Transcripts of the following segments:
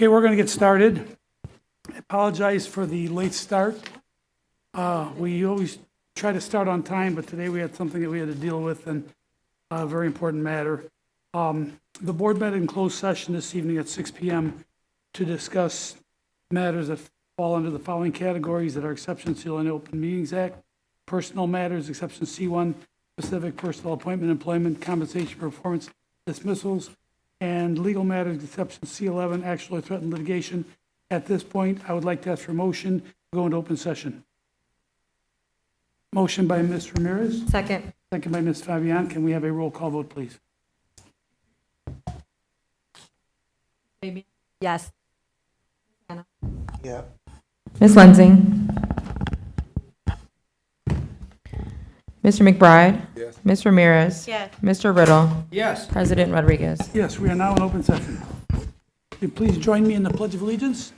Okay, we're going to get started. I apologize for the late start. We always try to start on time, but today we had something that we had to deal with, and a very important matter. The board met in closed session this evening at 6 p.m. to discuss matters that fall under the following categories that are exceptions to the Illinois Open Meetings Act: personnel matters, exception C1, specific personal appointment, employment, compensation, performance, dismissals, and legal matters, exception C11, actual or threatened litigation. At this point, I would like to ask for a motion to go into open session. Motion by Ms. Ramirez, Second. second by Ms. Fabian. Can we have a roll call vote, please? Yes. Yeah. Ms. Lensing. Mr. McBride. Yes. Ms. Ramirez. Yes. Mr. Riddle. Yes. President Rodriguez. Yes, we are now in open session. Will you please join me in the Pledge of Allegiance?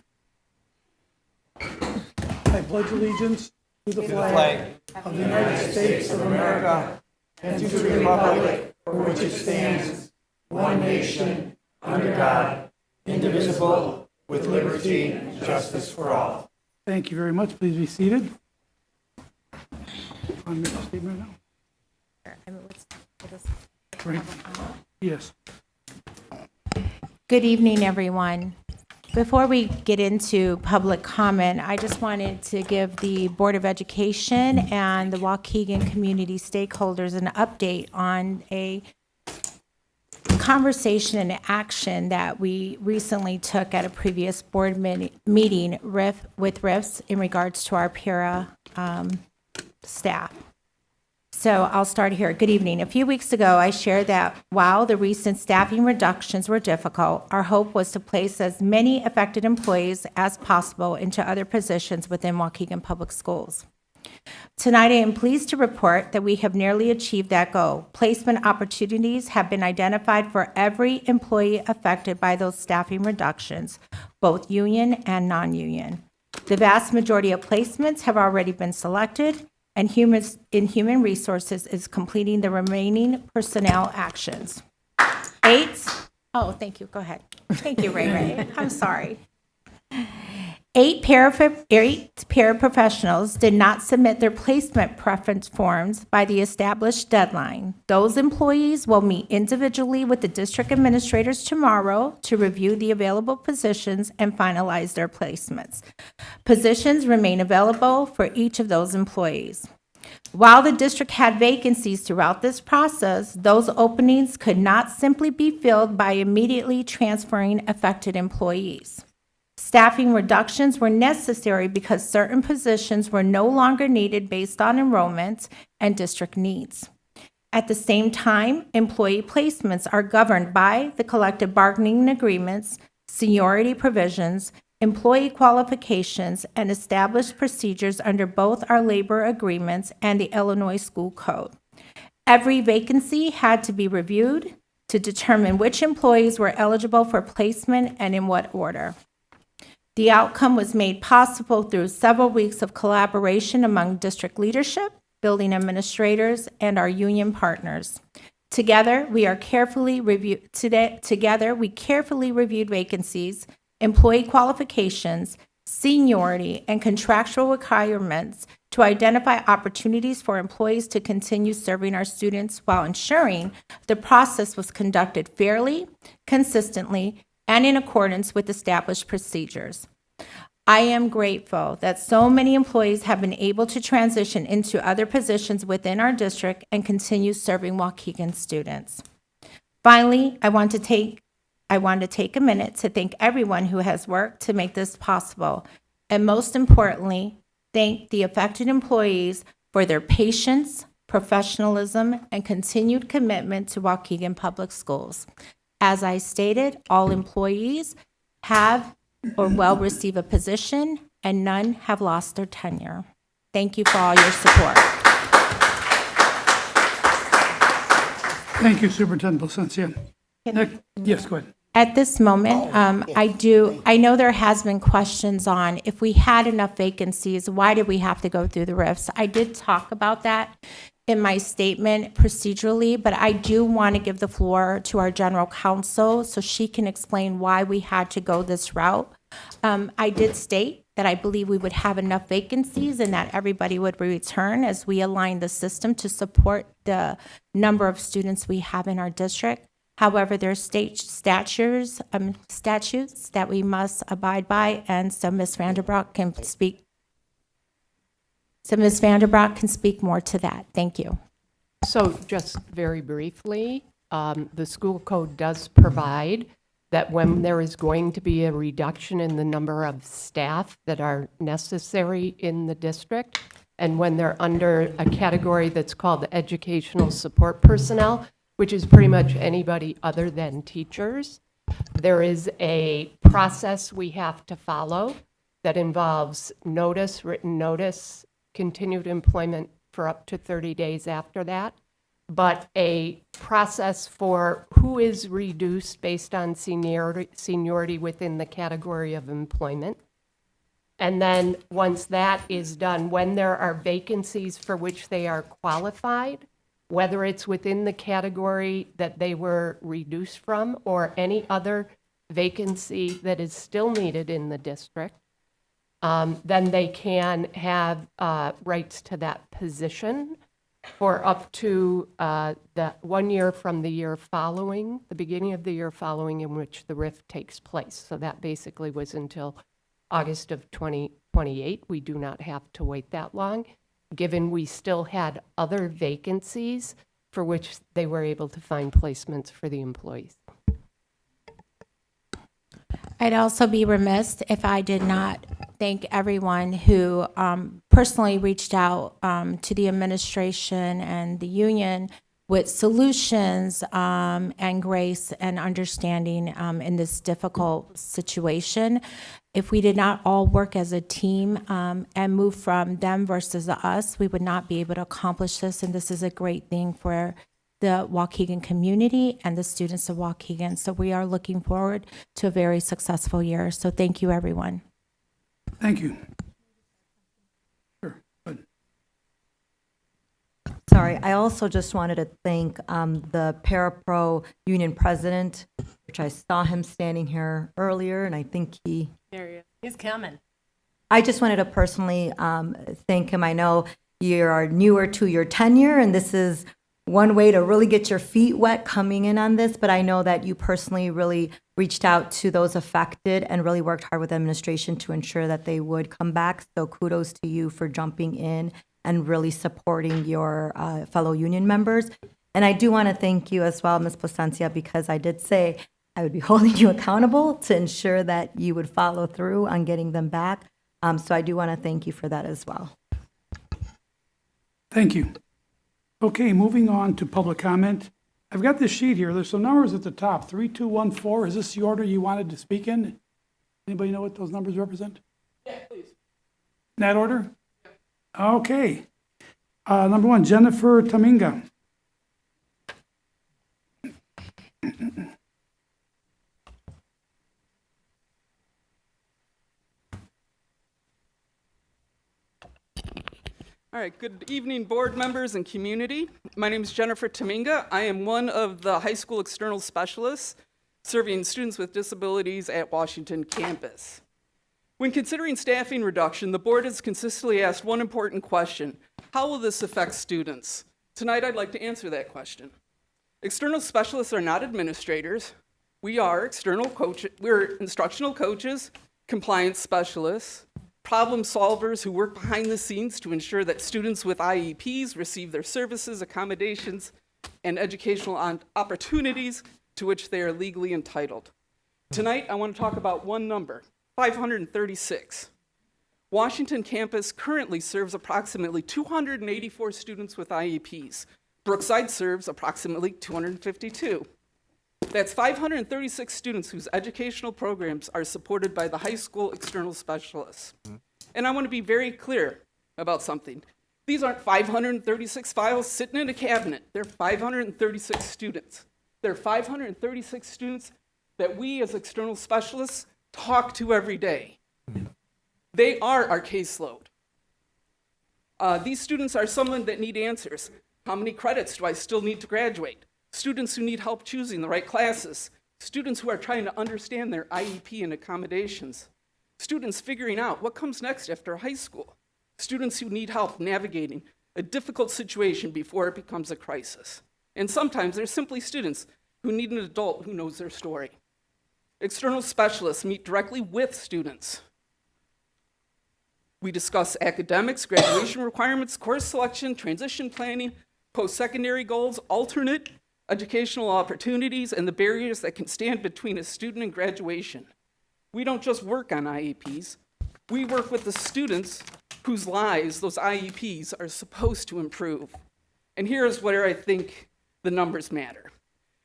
I pledge allegiance to the flag of the United States of America and to the republic for which it stands, one nation, under God, indivisible, with liberty and justice for all. Thank you very much. Please be seated. Want to make a statement now? Right. Yes. Good evening, everyone. Before we get into public comment, I just wanted to give the Board of Education and the Waukegan community stakeholders an update on a conversation and action that we recently took at a previous board meeting with RIFs in regards to our PARA staff. So I'll start here. Good evening. A few weeks ago, I shared that while the recent staffing reductions were difficult, our hope was to place as many affected employees as possible into other positions within Waukegan Public Schools. Tonight, I am pleased to report that we have nearly achieved that goal. Placement opportunities have been identified for every employee affected by those staffing reductions, both union and non-union. The vast majority of placements have already been selected, and Human Resources is completing the remaining personnel actions. Thank you, go ahead. Thank you, Ray Ray. I'm sorry. 8 paraprofessionals did not submit their placement preference forms by the established deadline. Those employees will meet individually with the district administrators tomorrow to review the available positions and finalize their placements. Positions remain available for each of those employees. While the district had vacancies throughout this process, those openings could not simply be filled by immediately transferring affected employees. Staffing reductions were necessary because certain positions were no longer needed based on enrollment and district needs. At the same time, employee placements are governed by the collective bargaining agreements, seniority provisions, employee qualifications, and established procedures under both our labor agreements and the Illinois School Code. Every vacancy had to be reviewed to determine which employees were eligible for placement and in what order. The outcome was made possible through several weeks of collaboration among district leadership, building administrators, and our union partners. Together, we carefully reviewed vacancies, employee qualifications, seniority, and contractual requirements to identify opportunities for employees to continue serving our students while ensuring the process was conducted fairly, consistently, and in accordance with established procedures. I am grateful that so many employees have been able to transition into other positions within our district and continue serving Waukegan students. Finally, I want to take a minute to thank everyone who has worked to make this possible, and most importantly, thank the affected employees for their patience, professionalism, and continued commitment to Waukegan Public Schools. As I stated, all employees have or will receive a position, and none have lost their tenure. Thank you for all your support. Thank you, Superintendent Placencia. Yes, go ahead. At this moment, I know there has been questions on if we had enough vacancies, why did we have to go through the RIFs? I did talk about that in my statement procedurally, but I do want to give the floor to our general counsel so she can explain why we had to go this route. I did state that I believe we would have enough vacancies and that everybody would return as we align the system to support the number of students we have in our district. However, there are state statutes that we must abide by, and so Ms. Vanderbroek can speak. So Ms. Vanderbroek can speak more to that. Thank you. So just very briefly, the school code does provide that when there is going to be a reduction in the number of staff that are necessary in the district, and when they're under a category that's called educational support personnel, which is pretty much anybody other than teachers, there is a process we have to follow that involves notice, written notice, continued employment for up to 30 days after that, but a process for who is reduced based on seniority within the category of employment. And then once that is done, when there are vacancies for which they are qualified, whether it's within the category that they were reduced from or any other vacancy that is still needed in the district, then they can have rights to that position for up to the 1 year from the year following, the beginning of the year following in which the RIF takes place. So that basically was until August of 2028. We do not have to wait that long, given we still had other vacancies for which they were able to find placements for the employees. I'd also be remiss if I did not thank everyone who personally reached out to the administration and the union with solutions and grace and understanding in this difficult situation. If we did not all work as a team and move from them versus us, we would not be able to accomplish this. And this is a great thing for the Waukegan community and the students of Waukegan. So we are looking forward to a very successful year. So thank you, everyone. Thank you. Sure, good. Sorry, I also just wanted to thank the Parapro Union President, which I saw him standing here earlier, and I think he... There he is. He's coming. I just wanted to personally thank him. I know you are newer to your tenure, and this is one way to really get your feet wet coming in on this, but I know that you personally really reached out to those affected and really worked hard with the administration to ensure that they would come back. So kudos to you for jumping in and really supporting your fellow union members. And I do want to thank you as well, Ms. Placencia, because I did say I would be holding you accountable to ensure that you would follow through on getting them back. So I do want to thank you for that as well. Thank you. Okay, moving on to public comment. I've got this sheet here. There's some numbers at the top, 3214. Is this the order you wanted to speak in? Anybody know what those numbers represent? Yeah, please. In that order? Okay. Number one, Jennifer Taminga. All right, good evening, board members and community. My name is Jennifer Taminga. I am one of the high school external specialists serving students with disabilities at Washington campus. When considering staffing reduction, the board has consistently asked one important question: how will this affect students? Tonight, I'd like to answer that question. External specialists are not administrators. We are we're instructional coaches, compliance specialists, problem solvers who work behind the scenes to ensure that students with IEPs receive their services, accommodations, and educational opportunities to which they are legally entitled. Tonight, I want to talk about one number, 536. Washington campus currently serves approximately 284 students with IEPs. Brookside serves approximately 252. That's 536 students whose educational programs are supported by the high school external specialists. And I want to be very clear about something. These aren't 536 files sitting in a cabinet. They're 536 students. They're 536 students that we as external specialists talk to every day. They are our caseload. These students are someone that need answers. How many credits do I still need to graduate? Students who need help choosing the right classes. Students who are trying to understand their IEP and accommodations. Students figuring out what comes next after high school. Students who need help navigating a difficult situation before it becomes a crisis. And sometimes there's simply students who need an adult who knows their story. External specialists meet directly with students. We discuss academics, graduation requirements, course selection, transition planning, post-secondary goals, alternate educational opportunities, and the barriers that can stand between a student and graduation. We don't just work on IEPs, we work with the students whose lives those IEPs are supposed to improve. And here's where I think the numbers matter.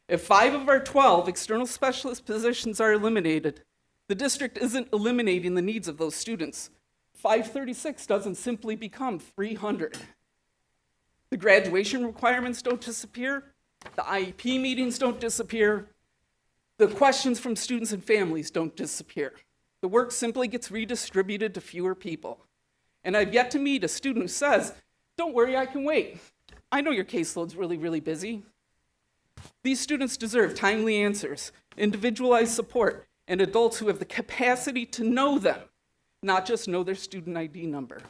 If 5 of our 12 external specialist positions are eliminated, the district isn't eliminating the needs of those students. 536 doesn't simply become 300. The graduation requirements don't disappear, the IEP meetings don't disappear, the questions from students and families don't disappear. The work simply gets redistributed to fewer people. And I've yet to meet a student who says, "Don't worry, I can wait. I know your caseload's really, really busy." These students deserve timely answers, individualized support, and adults who have the capacity to know them, not just know their student ID number.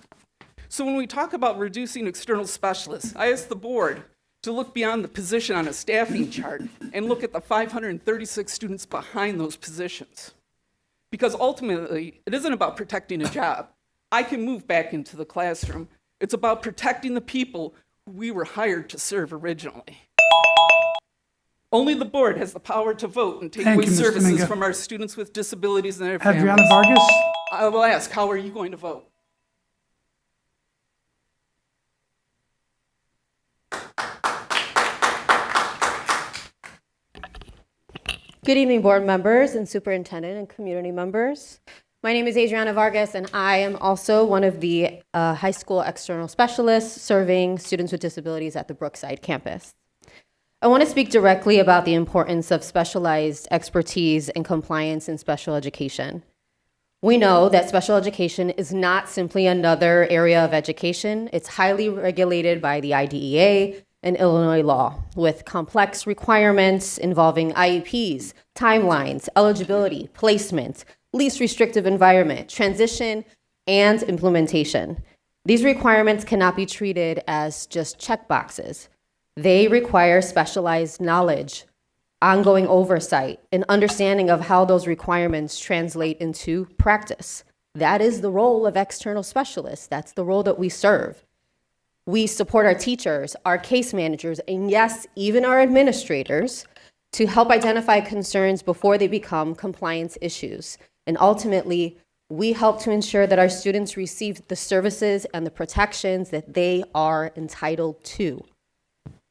So when we talk about reducing external specialists, I ask the board to look beyond the position on a staffing chart and look at the 536 students behind those positions. Because ultimately, it isn't about protecting a job. I can move back into the classroom. It's about protecting the people who we were hired to serve originally. Only the board has the power to vote and take Thank away you, Mr. services Minga. from our students with disabilities and their families. Adriana Vargas? I will ask, how are you going to vote? Good evening, board members and superintendent and community members. My name is Adriana Vargas, and I am also one of the high school external specialists serving students with disabilities at the Brookside campus. I want to speak directly about the importance of specialized expertise and compliance in special education. We know that special education is not simply another area of education. It's highly regulated by the IDEA and Illinois law, with complex requirements involving IEPs, timelines, eligibility, placement, least restrictive environment, transition, and implementation. These requirements cannot be treated as just checkboxes. They require specialized knowledge, ongoing oversight, and understanding of how those requirements translate into practice. That is the role of external specialists. That's the role that we serve. We support our teachers, our case managers, and yes, even our administrators to help identify concerns before they become compliance issues. And ultimately, we help to ensure that our students receive the services and the protections that they are entitled to.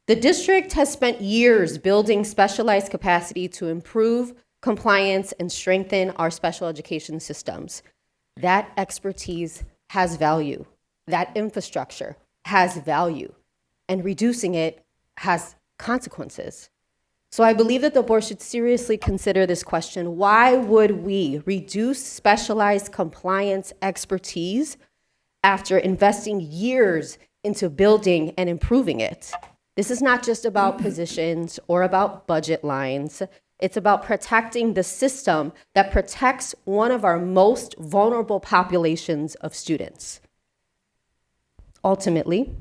The district has spent years building specialized capacity to improve compliance and strengthen our special education systems. That expertise has value. That infrastructure has value, and reducing it has consequences. So I believe that the board should seriously consider this question. Why would we reduce specialized compliance expertise after investing years into building and improving it? This is not just about positions or about budget lines. It's about protecting the system that protects one of our most vulnerable populations of students. Ultimately,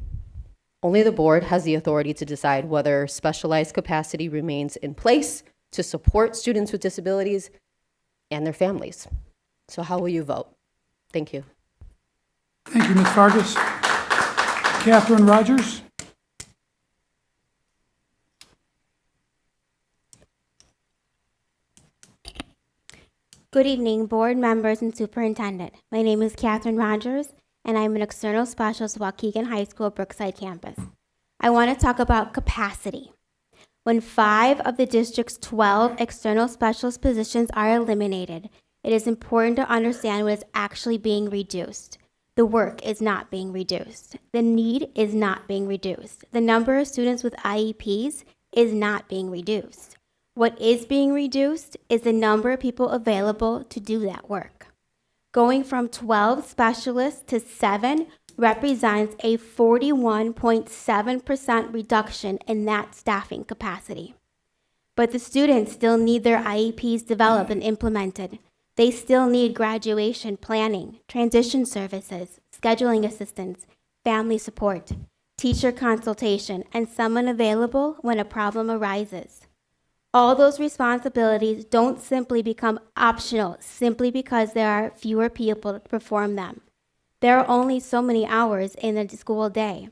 only the board has the authority to decide whether specialized capacity remains in place to support students with disabilities and their families. So how will you vote? Thank you. Thank you, Ms. Vargas. Catherine Rogers? Good evening, board members and superintendent. My name is Catherine Rogers, and I'm an external specialist at Waukegan High School Brookside campus. I want to talk about capacity. When 5 of the district's 12 external specialist positions are eliminated, it is important to understand what is actually being reduced. The work is not being reduced. The need is not being reduced. The number of students with IEPs is not being reduced. What is being reduced is the number of people available to do that work. Going from 12 specialists to 7 represents a 41.7% reduction in that staffing capacity. But the students still need their IEPs developed and implemented. They still need graduation planning, transition services, scheduling assistance, family support, teacher consultation, and someone available when a problem arises. All those responsibilities don't simply become optional simply because there are fewer people to perform them. There are only so many hours in a school day.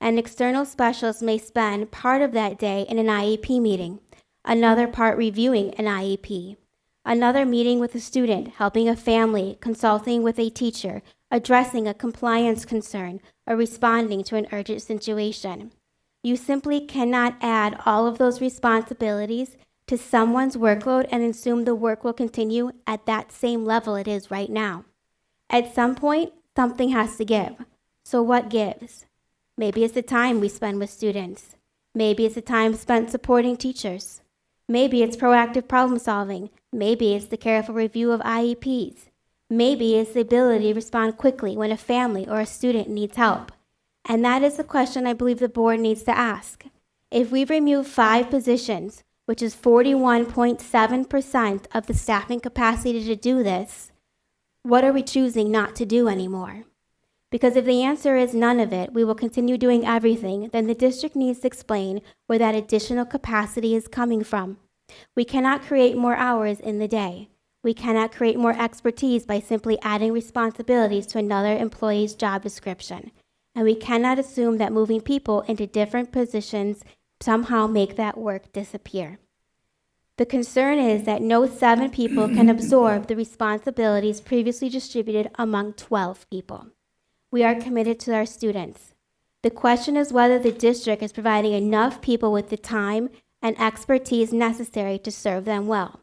An external specialist may spend part of that day in an IEP meeting, another part reviewing an IEP, another meeting with a student, helping a family, consulting with a teacher, addressing a compliance concern, or responding to an urgent situation. You simply cannot add all of those responsibilities to someone's workload and assume the work will continue at that same level it is right now. At some point, something has to give. So what gives? Maybe it's the time we spend with students. Maybe it's the time spent supporting teachers. Maybe it's proactive problem solving. Maybe it's the careful review of IEPs. Maybe it's the ability to respond quickly when a family or a student needs help. And that is the question I believe the board needs to ask. If we remove 5 positions, which is 41.7% of the staffing capacity to do this, what are we choosing not to do anymore? Because if the answer is none of it, we will continue doing everything, then the district needs to explain where that additional capacity is coming from. We cannot create more hours in the day. We cannot create more expertise by simply adding responsibilities to another employee's job description. And we cannot assume that moving people into different positions somehow make that work disappear. The concern is that no 7 people can absorb the responsibilities previously distributed among 12 people. We are committed to our students. The question is whether the district is providing enough people with the time and expertise necessary to serve them well.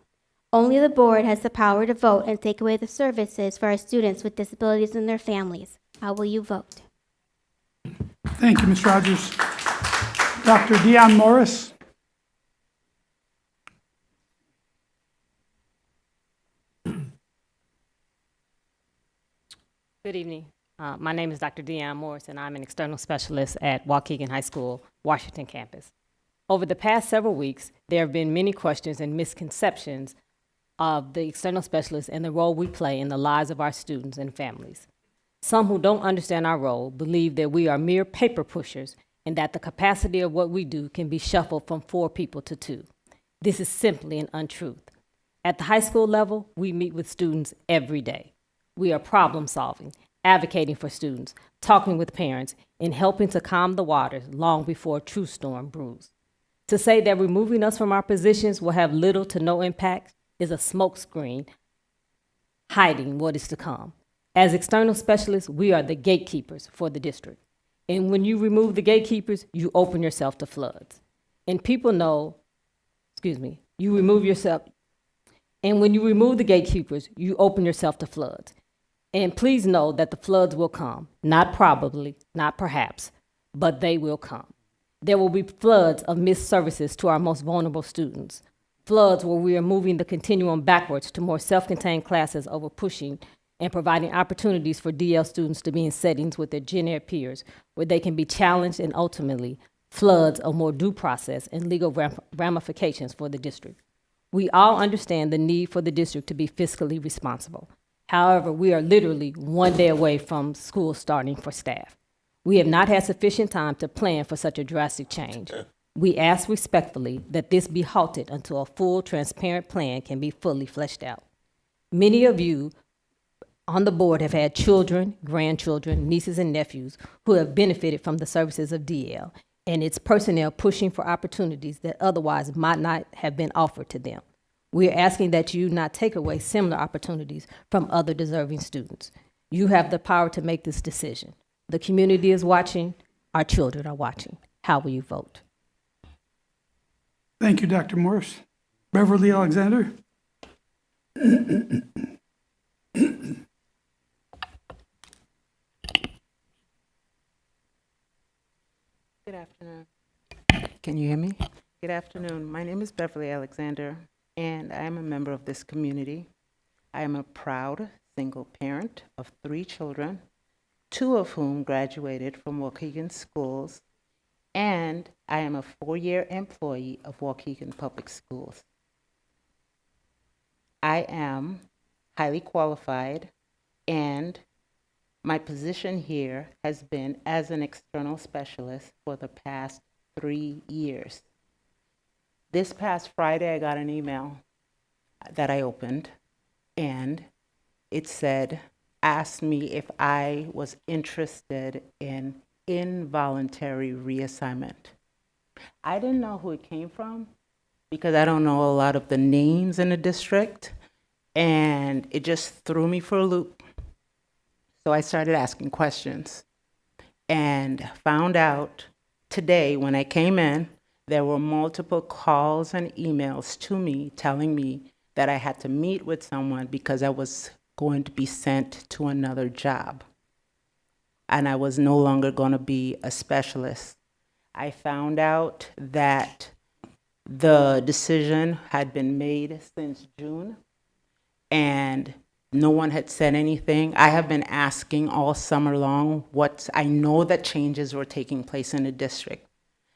Only the board has the power to vote and take away the services for our students with disabilities and their families. How will you vote? Thank you, Ms. Rogers. Dr. Dion Morris. Good evening. My name is Dr. Deanne Morris, and I'm an external specialist at Waukegan High School, Washington campus. Over the past several weeks, there have been many questions and misconceptions of the external specialist and the role we play in the lives of our students and families. Some who don't understand our role believe that we are mere paper pushers and that the capacity of what we do can be shuffled from 4 people to 2. This is simply an untruth. At the high school level, we meet with students every day. We are problem solving, advocating for students, talking with parents, and helping to calm the waters long before a true storm brews. To say that removing us from our positions will have little to no impact is a smokescreen hiding what is to come. As external specialists, we are the gatekeepers for the district. And when you remove the gatekeepers, you open yourself to floods. And people know, you remove yourself. And when you remove the gatekeepers, you open yourself to floods. And please know that the floods will come, not probably, not perhaps, but they will come. There will be floods of missed services to our most vulnerable students, floods where we are moving the continuum backwards to more self-contained classes over pushing and providing opportunities for DL students to be in settings with their Gen Ed peers where they can be challenged, and ultimately floods of more due process and legal ramifications for the district. We all understand the need for the district to be fiscally responsible. However, we are literally one day away from school starting for staff. We have not had sufficient time to plan for such a drastic change. We ask respectfully that this be halted until a full, transparent plan can be fully fleshed out. Many of you on the board have had children, grandchildren, nieces, and nephews who have benefited from the services of DL and its personnel pushing for opportunities that otherwise might not have been offered to them. We are asking that you not take away similar opportunities from other deserving students. You have the power to make this decision. The community is watching. Our children are watching. How will you vote? Thank you, Dr. Morris. Beverly Alexander. Good afternoon. Can you hear me? Good afternoon. My name is Beverly Alexander, and I am a member of this community. I am a proud single parent of 3 children, 2 of whom graduated from Waukegan schools, and I am a 4-year employee of Waukegan Public Schools. I am highly qualified, and my position here has been as an external specialist for the past 3 years. This past Friday, I got an email that I opened, and it said, asked me if I was interested in involuntary reassignment. I didn't know who it came from because I don't know a lot of the names in the district, and it just threw me for a loop. So I started asking questions and found out today when I came in, there were multiple calls and emails to me telling me that I had to meet with someone because I was going to be sent to another job, and I was no longer going to be a specialist. I found out that the decision had been made since June, and no one had said anything. I have been asking all summer long I know that changes were taking place in the district,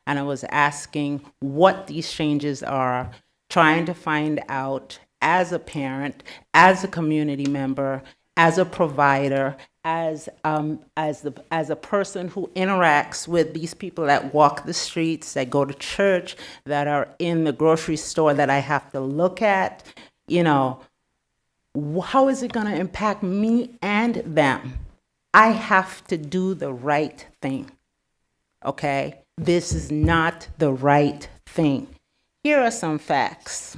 and I was asking what these changes are, trying to find out as a parent, as a community member, as a provider, as a person who interacts with these people that walk the streets, that go to church, that are in the grocery store that I have to look at, how is it going to impact me and them? I have to do the right thing, okay? This is not the right thing. Here are some facts.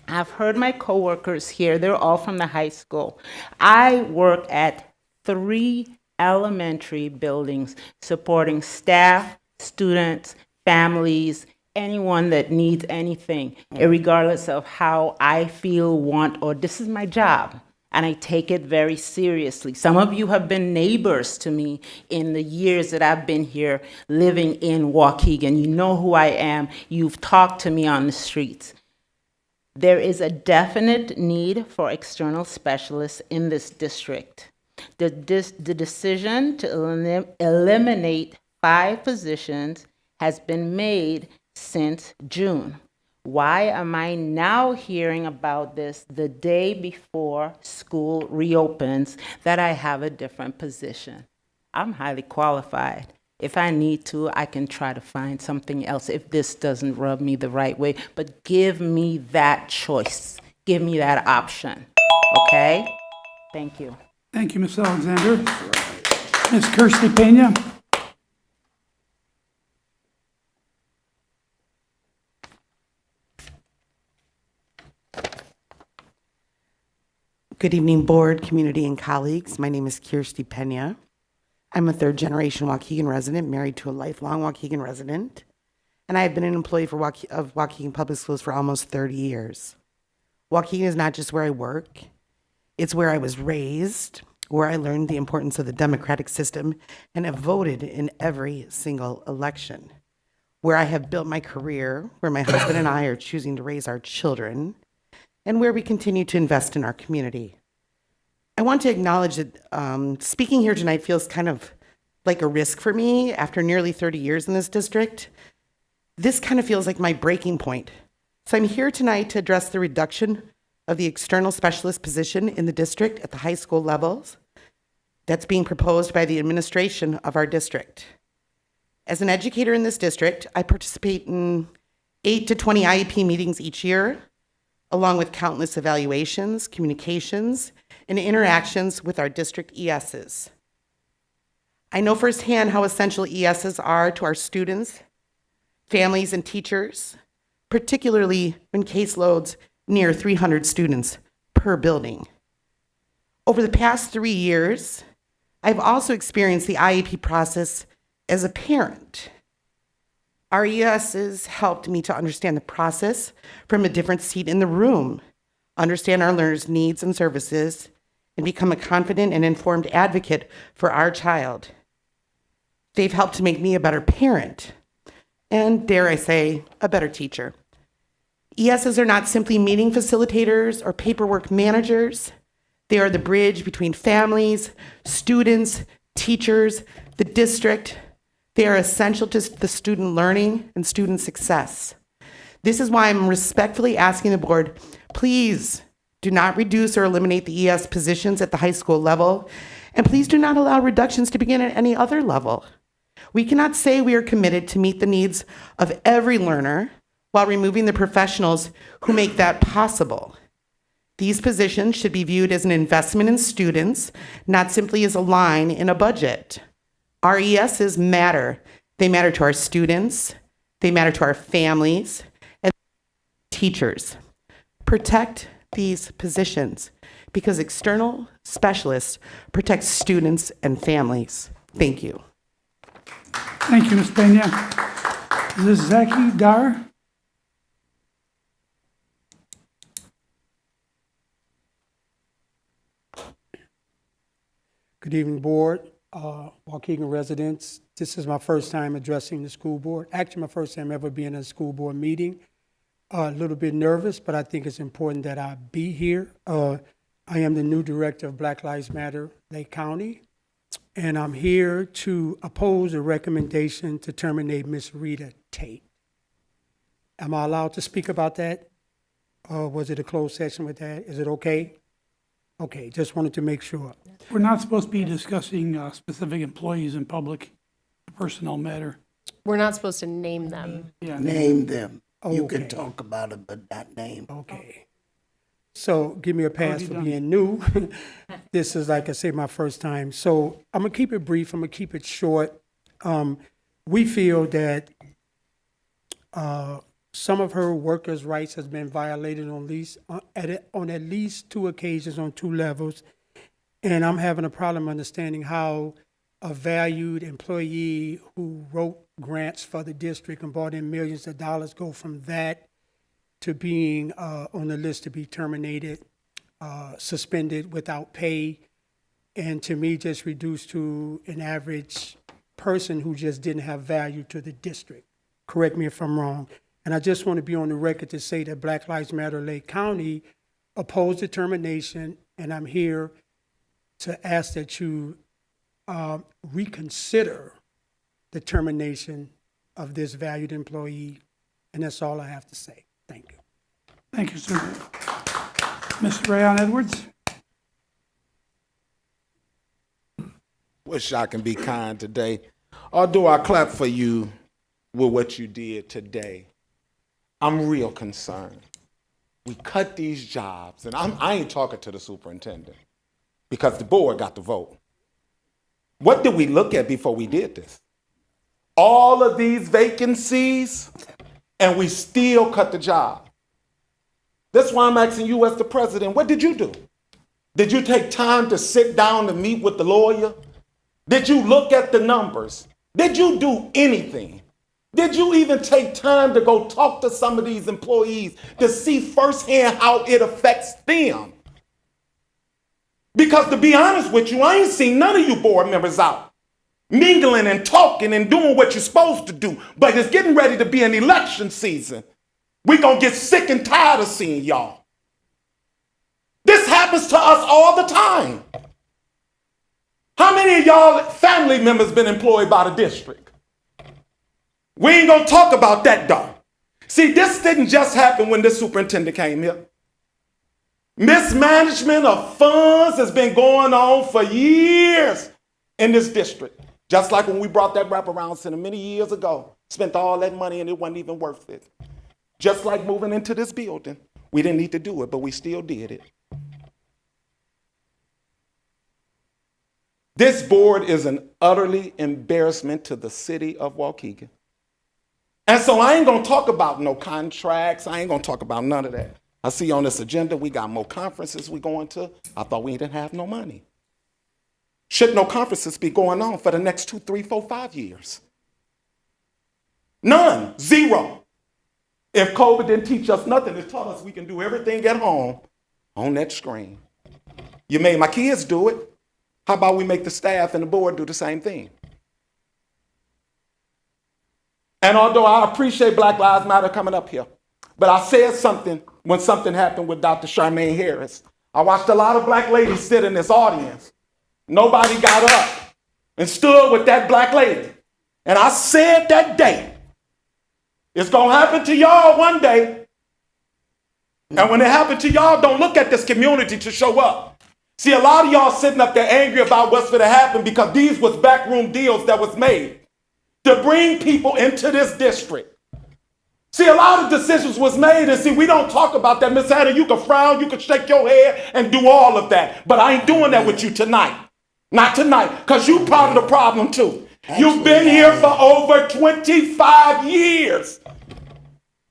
I've heard my coworkers here, they're all from the high school. I work at 3 elementary buildings supporting staff, students, families, anyone that needs anything, regardless of how I feel, want, or this is my job. And I take it very seriously. Some of you have been neighbors to me in the years that I've been here living in Waukegan. You know who I am. You've talked to me on the streets. There is a definite need for external specialists in this district. The decision to eliminate 5 positions has been made since June. Why am I now hearing about this the day before school reopens, that I have a different position? I'm highly qualified. If I need to, I can try to find something else if this doesn't rub me the right way. But give me that choice. Give me that option. Okay? Thank you. Thank you, Ms. Alexander. Ms. Kirsty Pena? Good evening, board, community, and colleagues. My name is Kirsty Pena. I'm a 3rd-generation Waukegan resident, married to a lifelong Waukegan resident, and I have been an employee of Waukegan Public Schools for almost 30 years. Waukegan is not just where I work, it's where I was raised, where I learned the importance of the democratic system and have voted in every single election, where I have built my career, where my husband and I are choosing to raise our children, and where we continue to invest in our community. I want to acknowledge that speaking here tonight feels kind of like a risk for me after nearly 30 years in this district. This kind of feels like my breaking point. So I'm here tonight to address the reduction of the external specialist position in the district at the high school levels that's being proposed by the administration of our district. As an educator in this district, I participate in 8 to 20 IEP meetings each year, along with countless evaluations, communications, and interactions with our district ESs. I know firsthand how essential ESs are to our students, families, and teachers, particularly when caseloads near 300 students per building. Over the past 3 years, I've also experienced the IEP process as a parent. Our ESs helped me to understand the process from a different seat in the room, understand our learners' needs and services, and become a confident and informed advocate for our child. They've helped to make me a better parent, and dare I say, a better teacher. ESs are not simply meeting facilitators or paperwork managers. They are the bridge between families, students, teachers, the district. They are essential to the student learning and student success. This is why I'm respectfully asking the board, please do not reduce or eliminate the ES positions at the high school level, and please do not allow reductions to begin at any other level. We cannot say we are committed to meet the needs of every learner while removing the professionals who make that possible. These positions should be viewed as an investment in students, not simply as a line in a budget. Our ESs matter. They matter to our students, they matter to our families, and teachers. Protect these positions because external specialists protect students and families. Thank you. Thank you, Ms. Pena. Is this Zaki Dar? Good evening, Board, Waukegan residents. This is my first time addressing the school board. Actually, my first time ever being at a school board meeting. A little bit nervous, but I think it's important that I be here. I am the new director of Black Lives Matter Lake County, and I'm here to oppose a recommendation to terminate Miss Rita Tate. Am I allowed to speak about that? Was it a closed session with that? Is it okay? Okay, just wanted to make sure. We're not supposed to be discussing specific employees in public, personnel matter. We're not supposed to name them. Yeah. Name them. You Okay. can talk about it, but not name. Okay. So give me a pass Already for done. being new. This is, like I say, my first time. So I'm gonna keep it brief. I'm gonna keep it short. We feel that some of her workers' rights has been violated on at least 2 occasions on 2 levels. And I'm having a problem understanding how a valued employee who wrote grants for the district and brought in millions of dollars go from that to being on the list to be terminated, suspended without pay, and to me just reduced to an average person who just didn't have value to the district. Correct me if I'm wrong. And I just want to be on the record to say that Black Lives Matter Lake County opposed the termination, and I'm here to ask that you reconsider the termination of this valued employee. And that's all I have to say. Thank you. Thank you, sir. Mr. Rayon Edwards? Wish I can be kind today. Or do I clap for you with what you did today? I'm real concerned. We cut these jobs, and I ain't talking to the superintendent because the board got the vote. What did we look at before we did this? All of these vacancies, and we still cut the job. That's why I'm asking you as the president, what did you do? Did you take time to sit down to meet with the lawyer? Did you look at the numbers? Did you do anything? Did you even take time to go talk to some of these employees to see firsthand how it affects them? Because to be honest with you, I ain't seen none of you board members out mingling and talking and doing what you're supposed to do. But it's getting ready to be an election season. We're going to get sick and tired of seeing y'all. This happens to us all the time. How many of y'all family members been employed by the district? We ain't gonna talk about that though. See, this didn't just happen when this superintendent came here. Mismanagement of funds has been going on for years in this district. Just like when we brought that wraparound center many years ago. Spent all that money and it wasn't even worth it. Just like moving into this building. We didn't need to do it, but we still did it. This board is an utterly embarrassment to the city of Waukegan. And so I ain't gonna talk about no contracts. I ain't gonna talk about none of that. I see on this agenda, we got more conferences we going to. I thought we didn't have no money. Should no conferences be going on for the next 2, 3, 4, 5 years? None, 0. If COVID didn't teach us nothing, it taught us we can do everything at home on that screen. You made my kids do it. How about we make the staff and the board do the same thing? And although I appreciate Black Lives Matter coming up here, but I said something when something happened with Dr. Charmaine Harris. I watched a lot of black ladies sit in this audience. Nobody got up and stood with that black lady. And I said that day, it's going to happen to y'all one day. And when it happens to y'all, don't look at this community to show up. See, a lot of y'all sitting up there angry about what's going to happen because these was backroom deals that was made to bring people into this district. See, a lot of decisions was made, and see, we don't talk about that. Miss Hannah, you can frown, you can shake your head and do all of that, but I ain't doing that with you tonight. Not tonight, because you part of the problem too. You've been here for over 25 years.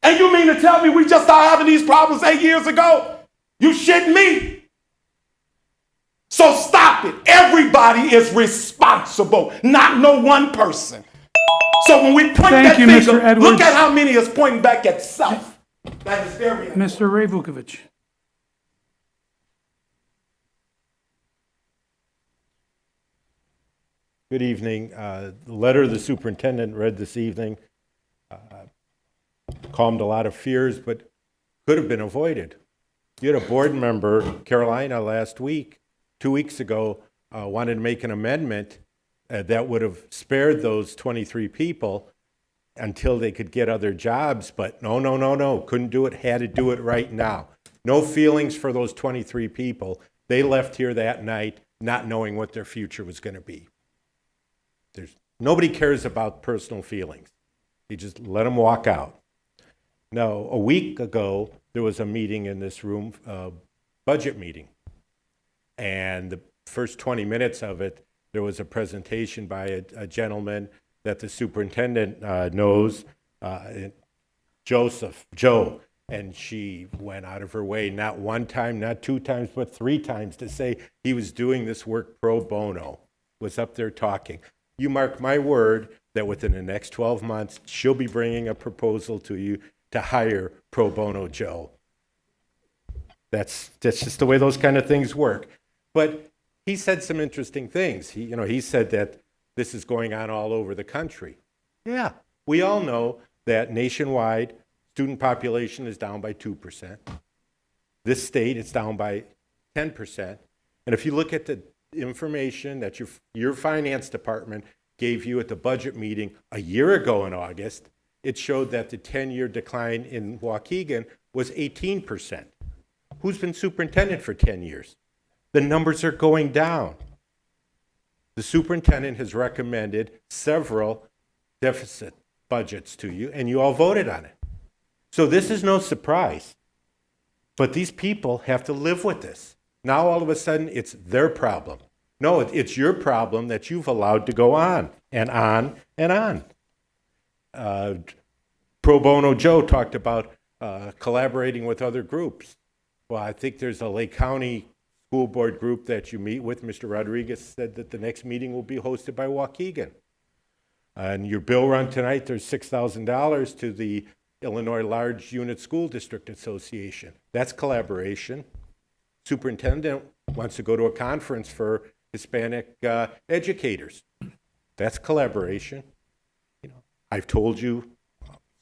And you mean to tell me we just started having these problems 8 years ago? You shitting me? So stop it. Everybody is responsible, not no one person. So when we point Thank that you, finger, Mr. Edwards. look at how many is pointing back at self. That is very important. Mr. Ray Vukovich. Good evening. The letter the superintendent read this evening calmed a lot of fears, but could have been avoided. You had a board member, Carolina, last week, 2 weeks ago, wanted to make an amendment that would have spared those 23 people until they could get other jobs, but no, couldn't do it, had to do it right now. No feelings for those 23 people. They left here that night not knowing what their future was going to be. Nobody cares about personal feelings. You just let them walk out. Now, a week ago, there was a meeting in this room, budget meeting. And the first 20 minutes of it, there was a presentation by a gentleman that the superintendent knows, Joe. And she went out of her way, not one time, not two times, but three times to say he was doing this work pro bono, was up there talking. You mark my word that within the next 12 months, she'll be bringing a proposal to you to hire pro bono Joe. That's just the way those kind of things work. But he said some interesting things. He said that this is going on all over the country. Yeah, we all know that nationwide, student population is down by 2%. This state, it's down by 10%. And if you look at the information that your finance department gave you at the budget meeting a year ago in August, it showed that the 10-year decline in Waukegan was 18%. Who's been superintendent for 10 years? The numbers are going down. The superintendent has recommended several deficit budgets to you, and you all voted on it. So this is no surprise. But these people have to live with this. Now all of a sudden, it's their problem. No, it's your problem that you've allowed to go on and on and on. Pro Bono Joe talked about collaborating with other groups. Well, I think there's a Lake County school board group that you meet with. Mr. Rodriguez said that the next meeting will be hosted by Waukegan. And your bill run tonight, there's $6,000 to the Illinois Large Unit School District Association. That's collaboration. Superintendent wants to go to a conference for Hispanic educators. That's collaboration. I've told you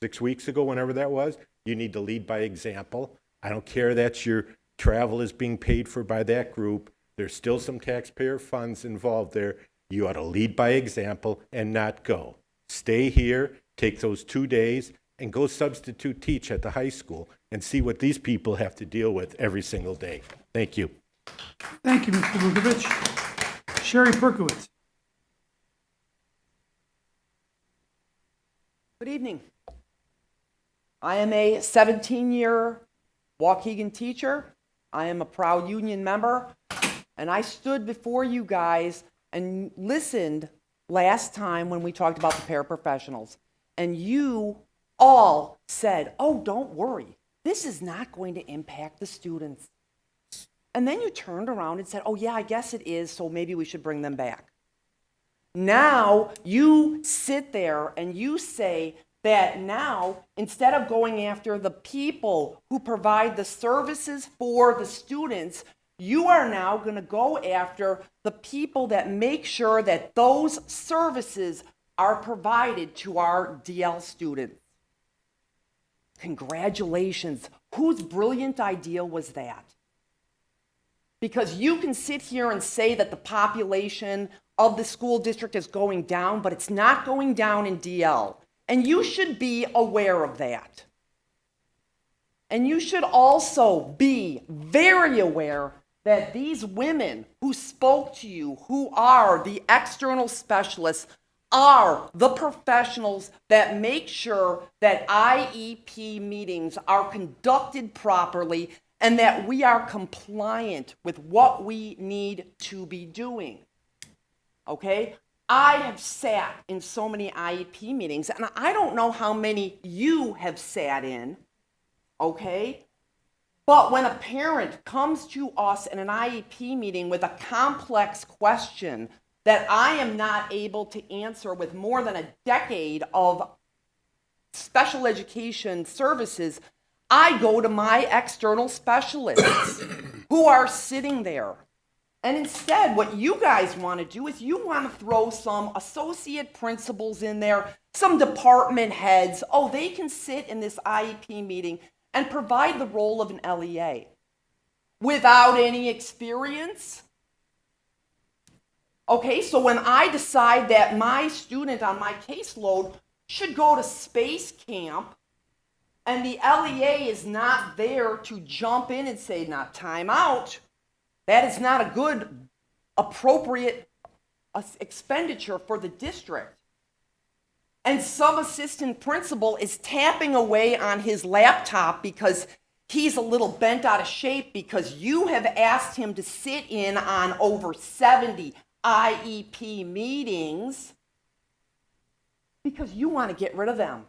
6 weeks ago, whenever that was, you need to lead by example. I don't care that your travel is being paid for by that group. There's still some taxpayer funds involved there. You ought to lead by example and not go. Stay here, take those 2 days, and go substitute teach at the high school and see what these people have to deal with every single day. Thank you. Thank you, Mr. Vukovich. Sherry Perkowitz. Good evening. I am a 17-year Waukegan teacher. I am a proud union member, and I stood before you guys and listened last time when we talked about the paraprofessionals, and you all said, oh, don't worry, this is not going to impact the students. And then you turned around and said, oh yeah, I guess it is, so maybe we should bring them back. Now you sit there and you say that now, instead of going after the people who provide the services for the students, you are now going to go after the people that make sure that those services are provided to our DL students. Congratulations. Whose brilliant idea was that? Because you can sit here and say that the population of the school district is going down, but it's not going down in DL. And you should be aware of that. And you should also be very aware that these women who spoke to you, who are the external specialists, are the professionals that make sure that IEP meetings are conducted properly and that we are compliant with what we need to be doing. Okay? I have sat in so many IEP meetings, and I don't know how many you have sat in, okay? But when a parent comes to us in an IEP meeting with a complex question that I am not able to answer with more than a decade of special education services, I go to my external specialists who are sitting there. And instead, what you guys want to do is you want to throw some associate principals in there, some department heads. Oh, they can sit in this IEP meeting and provide the role of an LEA without any experience. Okay, so when I decide that my student on my caseload should go to space camp and the LEA is not there to jump in and say, "Not time out," that is not a good, appropriate expenditure for the district. And some assistant principal is tapping away on his laptop because he's a little bent out of shape because you have asked him to sit in on over 70 IEP meetings because you want to get rid of them.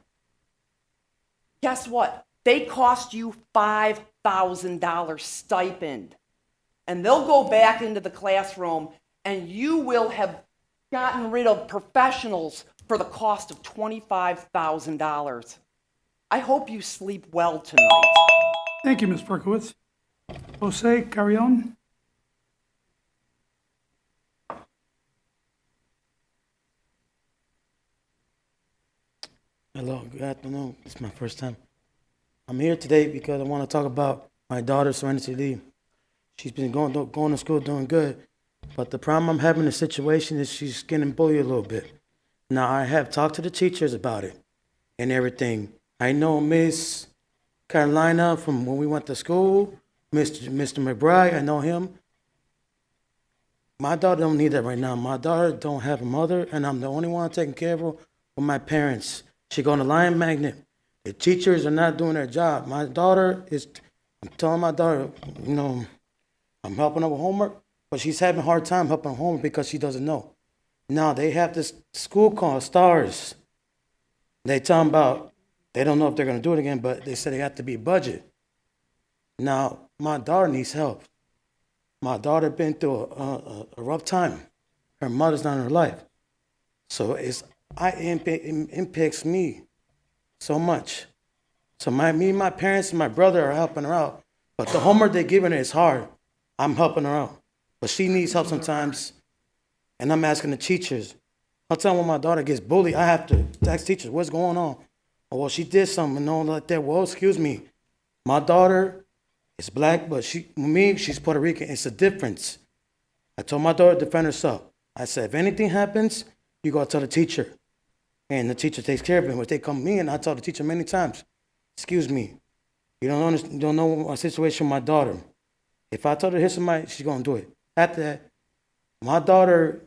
Guess what? They cost you $5,000 stipend. And they'll go back into the classroom and you will have gotten rid of professionals for the cost of $25,000. I hope you sleep well tonight. Thank you, Ms. Berkowitz. Jose Carrion? Hello, good afternoon. It's my first time. I'm here today because I want to talk about my daughter, Serenity Lee. She's been going to school, doing good, but the problem I'm having in the situation is she's getting bullied a little bit. Now, I have talked to the teachers about it and everything. I know Miss Carolina from when we went to school, Mr. McBride, I know him. My daughter don't need that right now. My daughter don't have a mother, and I'm the only one taking care of her with my parents. She going to Lion Magnet. The teachers are not doing their job. My daughter is, I'm telling my daughter, you know, I'm helping her with homework, but she's having a hard time helping her homework because she doesn't know. Now, they have this school called STARS. They talking about, they don't know if they're going to do it again, but they said they have to be budget. Now, my daughter needs help. My daughter been through a rough time. Her mother's not in her life. So it impacts me so much. So me, my parents, and my brother are helping her out. But the homework they're giving her is hard. I'm helping her out. But she needs help sometimes. And I'm asking the teachers. I'll tell when my daughter gets bullied, I have to ask teachers, what's going on? Oh, well, she did something and all like that. Well, excuse me. My daughter is black, but she's Puerto Rican. It's a difference. I told my daughter to defend herself. I said, if anything happens, you go tell the teacher. And the teacher takes care of it. When they come to me, and I tell the teacher many times, excuse me, you don't know my situation with my daughter. If I told her to hit somebody, she's going to do it. After that, my daughter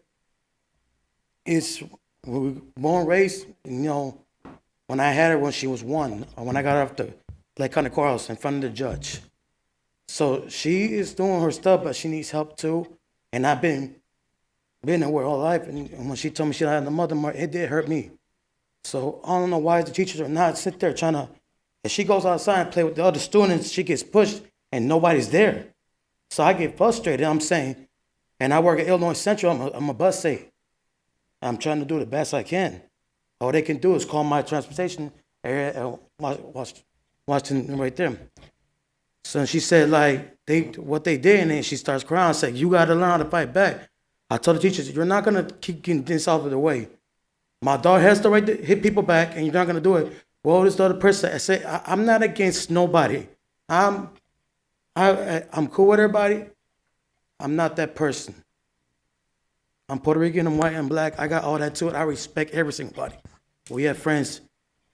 is born, raised, you know, when I had her when she was 1, or when I got her up to Lake County Courthouse in front of the judge. So she is doing her stuff, but she needs help too. And I've been at her all life, and when she told me she had a mother, it did hurt me. So I don't know why the teachers are not sit there trying to, if she goes outside and play with the other students, she gets pushed and nobody's there. So I get frustrated, I'm saying, and I work at Illinois Central, I'm a bus aide. I'm trying to do the best I can. All they can do is call my transportation area, Washington right there. So she said, like, what they did, and she starts crying, saying, you got to learn how to fight back. I told the teachers, you're not going to keep getting this out of the way. My daughter has the right to hit people back, and you're not going to do it. Well, this other person, I say, I'm not against nobody. I'm cool with everybody. I'm not that person. I'm Puerto Rican, I'm white, and black. I got all that to it. I respect every single body. We have friends.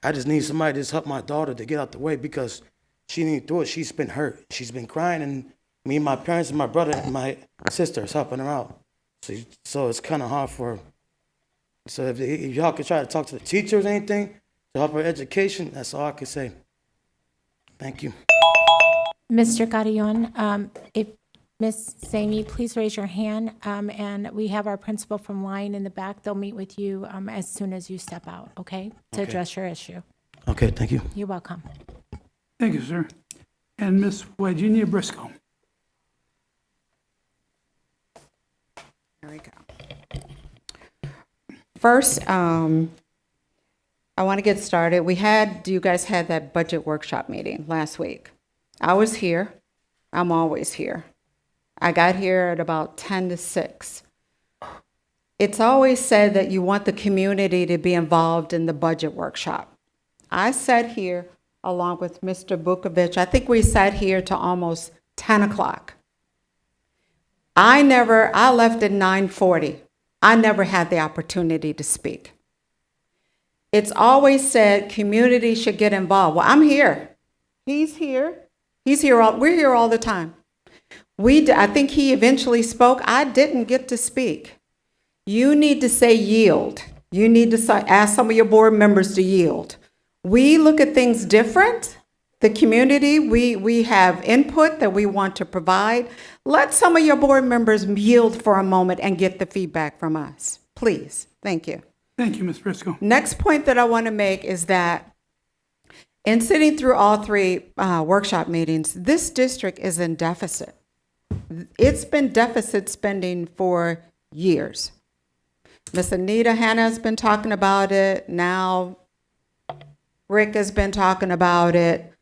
I just need somebody to just help my daughter to get out the way because she didn't do it. She's been hurt. She's been crying, and me and my parents and my brother and my sister is helping her out. So it's kind of hard for her. So if y'all could try to talk to the teachers or anything to help her education, that's all I can say. Thank you. Mr. Carillon, if Ms. Sami, please raise your hand, and we have our principal from Lyon in the back. They'll meet with you as soon as you step out, okay? To Okay. address your issue. Okay, thank you. You're welcome. Thank you, sir. And Ms. Virginia Briscoe. There we go. First, I want to get started. You guys had that budget workshop meeting last week. I was here. I'm always here. I got here at about 10 to 6. It's always said that you want the community to be involved in the budget workshop. I sat here along with Mr. Bukovic. I think we sat here till almost 10 o'clock. I left at 9:40. I never had the opportunity to speak. It's always said community should get involved. Well, I'm here. He's here. We're here all the time. I think he eventually spoke. I didn't get to speak. You need to say yield. You need to ask some of your board members to yield. We look at things different. The community, we have input that we want to provide. Let some of your board members yield for a moment and get the feedback from us. Please. Thank you. Thank you, Ms. Briscoe. Next point that I want to make is that in sitting through all 3 workshop meetings, this district is in deficit. It's been deficit spending for years. Ms. Anita Hanna has been talking about it. Now Rick has been talking about it.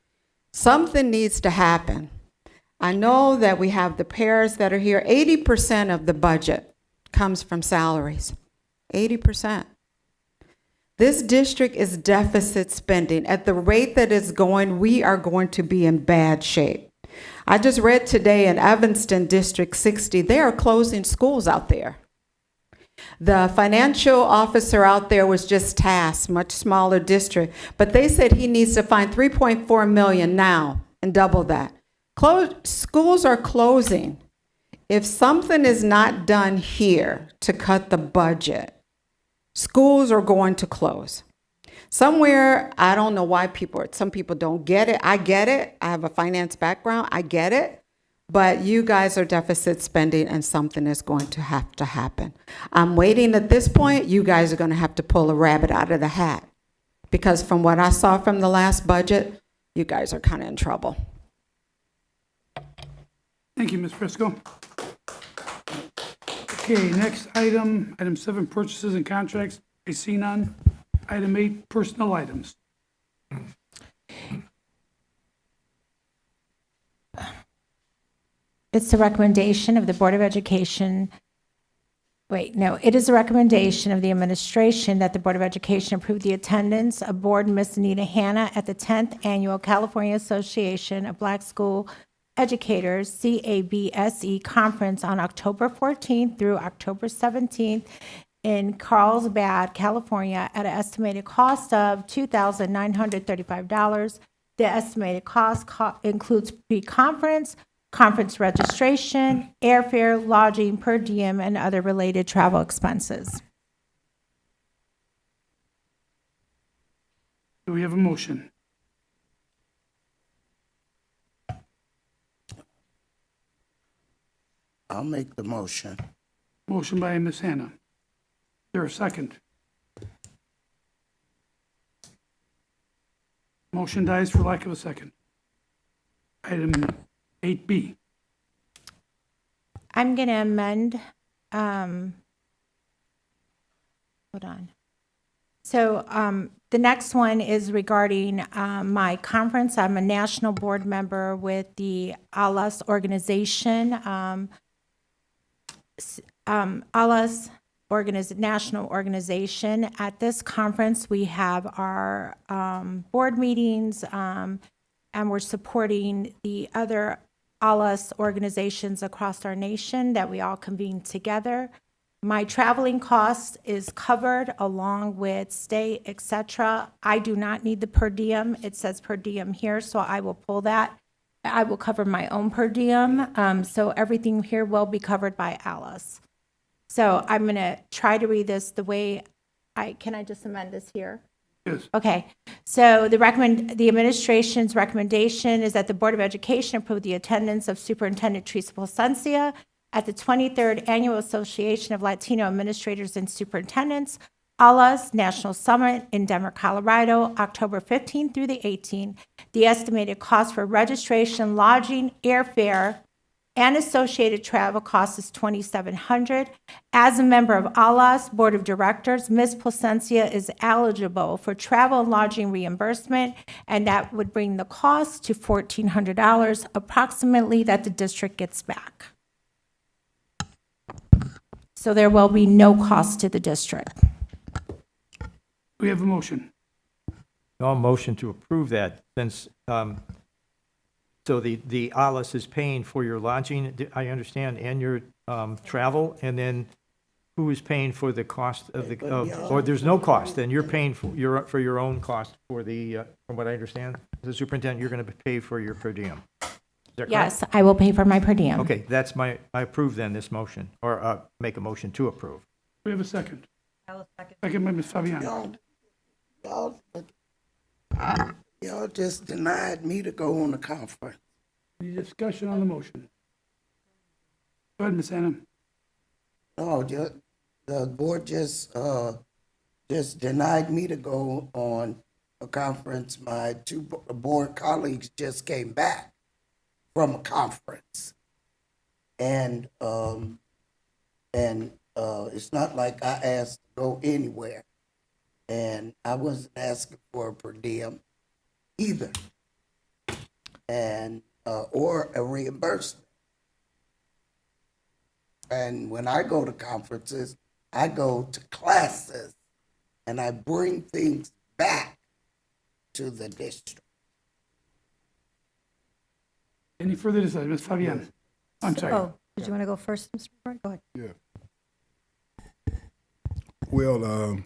Something needs to happen. I know that we have the pairs that are here. 80% of the budget comes from salaries. 80%. This district is deficit spending. At the rate that it's going, we are going to be in bad shape. I just read today in Evanston, District 60, they are closing schools out there. The financial officer out there was just tasked, much smaller district, but they said he needs to find $3.4 million now and double that. Schools are closing. If something is not done here to cut the budget, schools are going to close. Somewhere, I don't know why some people don't get it. I get it. I have a finance background. I get it. But you guys are deficit spending and something is going to have to happen. I'm waiting at this point. You guys are going to have to pull a rabbit out of the hat. Because from what I saw from the last budget, you guys are kind of in trouble. Thank you, Ms. Briscoe. Okay, next item, item 7, purchases and contracts. I see none. Item 8, personnel items. It's the recommendation of the Board of Education. It is a recommendation of the administration that the Board of Education approve the attendance of Board Ms. Anita Hanna at the 10th Annual California Association of Black School Educators, CABSE Conference on October 14th through October 17th in Carlsbad, California, at an estimated cost of $2,935. The estimated cost includes pre-conference, conference registration, airfare, lodging, per diem, and other related travel expenses. Do we have a motion? I'll make the motion. Motion by Ms. Hanna. Is there a second? Motion dies for lack of a second. Item 8B. I'm going to amend, hold on. So the next one is regarding my conference. I'm a national board member with the ALAS organization. ALAS national organization. At this conference, we have our board meetings, and we're supporting the other ALUS organizations across our nation that we all convene together. My traveling cost is covered along with stay, et cetera. I do not need the per diem. It says per diem here, so I will pull that. I will cover my own per diem, so everything here will be covered by ALUS. So I'm going to try to read this the way can I just amend this here? Yes. Okay, so the administration's recommendation is that the Board of Education approve the attendance of Superintendent Teresa Placencia at the 23rd Annual Association of Latino Administrators and Superintendents, ALUS National Summit in Denver, Colorado, October 15th through the 18th. The estimated cost for registration, lodging, airfare, and associated travel costs is $2,700. As a member of ALUS Board of Directors, Ms. Placencia is eligible for travel and lodging reimbursement, and that would bring the cost to $1,400 approximately that the district gets back. So there will be no cost to the district. We have a motion. I'll motion to approve that since, so the ALUS is paying for your lodging, I understand, and your travel, and then who is paying for the cost of or there's no cost, then you're paying for your own cost for the, from what I understand, the superintendent, you're going to pay for your per diem. Is that correct? Yes, I will pay for my per diem. Okay, I approve then this motion, or make a motion to approve. We have a second. Second by Ms. Fabian. Y'all just denied me to go on the conference. Any discussion on the motion? Go ahead, Ms. Annam. No, the board just denied me to go on a conference. My two board colleagues just came back from a conference. And it's not like I asked to go anywhere. And I wasn't asking for a per diem either. And, or a reimbursement. And when I go to conferences, I go to classes and I bring things back to the district. Any further discussion? Ms. Fabian? I'm sorry. Oh, did you want to go first, Mr. McBride? Go ahead. Yeah. Well,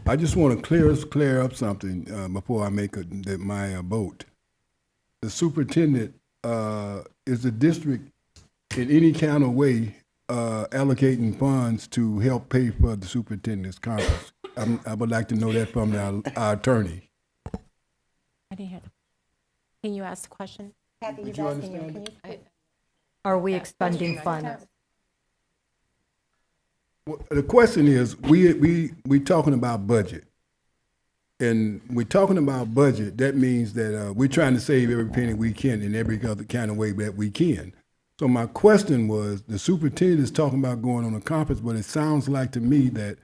I just want to clear up something before I make my vote. The superintendent is the district in any kind of way allocating funds to help pay for the superintendent's conference. I would like to know that from our attorney. I didn't hear. Can you ask the question? Kathy, Did you understand? Are we expending funds? Well, the question is, we talking about budget. And we're talking about budget, that means that we're trying to save every penny we can in every other kind of way that we can. So my question was, the superintendent is talking about going on a conference, but it sounds like to me that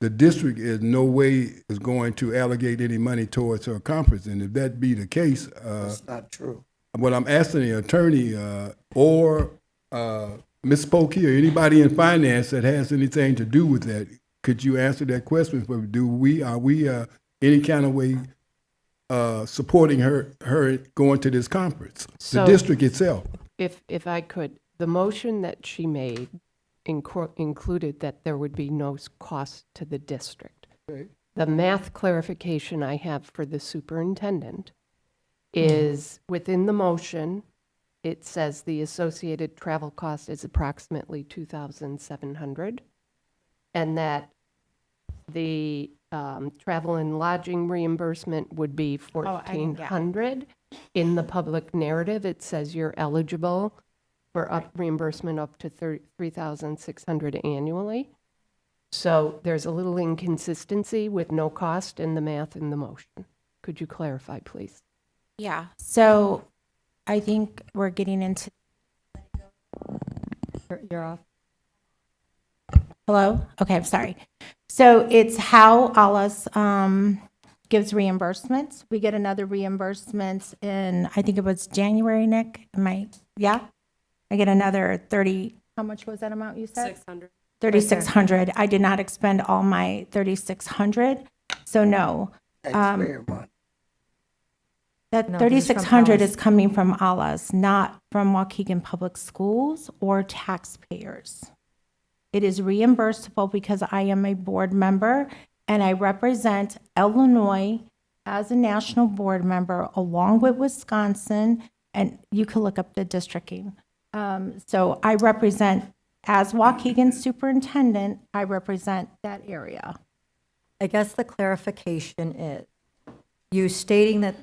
the district is no way is going to allocate any money towards her conference. And if that be the case, That's not true. what I'm asking the attorney or Ms. Spokey or anybody in finance that has anything to do with that, could you answer that question? Are we any kind of way supporting her going to this conference, So- the district itself? If I could, the motion that she made included that there would be no cost to the district. Okay. The math clarification I have for the superintendent is within the motion, it says the associated travel cost is approximately $2,700, and that the travel and lodging reimbursement would be $1,400. In the public narrative, it says you're eligible for reimbursement up to $3,600 annually. So there's a little inconsistency with no cost in the math in the motion. Could you clarify, please? Yeah, so I think we're getting into. You're off. Hello? Okay, I'm sorry. So it's how ALUS gives reimbursements. We get another reimbursement in, I think it was January, Nick? Yeah? I get another 30, how much was that amount you said? 600. 3,600. I did not expend all my 3,600, so no. Taxpayer money. That No, this is from 3,600 Alice. is coming from ALAS, not from Waukegan Public Schools or taxpayers. It is reimbursable because I am a board member and I represent Illinois as a national board member along with Wisconsin, and you can look up the districting. So I represent, as Waukegan superintendent, I represent that area. I guess the clarification is, you stating that,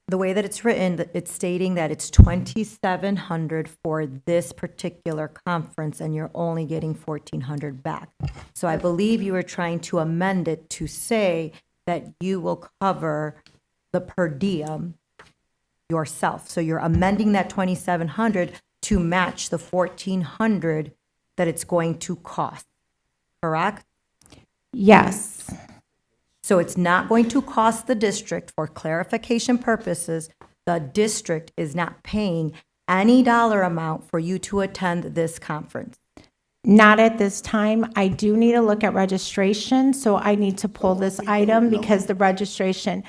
the way that it's written, that it's stating that it's 2,700 for this particular conference, and you're only getting 1,400 back. So I believe you were trying to amend it to say that you will cover the per diem yourself. So you're amending that 2,700 to match the 1,400 that it's going to cost, correct? Yes. So it's not going to cost the district, for clarification purposes, the district is not paying any dollar amount for you to attend this conference. Not at this time. I do need to look at registration, so I need to pull this item because the registration,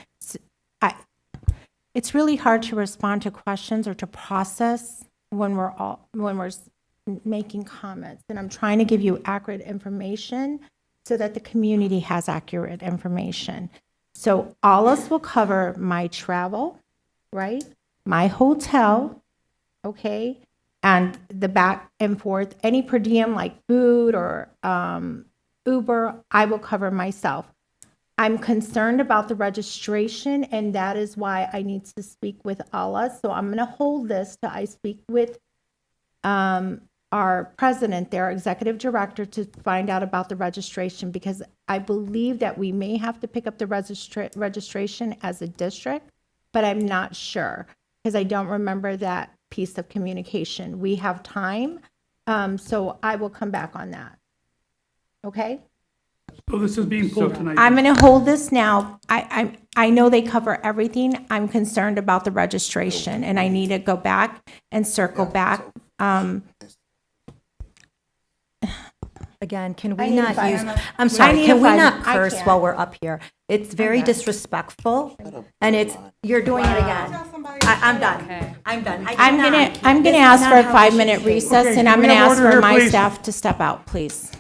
it's really hard to respond to questions or to process when we're making comments. And I'm trying to give you accurate information so that the community has accurate information. So ALAS will cover my travel, right? My hotel, okay? And the back and forth, any per diem like food or Uber, I will cover myself. I'm concerned about the registration, and that is why I need to speak with ALAS. So I'm going to hold this till I speak with our president, their executive director, to find out about the registration, because I believe that we may have to pick up the registration as a district, but I'm not sure because I don't remember that piece of communication. We have time, so I will come back on that. Okay? So this is being pulled tonight. I'm going to hold this now. I know they cover everything. I'm concerned about the registration, and I need to go back and circle back. Again, can I we need not five- use, I I'm sorry, need can a we five- not I curse can't. while we're up here? It's very disrespectful, and it's, you're doing it again. I'm done. I'm done. I'm gonna ask for a 5-minute recess, Okay, and can I'm we gonna have ask order for here, my please? staff to step out, please.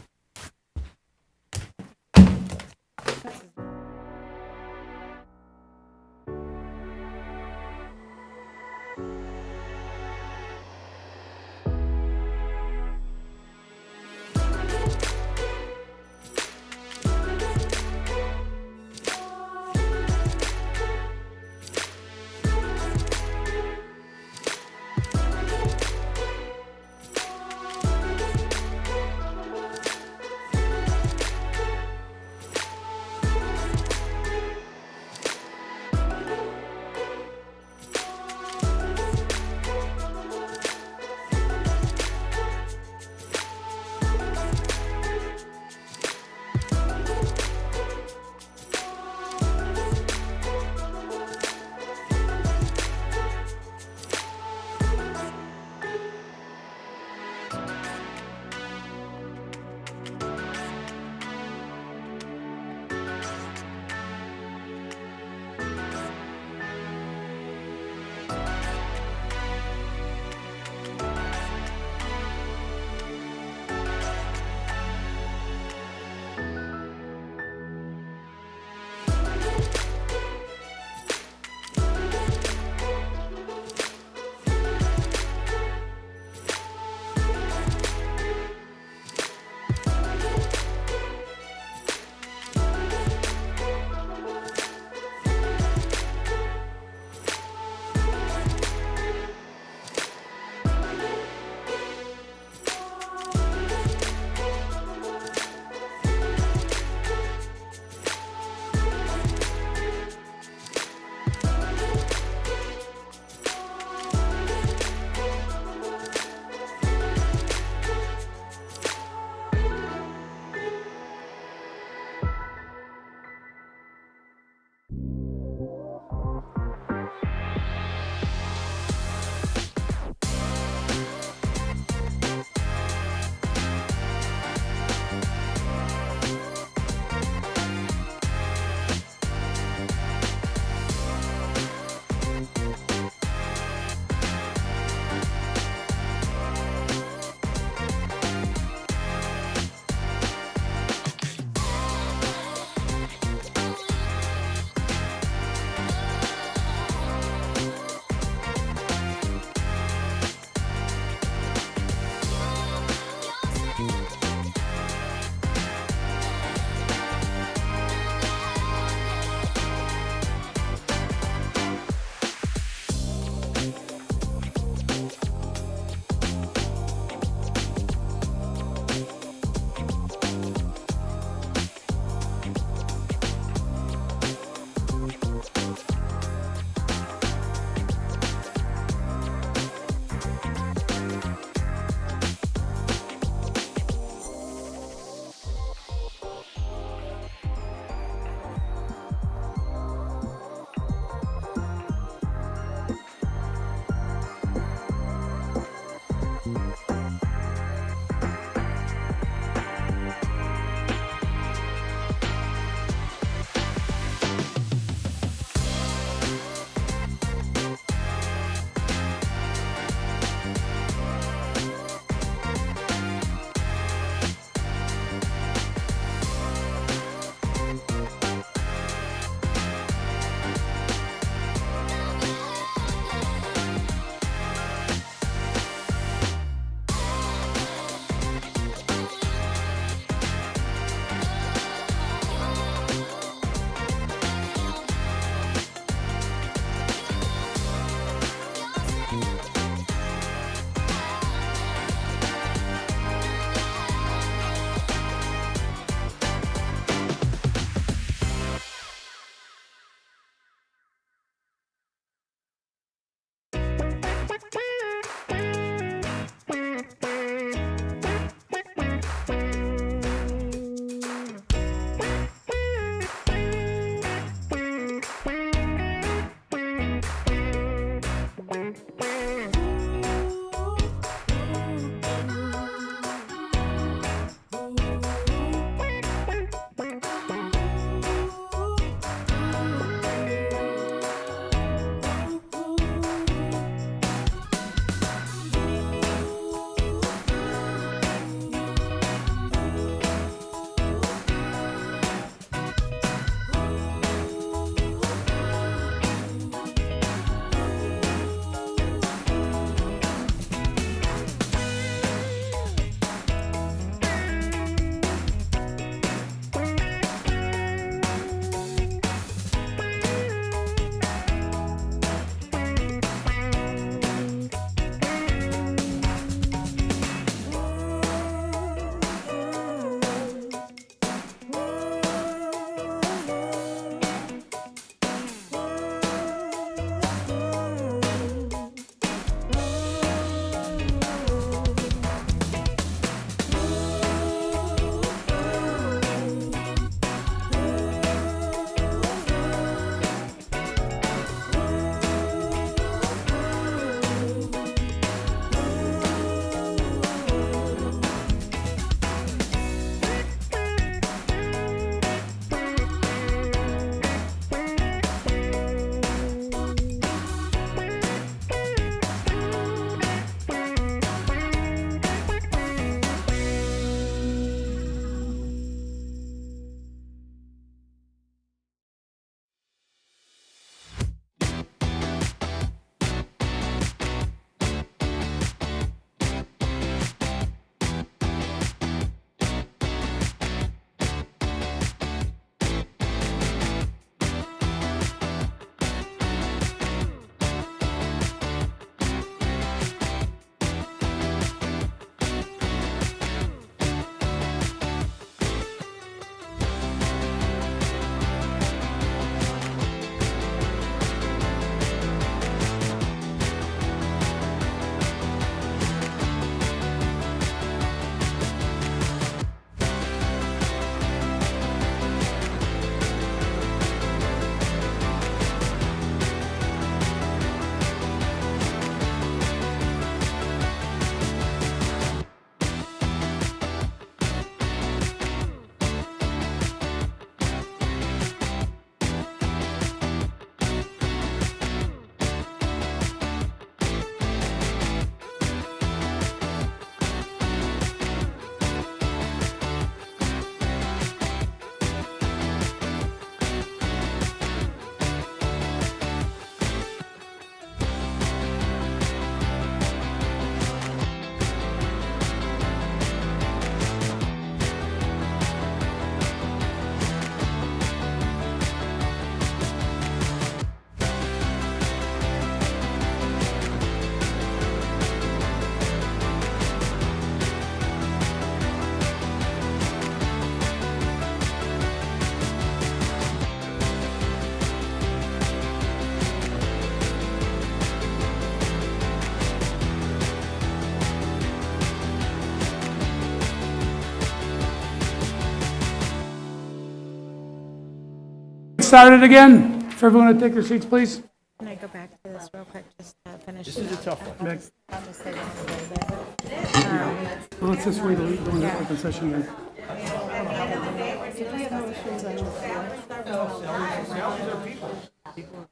started again. If everyone would take their seats, please. Can I go back to this real quick, just to finish? This is a tough one. Back. I'll just say that a little bit. Let's just wait till we go into open session again.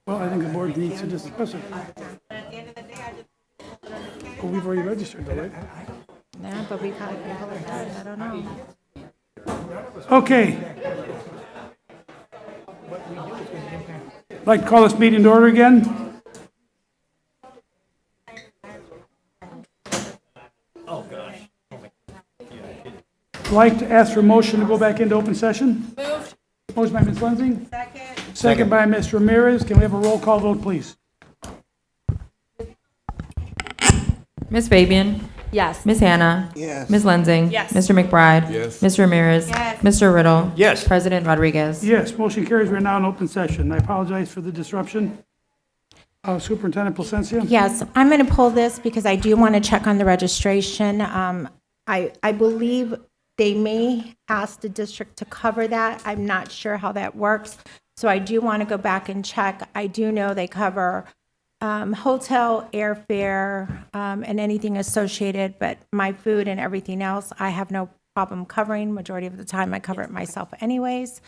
Well, I think the board needs to discuss it. Well, we've already registered though, right? Yeah, but we probably can pull it down, I don't know. Okay. I'd like to call this meeting to order again. I'd like to ask for a motion to go back into open session. Moved. Motion by Ms. Lensing. Second by Ms. Ramirez. Can we have a roll call vote, please? Ms. Fabian? Yes. Ms. Hannah? Yes. Ms. Lensing? Yes. Mr. McBride? Yes. Mr. Ramirez? Yes. Mr. Riddle? Yes. President Rodriguez? Yes, motion carries. We're now in open session. I apologize for the disruption. Superintendent Placencia? Yes, I'm going to pull this because I do want to check on the registration. I believe they may ask the district to cover that. I'm not sure how that works. So I do want to go back and check. I do know they cover hotel, airfare, and anything associated, but my food and everything else, I have no problem covering. Majority of the time, I cover it myself anyways.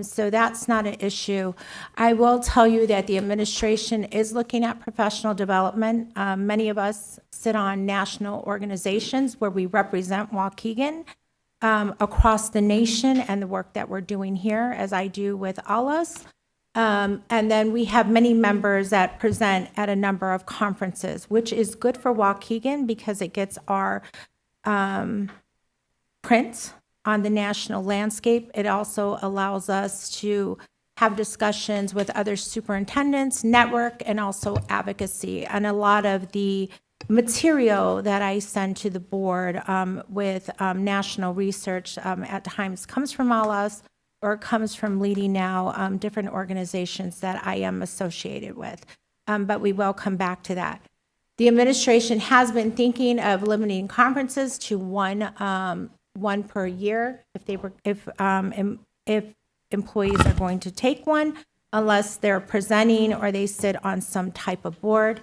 So that's not an issue. I will tell you that the administration is looking at professional development. Many of us sit on national organizations where we represent Waukegan across the nation and the work that we're doing here, as I do with ALAS. And then we have many members that present at a number of conferences, which is good for Waukegan because it gets our print on the national landscape. It also allows us to have discussions with other superintendents, network, and also advocacy. And a lot of the material that I send to the board with national research at times comes from ALAS or comes from Leading Now, different organizations that I am associated with. But we will come back to that. The administration has been thinking of limiting conferences to one per year if employees are going to take one, unless they're presenting or they sit on some type of board.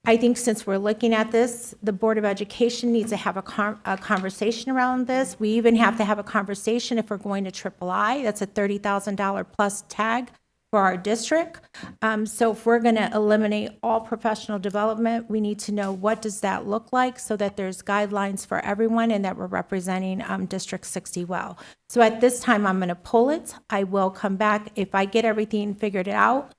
I think since we're looking at this, the Board of Education needs to have a conversation around this. We even have to have a conversation if we're going to III. That's a $30,000 plus tag for our district. So if we're going to eliminate all professional development, we need to know what does that look like so that there's guidelines for everyone and that we're representing District 60 well. So at this time, I'm going to pull it. I will come back. If I get everything figured out,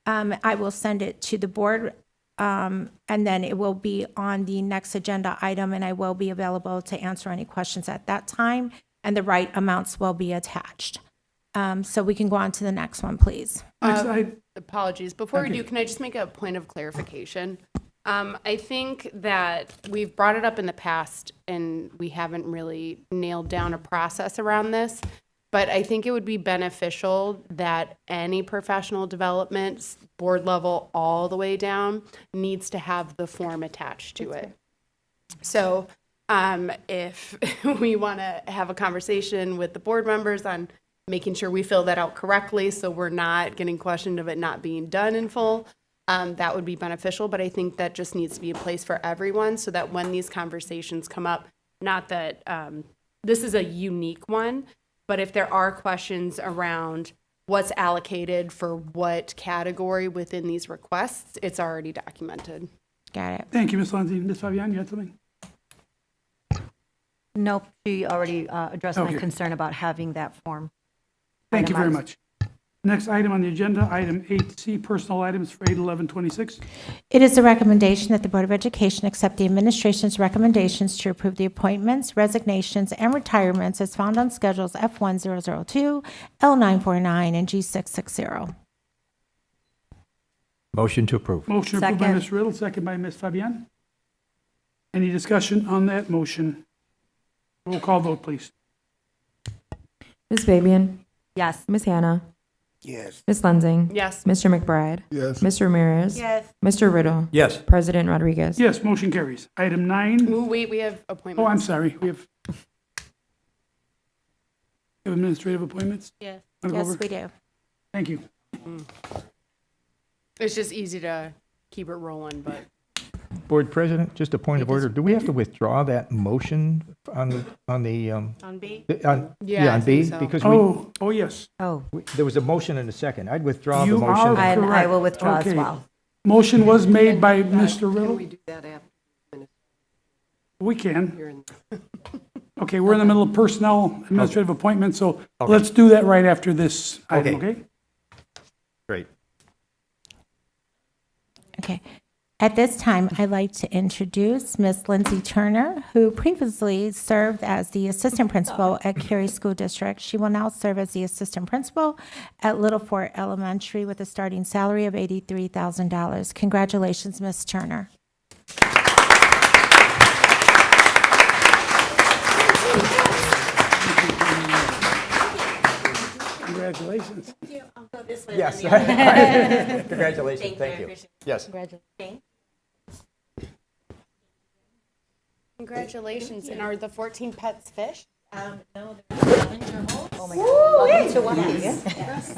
I will send it to the board. And then it will be on the next agenda item, and I will be available to answer any questions at that time, and the right amounts will be attached. So we can go on to the next one, please. Apologies. Before we do, can I just make a point of clarification? I think that we've brought it up in the past, and we haven't really nailed down a process around this. But I think it would be beneficial that any professional development, board level all the way down, needs to have the form attached to it. So if we want to have a conversation with the board members on making sure we fill that out correctly so we're not getting questioned of it not being done in full, that would be beneficial. But I think that just needs to be in place for everyone so that when these conversations come up, not that this is a unique one, but if there are questions around what's allocated for what category within these requests, it's already documented. Got it. Thank you, Ms. Lindsay. Ms. Fabian, you had something? Nope, she already addressed my Okay. concern about having that form. Thank you very itemized. much. Next item on the agenda, item 8C, personal items for 8/11/26. It is a recommendation that the Board of Education accept the administration's recommendations to approve the appointments, resignations, and retirements as found on schedules F1002, L949, and G660. Motion to approve. Motion approved by Second. Ms. Riddle, second by Ms. Fabian. Any discussion on that motion? Roll call vote, please. Ms. Fabian? Yes. Ms. Hannah? Yes. Ms. Lensing? Yes. Mr. McBride? Yes. Mr. Ramirez? Yes. Mr. Riddle? Yes. President Rodriguez? Yes, motion carries. Item 9. Ooh, wait, we have appointments. Oh, I'm sorry. We have administrative appointments? Yes. Wanna go Yes, over? we do. Thank you. It's just easy to keep it rolling, but Board President, just a point of order. Do we have to withdraw that motion on the? on B? Yeah, Yeah, I on B? think so. Because Oh, yes. there was a motion and a second. I'd withdraw the You motion. are I correct. will withdraw as Okay. well. Motion was made by Mr. Riddle. do that after? We can. Okay, we're in the middle of personnel administrative appointments, so let's do that right after this item, Okay. okay? Great. Okay. At this time, I'd like to introduce Miss Lindsay Turner, who previously served as the assistant principal at Cary School District. She will now serve as the assistant principal at Little Fort Elementary with a starting salary of $83,000. Congratulations, Miss Turner. Congratulations. Yes. Congratulations. Thank you. Yes. Congratulations. And are the 14 pets fish? No, oh my God. Welcome to Waukegan. Yes.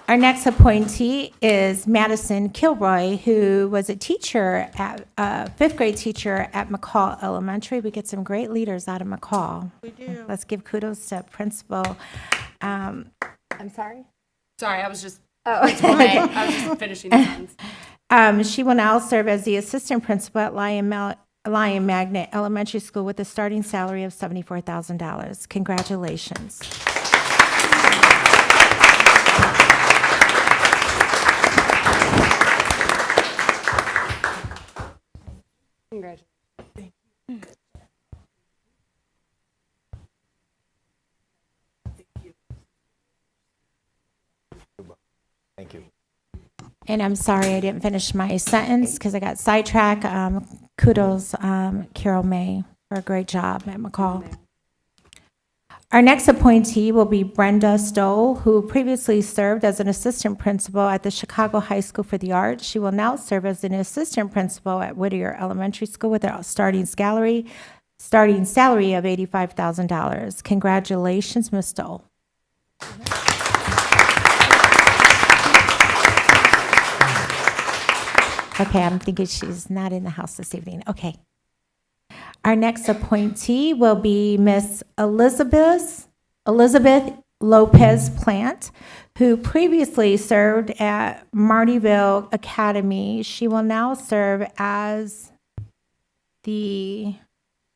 Our next appointee is Madison Kilroy, who was a teacher at, fifth grade teacher at McCall Elementary. We get some great leaders out of McCall. We do. Let's give kudos to Principal. I'm sorry? Sorry, I was just, Oh. I was just finishing the sentence. She will now serve as the assistant principal at Lion Magnet Elementary School with a starting salary of $74,000. Congratulations. Congratulations. Thank you. And I'm sorry I didn't finish my sentence because I got sidetracked. Kudos, Carol May, for a great job at McCall. Our next appointee will be Brenda Stoll, who previously served as an assistant principal at the Chicago High School for the Arts. She will now serve as an assistant principal at Whittier Elementary School with a starting salary of $85,000. Congratulations, Ms. Stoll. Okay, I'm thinking she's not in the house this evening. Okay. Our next appointee will be Miss Elizabeth Lopez Plant, who previously served at Martyville Academy. She will now serve as the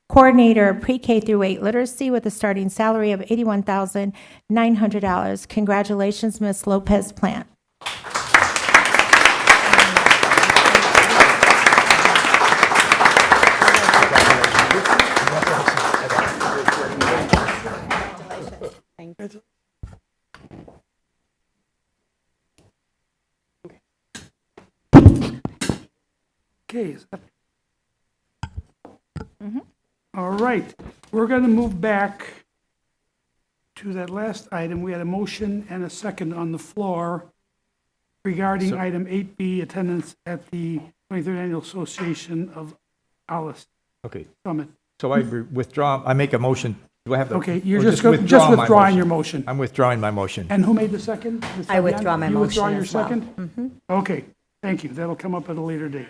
coordinator of pre-K through 8 literacy with a starting salary of $81,900. Congratulations, Miss Lopez Plant. Okay. All right, we're going to move back to that last item. We had a motion and a second on the floor regarding item 8B, attendance at the 23rd Annual Association of Alice Okay. Summit. So I withdraw, I make a motion. Do I have to? Okay, you're or just withdraw my withdrawing motion? your motion. I'm withdrawing my motion. And who made the second? Ms. I withdraw Fabian? my You withdraw motion your as well. second? Okay, thank you. That'll come up at a later date.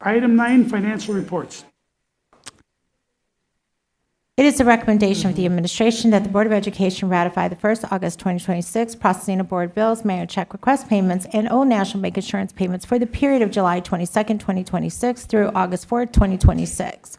Item 9, financial reports. It is a recommendation of the administration that the Board of Education ratify the 1st August 2026 processing of board bills, mayor check request payments, and Old National Bank insurance payments for the period of July 22nd, 2026 through August 4th, 2026.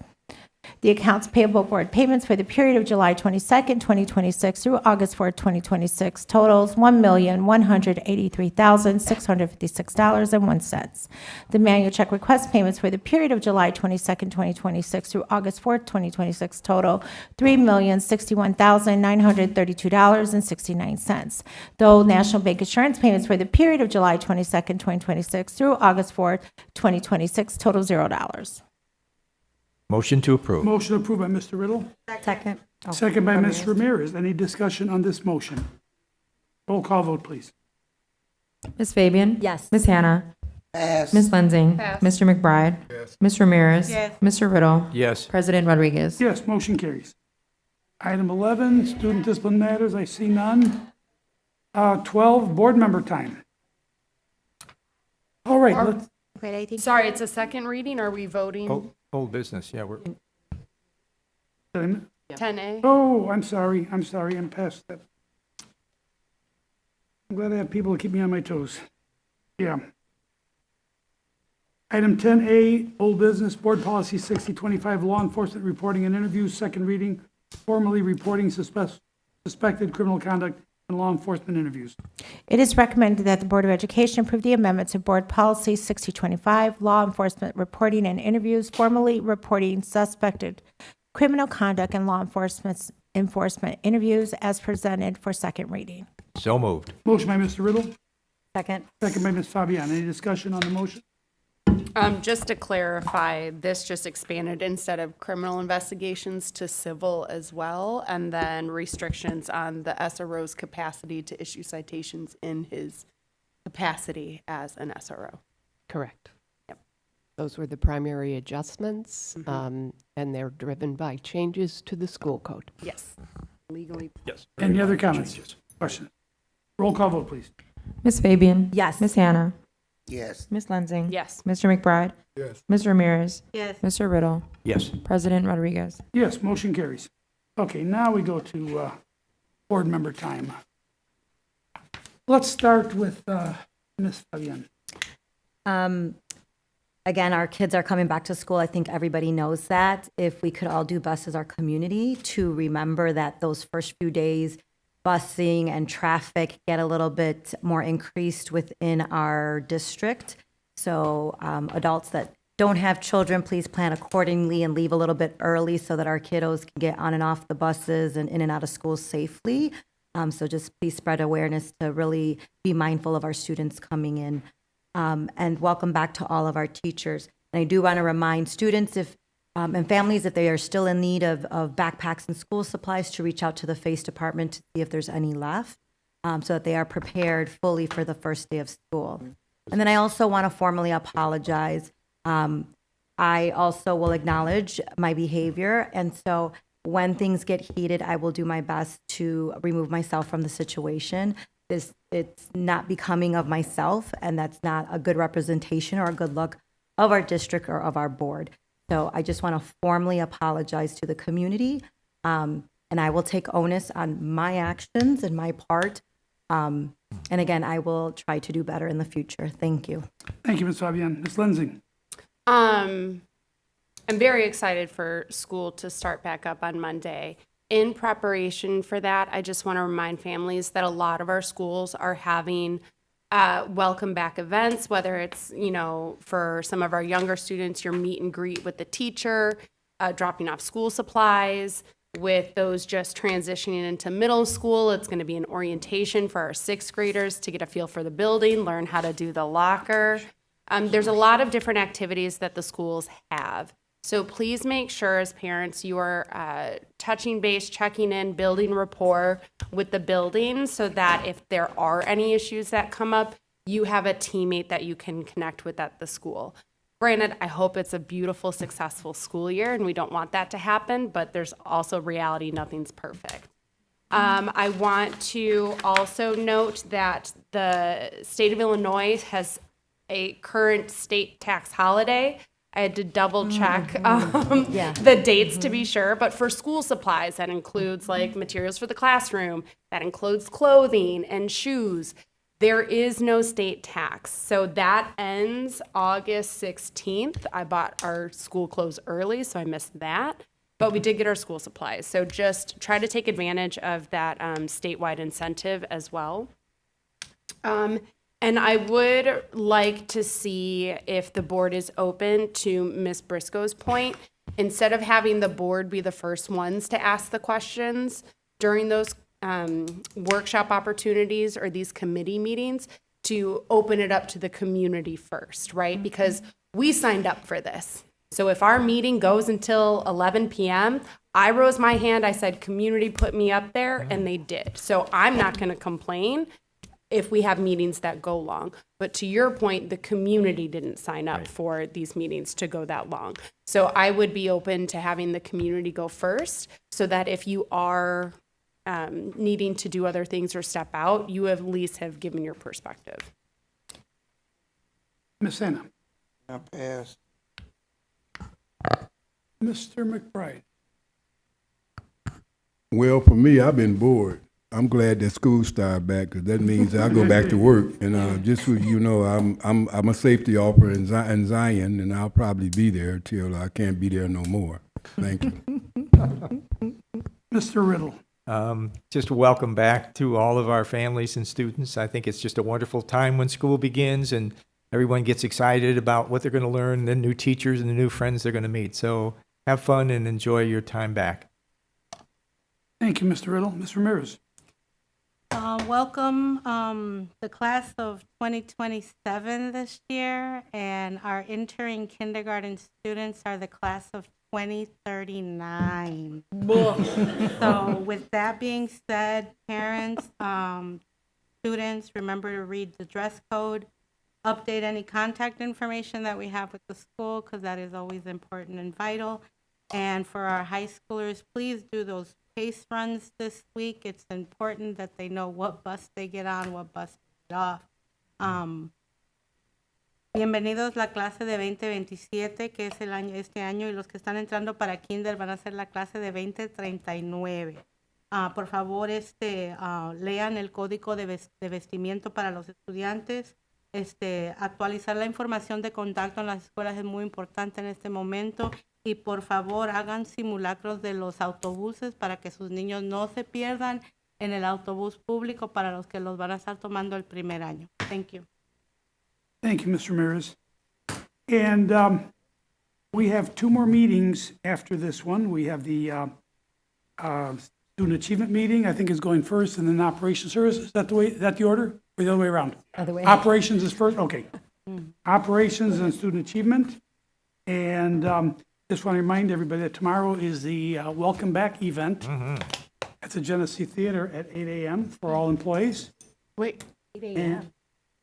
The accounts payable board payments for the period of July 22nd, 2026 through August 4th, 2026 totals $1,183,656.01. The manual check request payments for the period of July 22nd, 2026 through August 4th, 2026 total $3,061,932.69. The Old National Bank insurance payments for the period of July 22nd, 2026 through August 4th, 2026 total $0. Motion to approve. Motion approved by Mr. Riddle. Second. Oh, Second by Ms. Ramirez. Ramirez. Any discussion on this motion? Roll call vote, please. Ms. Fabian? Yes. Ms. Hannah? Pass. Ms. Lensing. Pass. Mr. McBride. Ms. Ramirez. Yes. Mr. Riddle. Yes. President Rodriguez. Yes, motion carries. Item 11, student discipline matters, I see none. 12, board member time. All right, let's, Wait, I think. Sorry, it's a second reading. Are we voting? Old business, yeah, we're, 10A? oh, I'm sorry, I'm past that. I'm glad I have people to keep me on my toes. Yeah. Item 10A, old business, board policy 6025, law enforcement reporting and interviews, second reading, formally reporting suspected criminal conduct in law enforcement interviews. It is recommended that the Board of Education approve the amendments of Board Policy 6025, Law Enforcement Reporting and Interviews, formally reporting suspected criminal conduct in law enforcement interviews as presented for second reading. so moved. Motion by Mr. Riddle, Second. second by Ms. Fabian. Any discussion on the motion? Just to clarify, this just expanded instead of criminal investigations to civil as well, and then restrictions on the SRO's capacity to issue citations in his capacity as an SRO. Correct. Those were the primary adjustments, and they're driven by changes to the school code. Yes. Legally. Yes. Any other comments? Questions? Roll call vote, please. Ms. Fabian. Yes. Ms. Hannah. Yes. Ms. Lensing. Yes. Mr. McBride. Yes. Ms. Ramirez. Yes. Mr. Riddle. Yes. President Rodriguez. Yes, motion carries. Okay, now we go to board member time. Let's start with Ms. Fabian. Again, our kids are coming back to school. I think everybody knows that. If we could all do best as our community to remember that those first few days, busing and traffic get a little bit more increased within our district. So adults that don't have children, please plan accordingly and leave a little bit early so that our kiddos can get on and off the buses and in and out of school safely. So just please spread awareness to really be mindful of our students coming in. And welcome back to all of our teachers. And I do want to remind students and families, if they are still in need of backpacks and school supplies, to reach out to the FACE department to see if there's any left, so that they are prepared fully for the first day of school. And then I also want to formally apologize. I also will acknowledge my behavior. And so when things get heated, I will do my best to remove myself from the situation. It's not becoming of myself, and that's not a good representation or a good look of our district or of our board. So I just want to formally apologize to the community, and I will take onus on my actions and my part. And again, I will try to do better in the future. Thank you. Thank you, Ms. Fabian. Ms. Lensing. I'm very excited for school to start back up on Monday. In preparation for that, I just want to remind families that a lot of our schools are having welcome back events, whether it's, for some of our younger students, your meet and greet with the teacher, dropping off school supplies. With those just transitioning into middle school, it's going to be an orientation for our sixth graders to get a feel for the building, learn how to do the locker. There's a lot of different activities that the schools have. So please make sure as parents you are touching base, checking in, building rapport with the building so that if there are any issues that come up, you have a teammate that you can connect with at the school. Granted, I hope it's a beautiful, successful school year, and we don't want that to happen, but there's also reality, nothing's perfect. I want to also note that the state of Illinois has a current state tax holiday. I had to double check the dates to be sure, but for school supplies, that includes like materials for the classroom, that includes clothing and shoes. There is no state tax. So that ends August 16th. I bought our school clothes early, so I missed that. But we did get our school supplies. So just try to take advantage of that statewide incentive as well. And I would like to see if the board is open to Ms. Briscoe's point, instead of having the board be the first ones to ask the questions during those workshop opportunities or these committee meetings, to open it up to the community first, right? Because we signed up for this. So if our meeting goes until 11 p.m., I rose my hand, I said, community put me up there, and they did. So I'm not going to complain. if we have meetings that go long. But to your point, the community didn't sign up for these meetings to go that long. So I would be open to having the community go first, so that if you are needing to do other things or step out, you at least have given your perspective. Ms. Anna. I pass. Mr. McBride. Well, for me, I've been bored. I'm glad that school started back because that means I go back to work. And just so you know, I'm a safety officer in Zion, and I'll probably be there till I can't be there no more. Thank you. Mr. Riddle. Just a welcome back to all of our families and students. I think it's just a wonderful time when school begins and everyone gets excited about what they're going to learn, the new teachers and the new friends they're going to meet. So have fun and enjoy your time back. Thank you, Mr. Riddle. Ms. Ramirez. Welcome the class of 2027 this year, and our entering kindergarten students are the class of 2039. So with that being said, parents, students, remember to read the dress code, update any contact information that we have with the school, because that is always important and vital. And for our high schoolers, please do those pace runs this week. It's important that they know what bus they get on, what bus they get off. Bienvenidos la clase de 2027, que es el año, este año, y los que están entrando para kinder van a ser la clase de 2039. Por favor, lean el código de vestimiento para los estudiantes. Actualizar la información de contacto en las escuelas es muy importante en este momento. Y por favor, hagan simulacros de los autobuses para que sus niños no se pierdan en el autobús público para los que los van a estar tomando el primer año. Thank you. Thank you, Mr. Ramirez. And we have two more meetings after this one. We have the student achievement meeting, I think is going first, and then operations service. Is that the order? Or the other way around? Other way. Operations is first? Okay. Operations and student achievement. And just want to remind everybody that tomorrow is the Welcome Back event at the Genesee Theater at 8 a.m. for all employees. Wait, 8 a.m.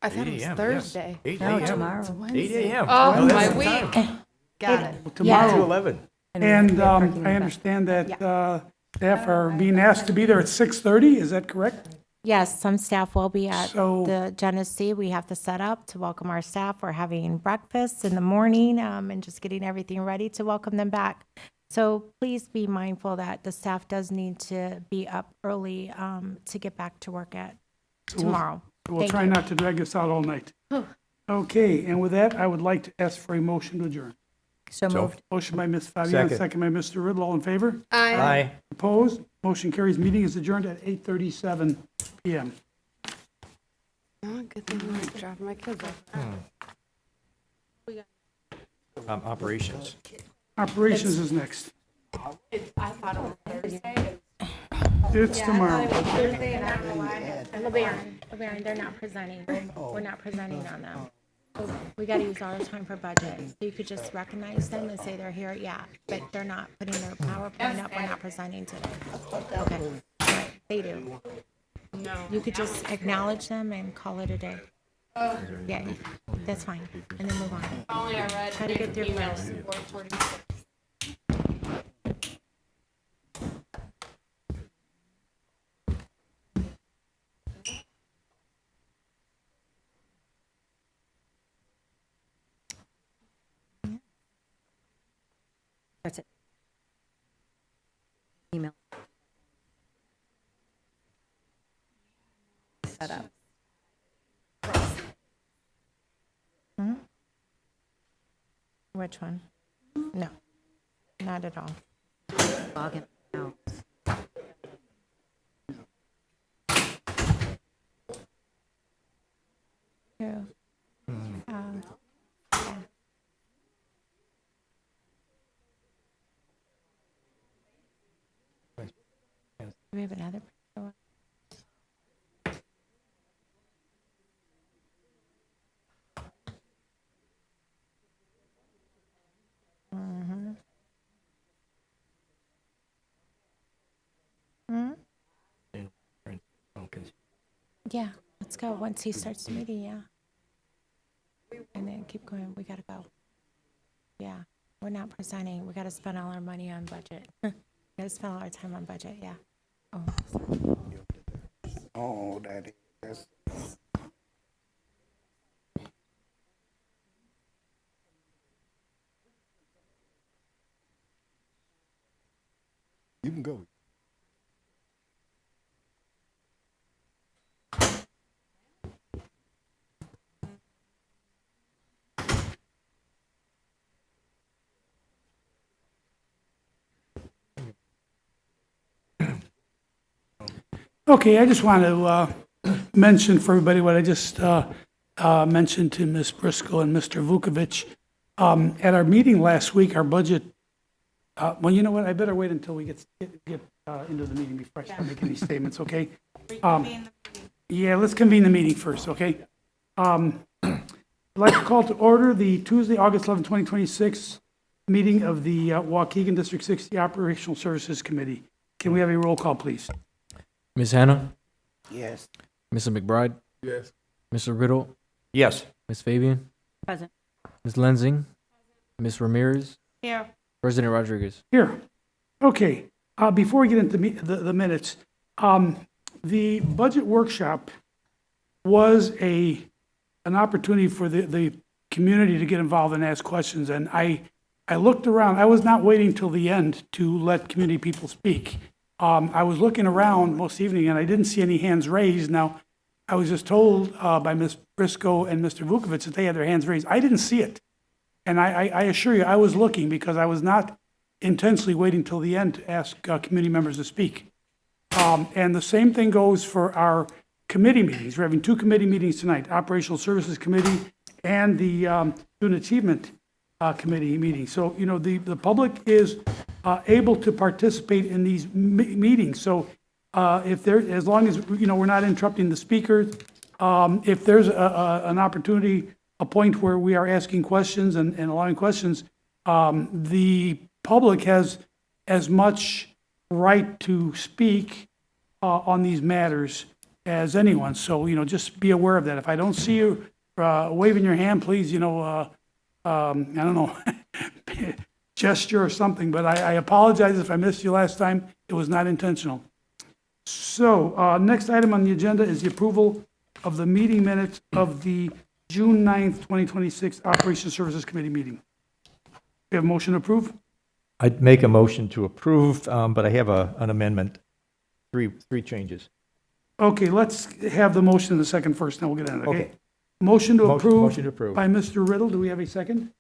I thought it was Thursday. 8 No, a.m. tomorrow. 8 a.m. Oh, Well, that's my the week. time. Got it. To Tomorrow. 11. And I understand that staff are being asked to be there at 6:30. Is that correct? Yes, some staff will be at So- the Genesee. We have to set up to welcome our staff. We're having breakfast in the morning and just getting everything ready to welcome them back. So please be mindful that the staff does need to be up early to get back to work at tomorrow. We'll Thank try you. not to drag this out all night. Okay, and with that, I would like to ask for a motion to adjourn. So moved. Motion by Ms. Fabian, Second. second by Mr. Riddle. All in favor? Aye. Opposed? Motion carries. Meeting is adjourned at 8:37 p.m. Oh, good thing I'm dropping my kids off. Operations. Operations is next. I thought it was Thursday. It's tomorrow. LeBaron, they're not presenting. We're not presenting on them. We got to use all our time for budget. So you could just recognize them and say they're here, yeah, but they're not putting their PowerPoint up. We're not presenting today. Okay, all right, they do. No. You could just acknowledge them and call it a day. Yeah, that's fine. And then move on. Only I read Try to get through emails. first. 4:46. That's it. Email. Set up. Which one? No, not at all. Log in now. True. Yeah. Do we have another? picture? Mhm. Hmm? Yeah, Let's go, once he starts the meeting, yeah. And then keep going, we gotta go. Yeah, we're not presenting, we gotta spend all our money on budget. We gotta spend all our time on budget, yeah. Oh, sorry. Oh, that's. You can go. Okay, I just want to mention for everybody what I just mentioned to Ms. Briscoe and Mr. Vukovic. At our meeting last week, our budget, well, you know what, I better wait until we get into the meeting before I start making these statements, okay? Yeah, let's convene the meeting first, okay? I'd like to call to order the Tuesday, August 11, 2026 meeting of the Waukegan District 60 Operational Services Committee. Can we have a roll call, please? Ms. Hannah? Yes. Mr. McBride? Yes. Mr. Riddle? Yes. Ms. Fabian? Present. Ms. Lenzing? Ms. Ramirez? Here. President Rodriguez? Here. Okay, before we get into the minutes, the budget workshop was an opportunity for the community to get involved and ask questions, and I looked around. I was not waiting till the end to let community people speak. I was looking around most evening, and I didn't see any hands raised. Now, I was just told by Ms. Briscoe and Mr. Vukovic that they had their hands raised. I didn't see it. And I assure you, I was looking because I was not intensely waiting till the end to ask committee members to speak. And the same thing goes for our committee meetings. We're having two committee meetings tonight, Operational Services Committee and the Student Achievement Committee meeting. So, you know, the public is able to participate in these meetings. So if there, as long as, you know, we're not interrupting the speakers, if there's an opportunity, a point where we are asking questions and allowing questions, the public has as much right to speak on these matters as anyone. So, you know, just be aware of that. If I don't see you waving your hand, please, you know, I don't know, gesture or something, but I apologize if I missed you last time. It was not intentional. So, next item on the agenda is the approval of the meeting minutes of the June 9th, 2026 Operations Services Committee meeting. We have a motion to approve? I'd make a motion to approve, but I have an amendment, three changes. Okay, let's have the motion in the second first, then we'll get into it, okay? Okay. Motion to approve. Motion to approve. By Mr. Riddle. Do we have a second?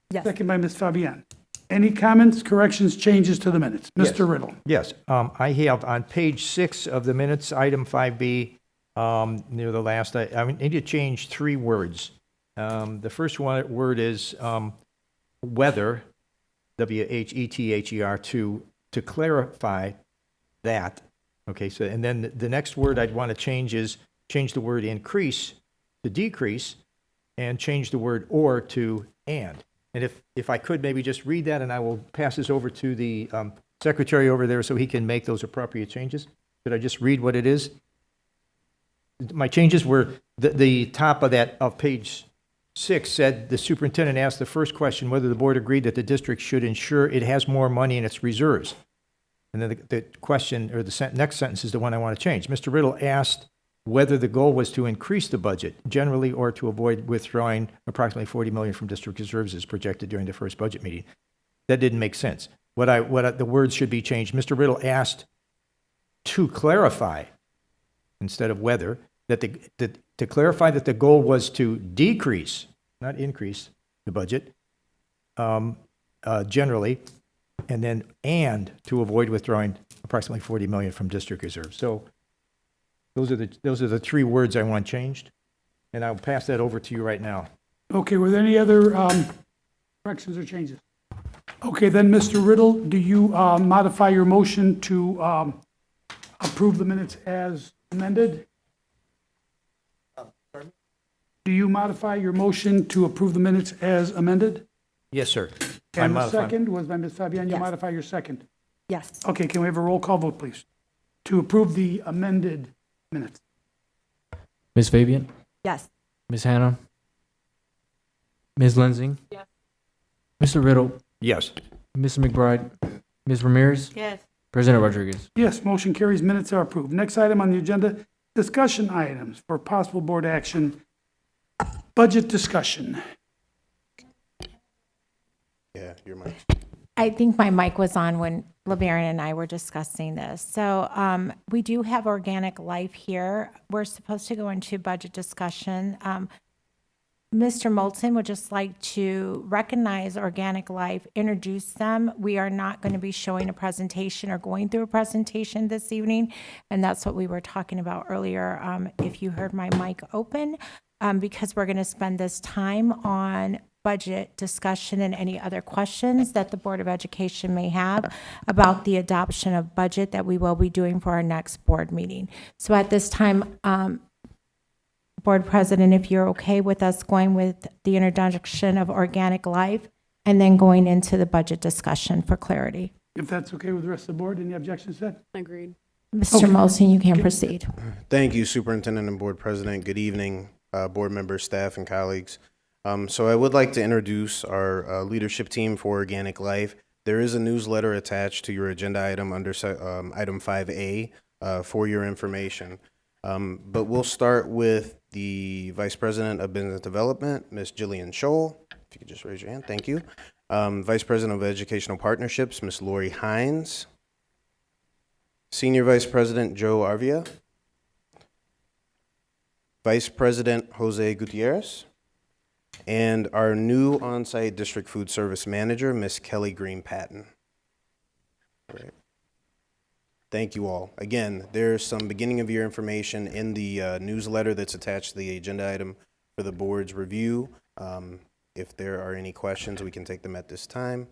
Yes. Second by Ms. Fabian. Any comments, corrections, changes to the minutes? Yes. Mr. Riddle. Yes, I have on page 6 of the minutes, item 5B, near the last, I need to change 3 words. The first word is whether, WHETHER, to clarify that. Okay, so, and then the next word I'd want to change is change the word increase to decrease, and change the word or to and. And if I could maybe just read that, and I will pass this over to the secretary over there so he can make those appropriate changes. Could I just read what it is? My changes were, the top of page 6 said, the superintendent asked the first question whether the board agreed that the district should ensure it has more money in its reserves. And then the question, or the next sentence is the one I want to change. Mr. Riddle asked whether the goal was to increase the budget generally or to avoid withdrawing approximately $40 million from district reserves as projected during the first budget meeting. That didn't make sense. The words should be changed. Mr. Riddle asked to clarify, instead of whether, to clarify that the goal was to decrease, not increase, the budget generally, and to avoid withdrawing approximately $40 million from district reserves. So those are the 3 words I want changed, and I'll pass that over to you right now. Okay, were there any other corrections or changes? Okay, then, Mr. Riddle, do you modify your motion to approve the minutes as amended? Do you modify your motion to approve the minutes as amended? Yes, sir. And the second was by Ms. Fabian. You Yes. modify your second? Yes. Okay, can we have a roll call vote, please? To approve the amended minutes. Ms. Fabian, Yes. Ms. Hannah, Ms. Lensing. Yes. Mr. Riddle, Yes. Mr. McBride, Ms. Ramirez, Yes. President Rodriguez. Yes, motion carries. Minutes are approved. Next item on the agenda, discussion items for possible board action. Budget discussion. Yeah, your mic. I think my mic was on when LeBaron and I were discussing this. So we do have Organic Life here. We're supposed to go into budget discussion. Mr. Moulton would just like to recognize Organic Life, introduce them. We are not going to be showing a presentation or going through a presentation this evening, and that's what we were talking about earlier, if you heard my mic open, because we're going to spend this time on budget discussion and any other questions that the Board of Education may have about the adoption of budget that we will be doing for our next board meeting. So at this time, Board President, if you're okay with us going with the introduction of Organic Life and then going into the budget discussion for clarity. If that's okay with the rest of the board, any objections to that? Agreed. Mr. Moulton, you can proceed. Thank you, Superintendent and Board President. Good evening, board members, staff, and colleagues. So I would like to introduce our leadership team for Organic Life. There is a newsletter attached to your agenda item under item 5A for your information. But we'll start with the Vice President of Business Development, Ms. Jillian Scholl. If you could just raise your hand, thank you. Vice President of Educational Partnerships, Ms. Lori Hines. Senior Vice President Joe Arvia. Vice President Jose Gutierrez. And our new on-site district food service manager, Ms. Kelly Green Patton. Great. Thank you all. Again, there's some beginning of year information in the newsletter that's attached to the agenda item for the board's review. If there are any questions, we can take them at this time.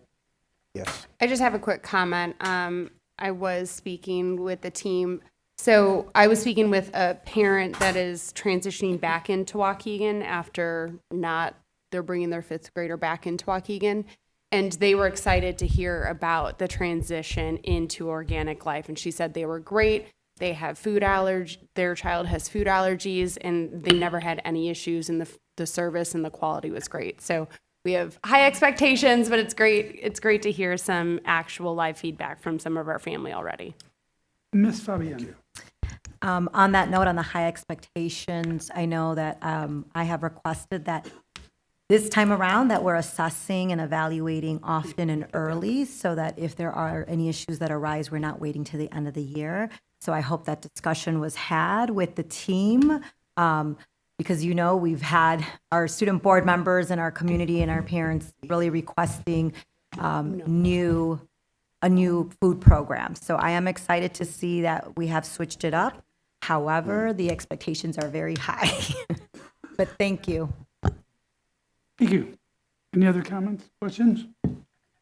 Yes. I just have a quick comment. I was speaking with the team. So I was speaking with a parent that is transitioning back into Waukegan after they're bringing their fifth grader back into Waukegan. And they were excited to hear about the transition into Organic Life. And she said they were great. They have food allergy. Their child has food allergies, and they never had any issues. And the service and the quality was great. So we have high expectations, but it's great. It's great to hear some actual live feedback from some of our family already. Ms. Fabian. On that note, on the high expectations, I know that I have requested that this time around that we're assessing and evaluating often and early so that if there are any issues that arise, we're not waiting to the end of the year. So I hope that discussion was had with the team because, we've had our student board members and our community and our parents really requesting a new food program. So I am excited to see that we have switched it up. However, the expectations are very high. But thank you. Thank you. Any other comments, questions?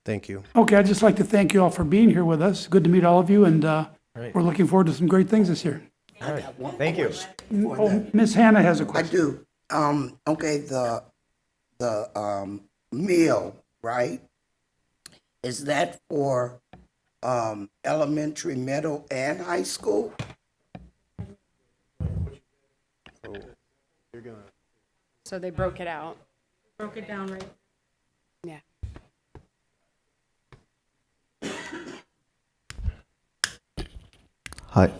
Thank you. Okay, I'd just like to thank you all for being here with us. Good to meet all of you, and we're looking forward to some great things this year. All right. Thank you. Oh, Ms. Hannah has a I question. do. Okay, the meal, right? Is that for elementary, middle, and high school? So they broke it out. Broke it down, right? Yeah. Hi.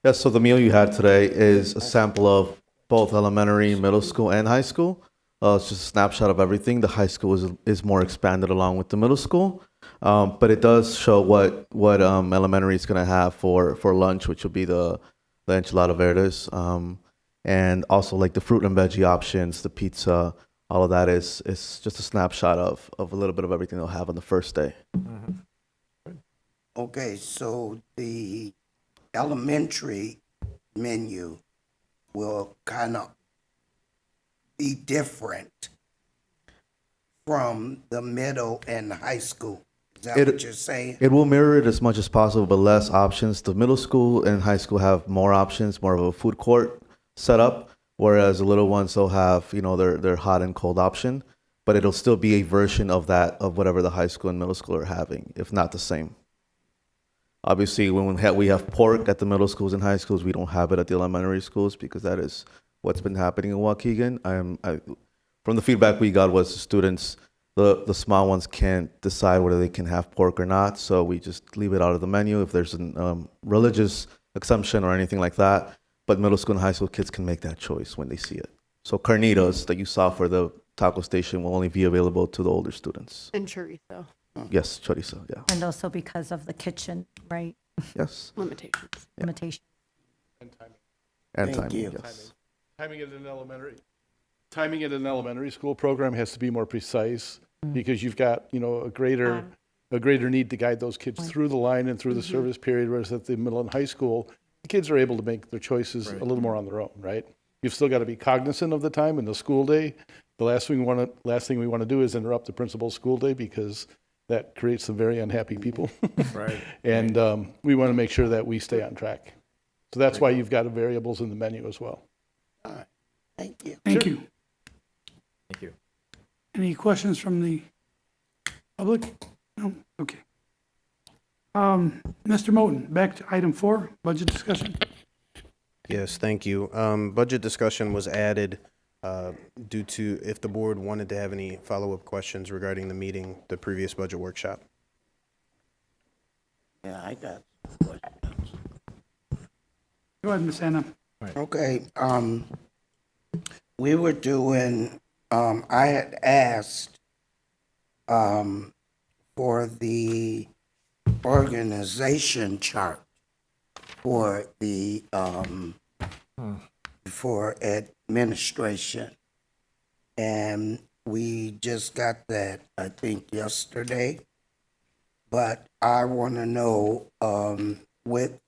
Yes, so the meal you had today is a sample of both elementary, middle school, and high school. It's just a snapshot of everything. The high school is more expanded along with the middle school. But it does show what elementary is going to have for lunch, which will be the enchilada verdes. And also like the fruit and veggie options, the pizza, all of that is just a snapshot of a little bit of everything they'll have on the first day. Okay, so the elementary menu will kind of be different from the middle and high school. Is that what you're saying? It will mirror it as much as possible, but less options. The middle school and high school have more options, more of a food court setup, whereas the little ones will have, their hot and cold option, but it'll still be a version of that, of whatever the high school and middle school are having, if not the same. Obviously, when we have pork at the middle schools and high schools, we don't have it at the elementary schools because that is what's been happening in Waukegan. From the feedback we got was students, the small ones can't decide whether they can have pork or not, so we just leave it out of the menu if there's a religious exemption or anything like that. But middle school and high school kids can make that choice when they see it. So carnitas that you saw for the taco station will only be available to the older students. And chorizo Yes, chorizo, yeah. And also because of the kitchen, right? Yes. limitations. Limitation. And Thank timing, you. yes. Timing at an elementary school program has to be more precise because you've got, a greater need to guide those kids through the line and through the service period, whereas at the middle and high school, the kids are able to make their choices a little more on their own, right? You've still got to be cognizant of the time in the school day. The last thing we want to do is interrupt the principal's school day because that creates some very unhappy people. Right. And we want to make sure that we stay on track. So that's why you've got variables in the menu as well. All right. Thank you. Thank you. Thank you. Any questions from the public? No? Okay. Mr. Moten, back to item 4, budget discussion. Yes, thank you. Budget discussion was added due to if the board wanted to have any follow-up questions regarding the previous budget workshop. Yeah, I got. Go ahead, Ms. Anna. Okay, we were doing, I had asked, for the organization chart for the, for administration. And we just got that, I think, yesterday. But I want to know, with,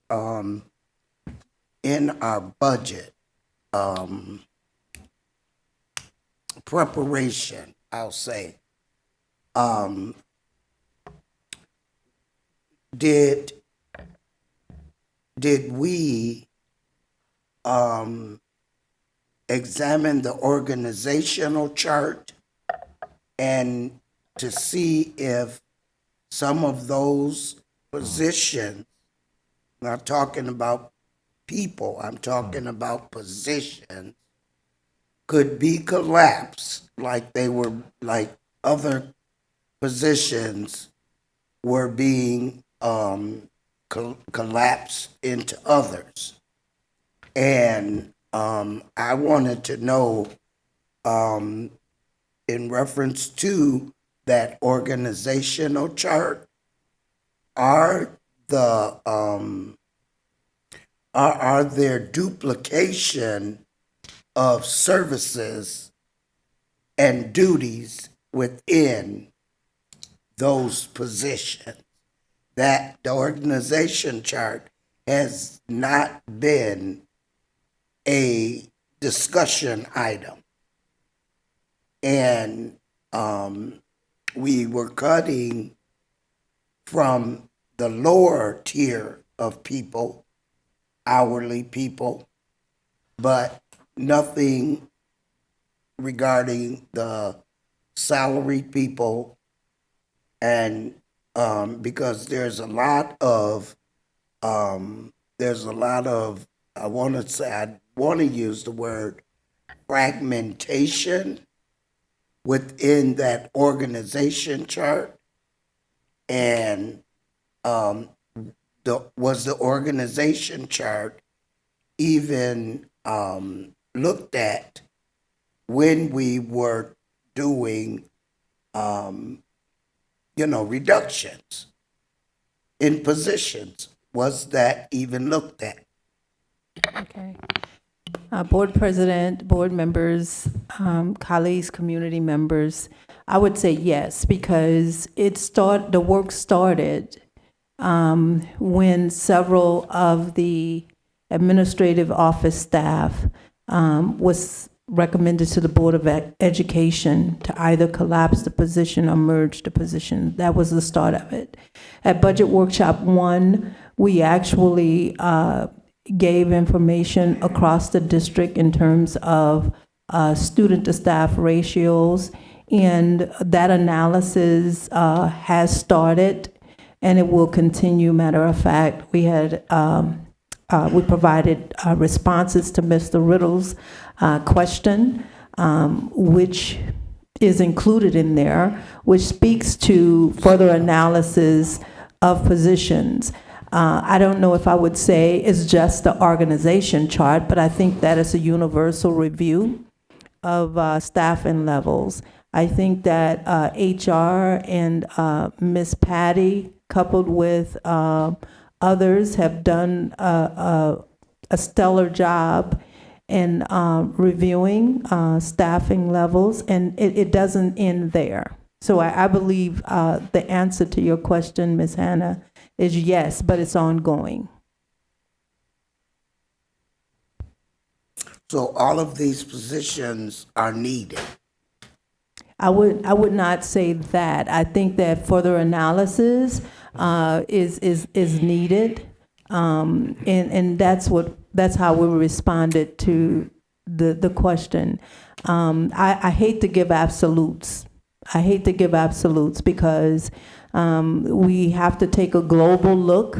in our budget preparation, I'll say, did we examine the organizational chart and to see if some of those positions, not talking about people, I'm talking about positions, could be collapsed like they were, like other positions were being collapsed into others. And I wanted to know, in reference to that organizational chart, are there duplication of services and duties within those positions? That the organization chart has not been a discussion item. And we were cutting from the lower tier of people, hourly people, but nothing regarding the salaried people. And because there's a lot of, I want to use the word fragmentation within that organization chart. And was the organization chart even looked at when we were doing, reductions in positions? Was that even looked at? Okay. Board President, board members, colleagues, community members, I would say yes, because the work started when several of the administrative office staff was recommended to the Board of Education to either collapse the position or merge the position. That was the start of it. At Budget Workshop 1, we actually gave information across the district in terms of student-to-staff ratios, and that analysis has started, and it will continue. Matter of fact, we provided responses to Mr. Riddle's question, which is included in there, which speaks to further analysis of positions. I don't know if I would say it's just the organization chart, but I think that is a universal review of staffing levels. I think that HR and Ms. Patty, coupled with others, have done a stellar job in reviewing staffing levels, and it doesn't end there. So I believe the answer to your question, Ms. Hannah, is yes, but it's ongoing. So all of these positions are needed. I would not say that. I think that further analysis is needed, and that's how we responded to the question. I hate to give absolutes. Because we have to take a global look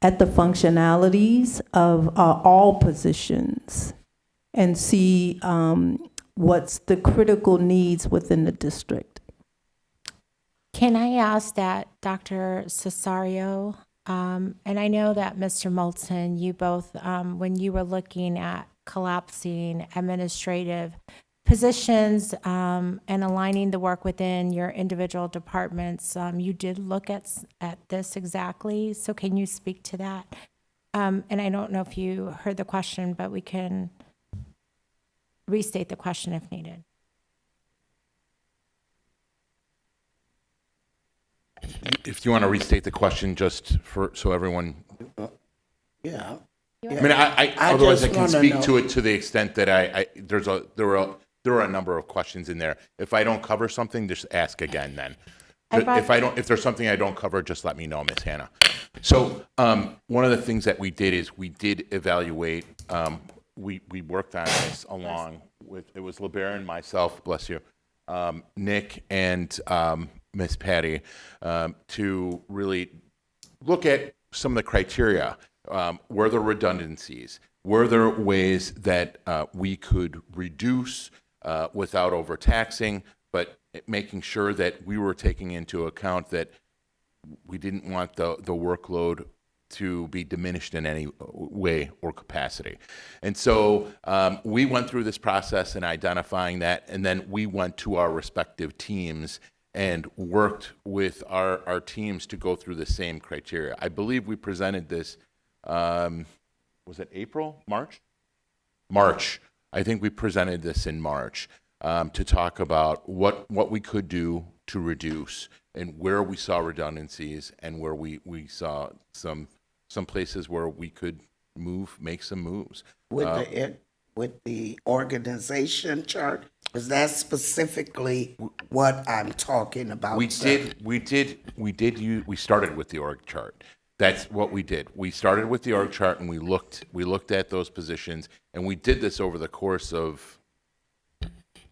at the functionalities of all positions and see what's the critical needs within the district. Can I ask that, Dr. Cesario, and I know that Mr. Moulton, you both, when you were looking at collapsing administrative positions and aligning the work within your individual departments, you did look at this exactly. So can you speak to that? And I don't know if you heard the question, but we can restate the question if needed. If you want to restate the question, just for so everyone. Yeah. I mean, I otherwise I can speak to it to the extent that there were a number of questions in there. If I don't cover something, just ask again. Then, if there's something I don't cover, just let me know, Miss Hannah. So one of the things that we did is we did evaluate. We worked on this along with, it was LeBaron, myself, bless you, Nick, and Miss Patty, to really look at some of the criteria. Were there redundancies? Were there ways that we could reduce without overtaxing, but making sure that we were taking into account that we didn't want the workload to be diminished in any way or capacity. And so we went through this process in identifying that, and then we went to our respective teams and worked with our teams to go through the same criteria. I believe we presented this, was it April, March? March. I think we presented this in March to talk about what we could do to reduce and where we saw redundancies and where we saw some places where we could make some moves. With the organization chart, is that specifically what I'm talking about? We started with the org chart. That's what we did. We started with the org chart and we looked at those positions, and we did this over the course of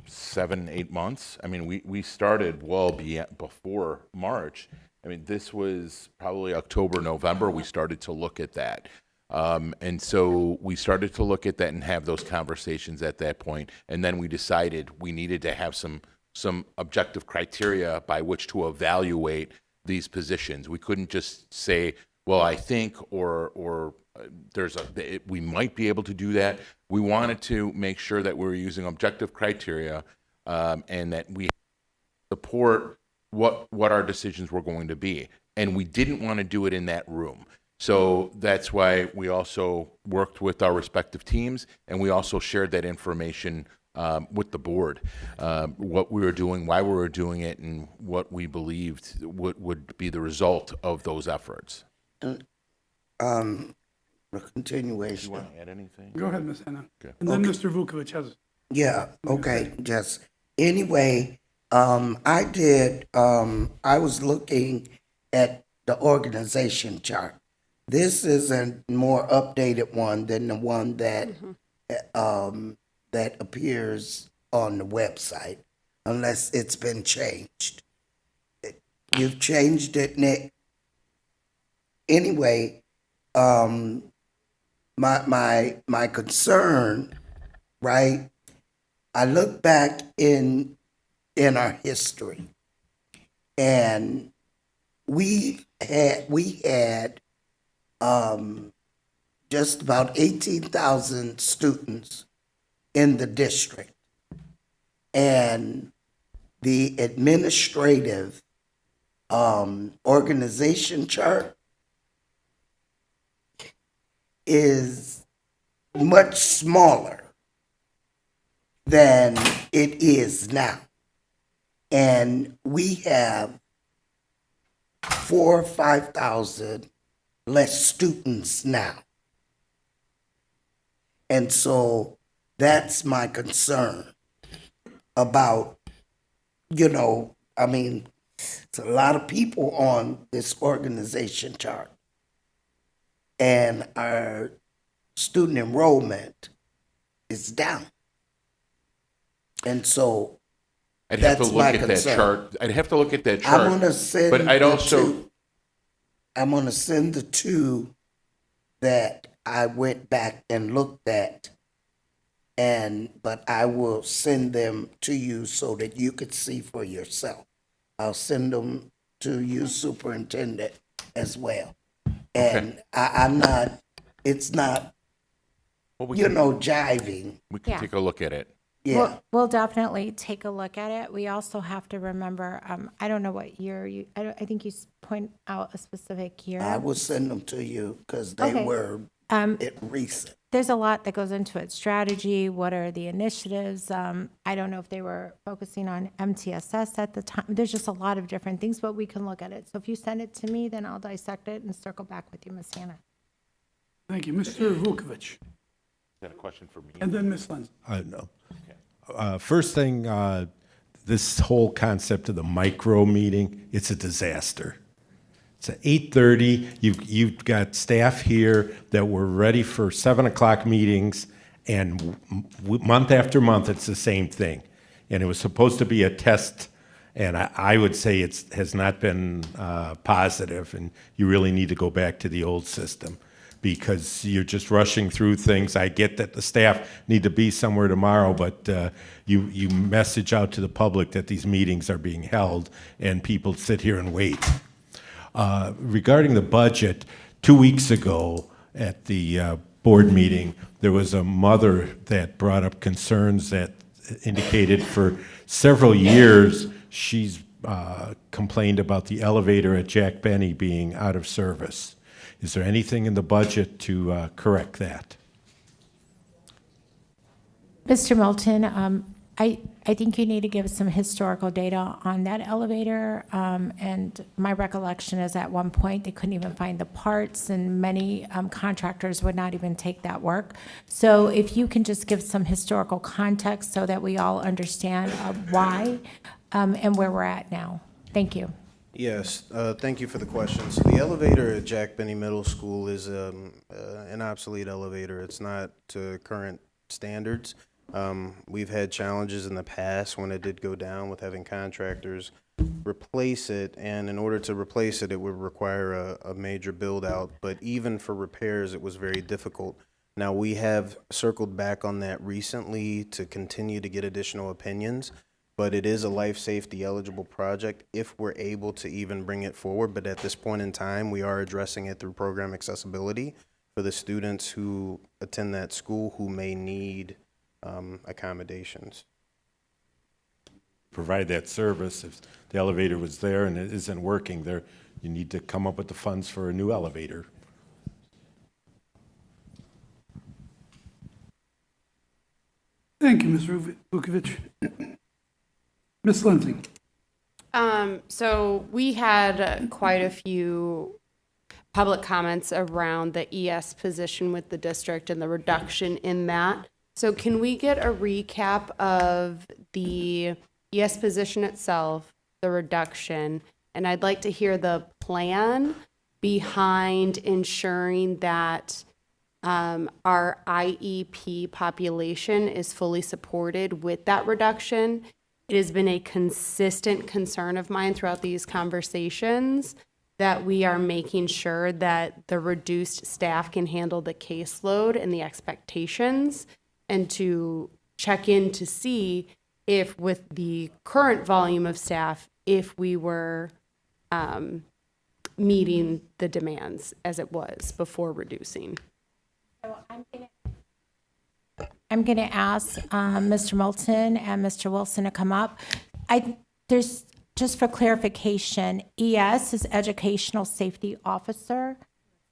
7-8 months. I mean, we started well before March. I mean, this was probably October, November, we started to look at that. And so we started to look at that and have those conversations at that point. And then we decided we needed to have some objective criteria by which to evaluate these positions. We couldn't just say, well, I think, or we might be able to do that. We wanted to make sure that we were using objective criteria and that we support what our decisions were going to be. And we didn't want to do it in that room. So that's why we also worked with our respective teams, and we also shared that information with the board, what we were doing, why we were doing it, and what we believed would be the result of those efforts. A continuation. Do you want to add anything? Go ahead, Ms. Hannah. Okay. And then Mr. Vukovic has. Yeah, okay, just, anyway, I was looking at the organization chart. This is a more updated one than the one that that appears on the website, unless it's been changed. You've changed it, Nick. Anyway, my concern right? I look back in our history, and we had just about 18,000 students in the district, and the administrative organization chart is much smaller than it is now. And we have 4,000 or 5,000 less students now. And so that's my concern about, you know, I mean, it's a lot of people on this organization chart. And our student enrollment is down. And so I'd have to that's look my at that concern. chart. I'd have to look at that chart. I'm gonna send but I'd the also, two. I'm gonna send the two that I went back and looked at, but I will send them to you so that you could see for yourself. I'll send them to you, Superintendent, as well. And I'm not, it's not, jiving. we can Yeah. take a look at it. Yeah. We'll definitely take a look at it. We also have to remember, I don't know what year I think you point out a specific year. I will send them to you because they Okay. were recent. There's a lot that goes into it. Strategy, what are the initiatives? I don't know if they were focusing on MTSS at the time. There's just a lot of different things, but we can look at it. So if you send it to me, then I'll dissect it and circle back with you, Ms. Hannah. Thank you. Mr. Vukovic, Is that a question for me? and then Ms. Lenz. No. First thing, this whole concept of the micro meeting, it's a disaster. It's at 8:30. You've got staff here that were ready for 7 o'clock meetings, and month after month, it's the same thing. And it was supposed to be a test, and I would say it has not been positive, and you really need to go back to the old system, because you're just rushing through things. I get that the staff need to be somewhere tomorrow, but you message out to the public that these meetings are being held, and people sit here and wait. Regarding the budget, 2 weeks ago at the board meeting, there was a mother that brought up concerns that indicated for several years she's complained about the elevator at Jack Benny being out of service. Is there anything in the budget to correct that? Mr. Milton, I think you need to give us some historical data on that elevator. And my recollection is at one point, they couldn't even find the parts, and many contractors would not even take that work. So if you can just give some historical context so that we all understand why and where we're at now. Thank you. Yes, thank you for the question. So the elevator at Jack Benny Middle School is an obsolete elevator. It's not to current standards. We've had challenges in the past when it did go down with having contractors replace it, and in order to replace it, it would require a major build out. But even for repairs, it was very difficult. Now, we have circled back on that recently to continue to get additional opinions, but it is a life safety eligible project if we're able to even bring it forward. But at this point in time, we are addressing it through program accessibility for the students who attend that school who may need accommodations. Provide that service. If the elevator was there and it isn't working there, you need to come up with the funds for a new elevator. Thank you, Mr. Vukovic. Ms. Lindsay. So we had quite a few public comments around the ES position with the district and the reduction in that. So can we get a recap of the ES position itself, the reduction, and I'd like to hear the plan behind ensuring that our IEP population is fully supported with that reduction. It has been a consistent concern of mine throughout these conversations that we are making sure that the reduced staff can handle the caseload and the expectations, and to check in to see if with the current volume of staff, if we were meeting the demands as it was before reducing. I'm going to ask Mr. Moulton and Mr. Wilson to come up. There's, just for clarification, ES is Educational Safety Officer.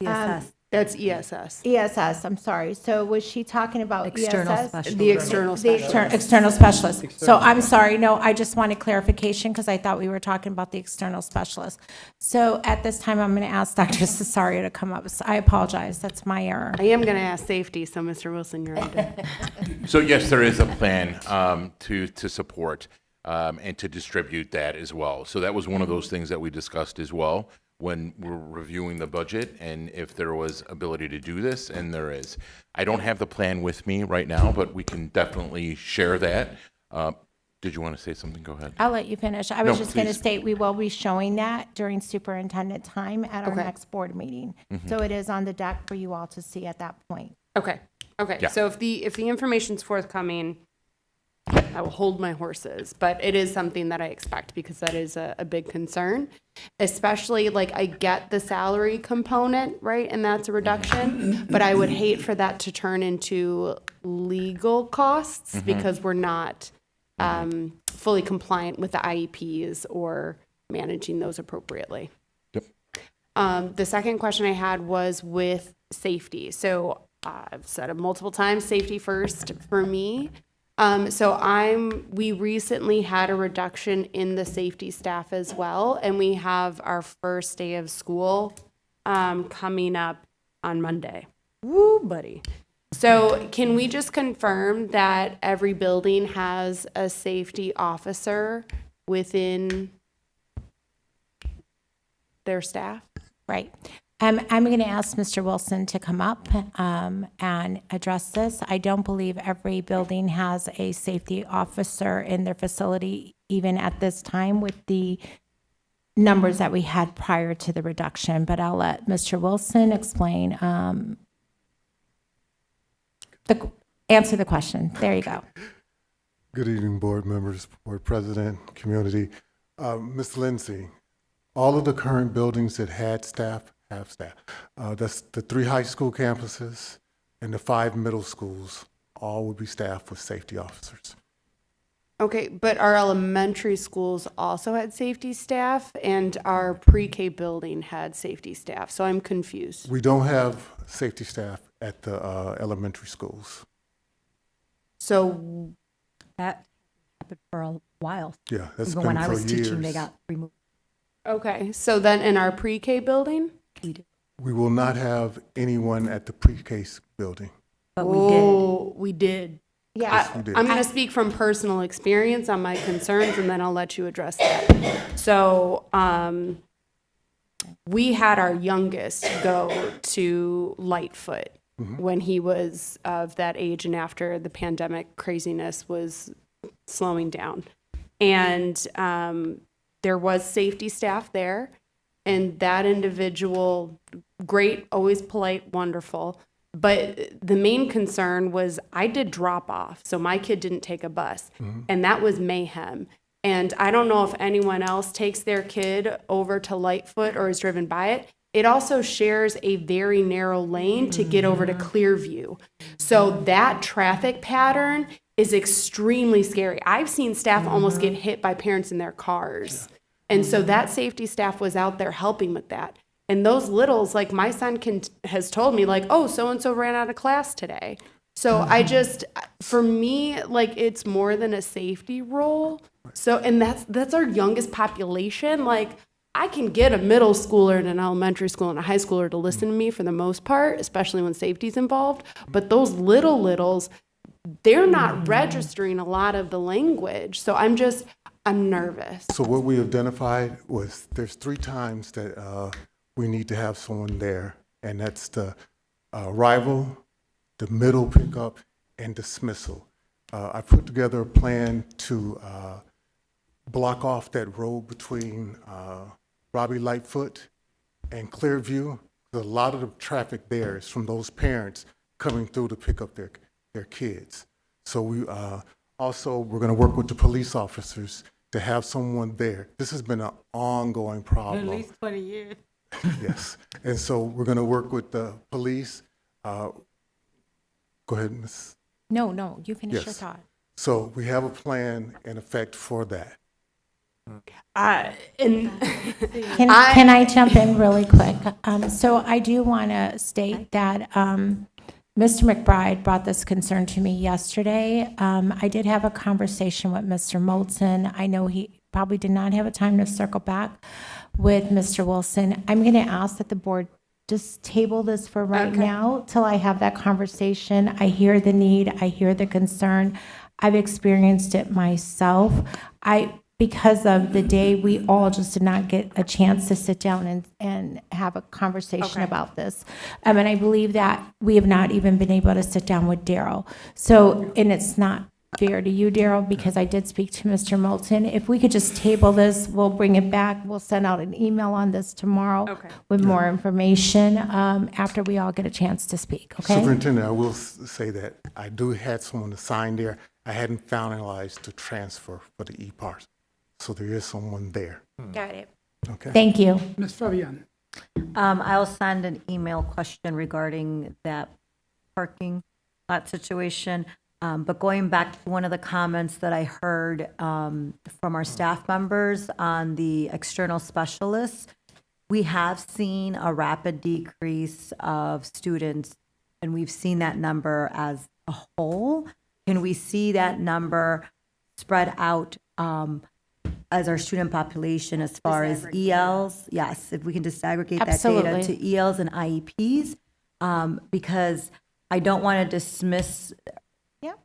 ESS. That's ESS. ESS, I'm sorry. So was she talking about External ESS? specialist. The external The specialist. external specialist. So I'm sorry, no, I just wanted clarification because I thought we were talking about the external specialist. So at this time, I'm going to ask Dr. Cesario to come up. So I apologize, that's my error. I am going to ask safety, so Mr. Wilson, you're on. So yes, there is a plan to support and to distribute that as well. So that was one of those things that we discussed as well when we're reviewing the budget, and if there was ability to do this, and there is. I don't have the plan with me right now, but we can definitely share that. Did you want to say something? Go ahead. I'll let you finish. I was No, just going to please. state, we will be showing that during superintendent time at our Okay. next board meeting. Mhm. So it is on the deck for you all to see at that point. Okay. Okay. Yeah. So if the information's forthcoming, I will hold my horses. But it is something that I expect because that is a big concern, especially like I get the salary component, right? And that's a reduction, but I would hate for that to turn into legal costs because we're not fully compliant with the IEPs or managing those appropriately. Yep. The second question I had was with safety. So I've said it multiple times, safety first for me. We recently had a reduction in the safety staff as well, and we have our first day of school coming up on Monday. Woo, buddy. So can we just confirm that every building has a safety officer within their staff? Right. I'm going to ask Mr. Wilson to come up and address this. I don't believe every building has a safety officer in their facility, even at this time with the numbers that we had prior to the reduction. But I'll let Mr. Wilson explain, answer the question. There you go. Good evening, board members, board president, community. Ms. Lindsay, all of the current buildings that had staff have staff. That's the 3 high school campuses and the 5 middle schools, all will be staffed with safety officers. Okay, but our elementary schools also had safety staff and our pre-K building had safety staff, so I'm confused. We don't have safety staff at the elementary schools. So That happened for a while. Yeah, that's Even been when I for was teaching, they years. got removed. okay, so then in our pre-K building? We will not have anyone at the pre-K building. But we did. Oh, we did. Yeah. we did. I'm going to speak from personal experience on my concerns, and then I'll let you address that. So, we had our youngest go to Lightfoot when he was of that age and after the pandemic craziness was slowing down. And there was safety staff there, and that individual, great, always polite, wonderful. But the main concern was I did drop off, so my kid didn't take a bus, and that was mayhem. And I don't know if anyone else takes their kid over to Lightfoot or is driven by it. It also shares a very narrow lane to get over to Clearview. So that traffic pattern is extremely scary. I've seen staff almost get hit by parents in their cars. And so that safety staff was out there helping with that. And those littles, like my son has told me, like, oh, so-and-so ran out of class today. So I just, for me, like, it's more than a safety role. So, and that's our youngest population. Like, I can get a middle schooler and an elementary school and a high schooler to listen to me for the most part, especially when safety's involved. But those littles, they're not registering a lot of the language. So I'm nervous. So what we identified was there's 3 times that we need to have someone there, and that's the arrival, the middle pickup, and dismissal. I put together a plan to block off that road between Robbie Lightfoot and Clearview. A lot of the traffic there is from those parents coming through to pick up their kids. So we're going to work with the police officers to have someone there. This has been an ongoing problem. At least 20 years. Yes. And so we're going to work with the police. Go ahead, Ms. No, you finish your Yes. thought. So we have a plan in effect for that. And Can I jump in really quick? So I do want to state that Mr. McBride brought this concern to me yesterday. I did have a conversation with Mr. Moulton. I know he probably did not have a time to circle back with Mr. Wilson. I'm going to ask that the board just table this for right now till I have that conversation. I hear the need. I hear the concern. I've experienced it myself. Because of the day, we all just did not get a chance to sit down and have a conversation about this. And I believe that we have not even been able to sit down with Daryl. So, and it's not fair to you, Daryl, because I did speak to Mr. Moulton. If we could just table this, we'll bring it back. We'll send out an email on this tomorrow with more information after we all get a chance to speak, okay? Superintendent, I will say that I do had someone to sign there. I hadn't finalized the transfer for the E-Parts. So there is someone there. Got it. Okay. Thank you. Ms. Fabian? I'll send an email question regarding that parking lot situation. But going back to one of the comments that I heard from our staff members on the external specialists, we have seen a rapid decrease of students, and we've seen that number as a whole. Can we see that number spread out as our student population as far as ELs? Yes, if we can disaggregate that data to ELs and IEPs, because I don't want to dismiss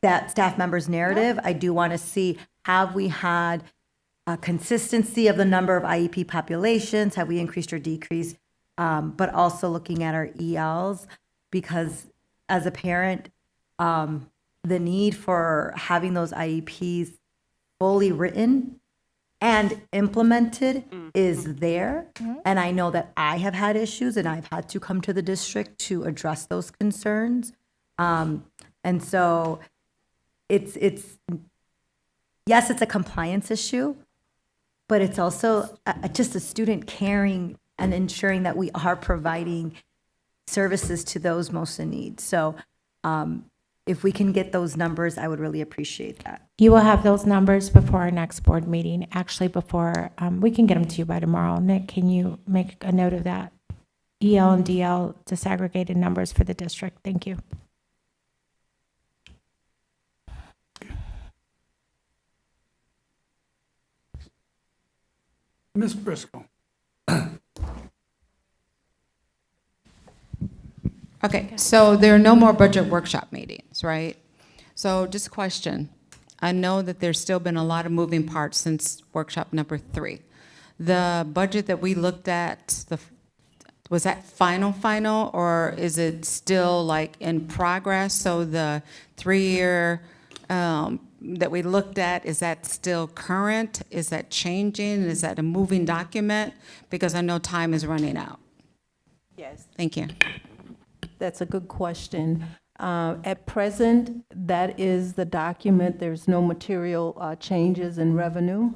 that staff member's narrative. I do want to see, have we had a consistency of the number of IEP populations? Have we increased or decreased? But also looking at our ELs, because as a parent, the need for having those IEPs fully written and implemented is there. And I know that I have had issues and I've had to come to the district to address those concerns. And so it's yes, it's a compliance issue, but it's also just a student caring and ensuring that we are providing services to those most in need. So if we can get those numbers, I would really appreciate that. You will have those numbers before our next board meeting, actually before, we can get them to you by tomorrow. Nick, can you make a note of that? EL and DL disaggregated numbers for the district. Thank you. Ms. Briscoe? Okay, so there are no more budget workshop meetings, right? So just a question. I know that there's still been a lot of moving parts since workshop number 3. The budget that we looked at, was that final, or is it still like in progress? So the 3-year that we looked at, is that still current? Is that changing? Is that a moving document? Because I know time is running out. Yes. Thank you. That's a good question. At present, that is the document. There's no material changes in revenue.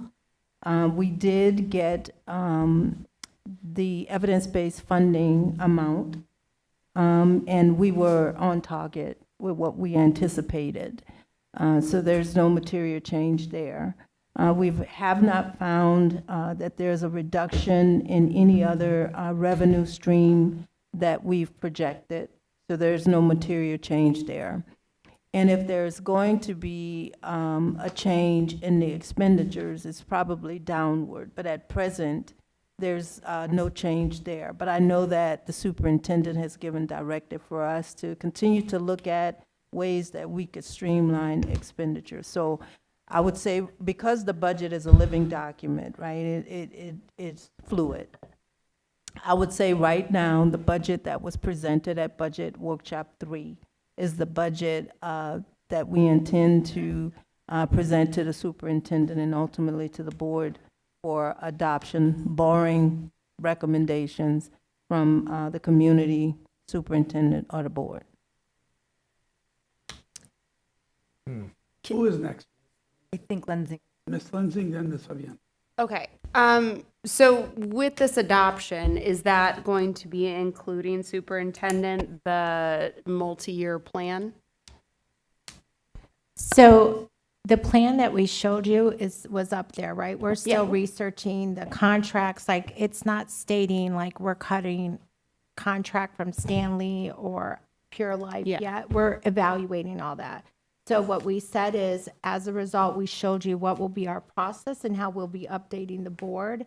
We did get the evidence-based funding amount, and we were on target with what we anticipated. So there's no material change there. We have not found that there's a reduction in any other revenue stream that we've projected. So there's no material change there. And if there's going to be a change in the expenditures, it's probably downward. But at present, there's no change there. But I know that the superintendent has given directive for us to continue to look at ways that we could streamline expenditures. So I would say, because the budget is a living document, right, it's fluid. I would say right now, the budget that was presented at Budget Workshop 3 is the budget that we intend to present to the superintendent and ultimately to the board for adoption, barring recommendations from the community superintendent or the board. Who is next? I think Lindsay. Ms. Lensing, then Ms. Fabian. Okay. So with this adoption, is that going to be including superintendent, the multi-year plan? So the plan that we showed you was up there, right? We're still Yeah. researching the contracts, like, it's not stating like we're cutting contract from Stanley or Pure Life Yeah. yet. We're evaluating all that. So what we said is, as a result, we showed you what will be our process and how we'll be updating the board.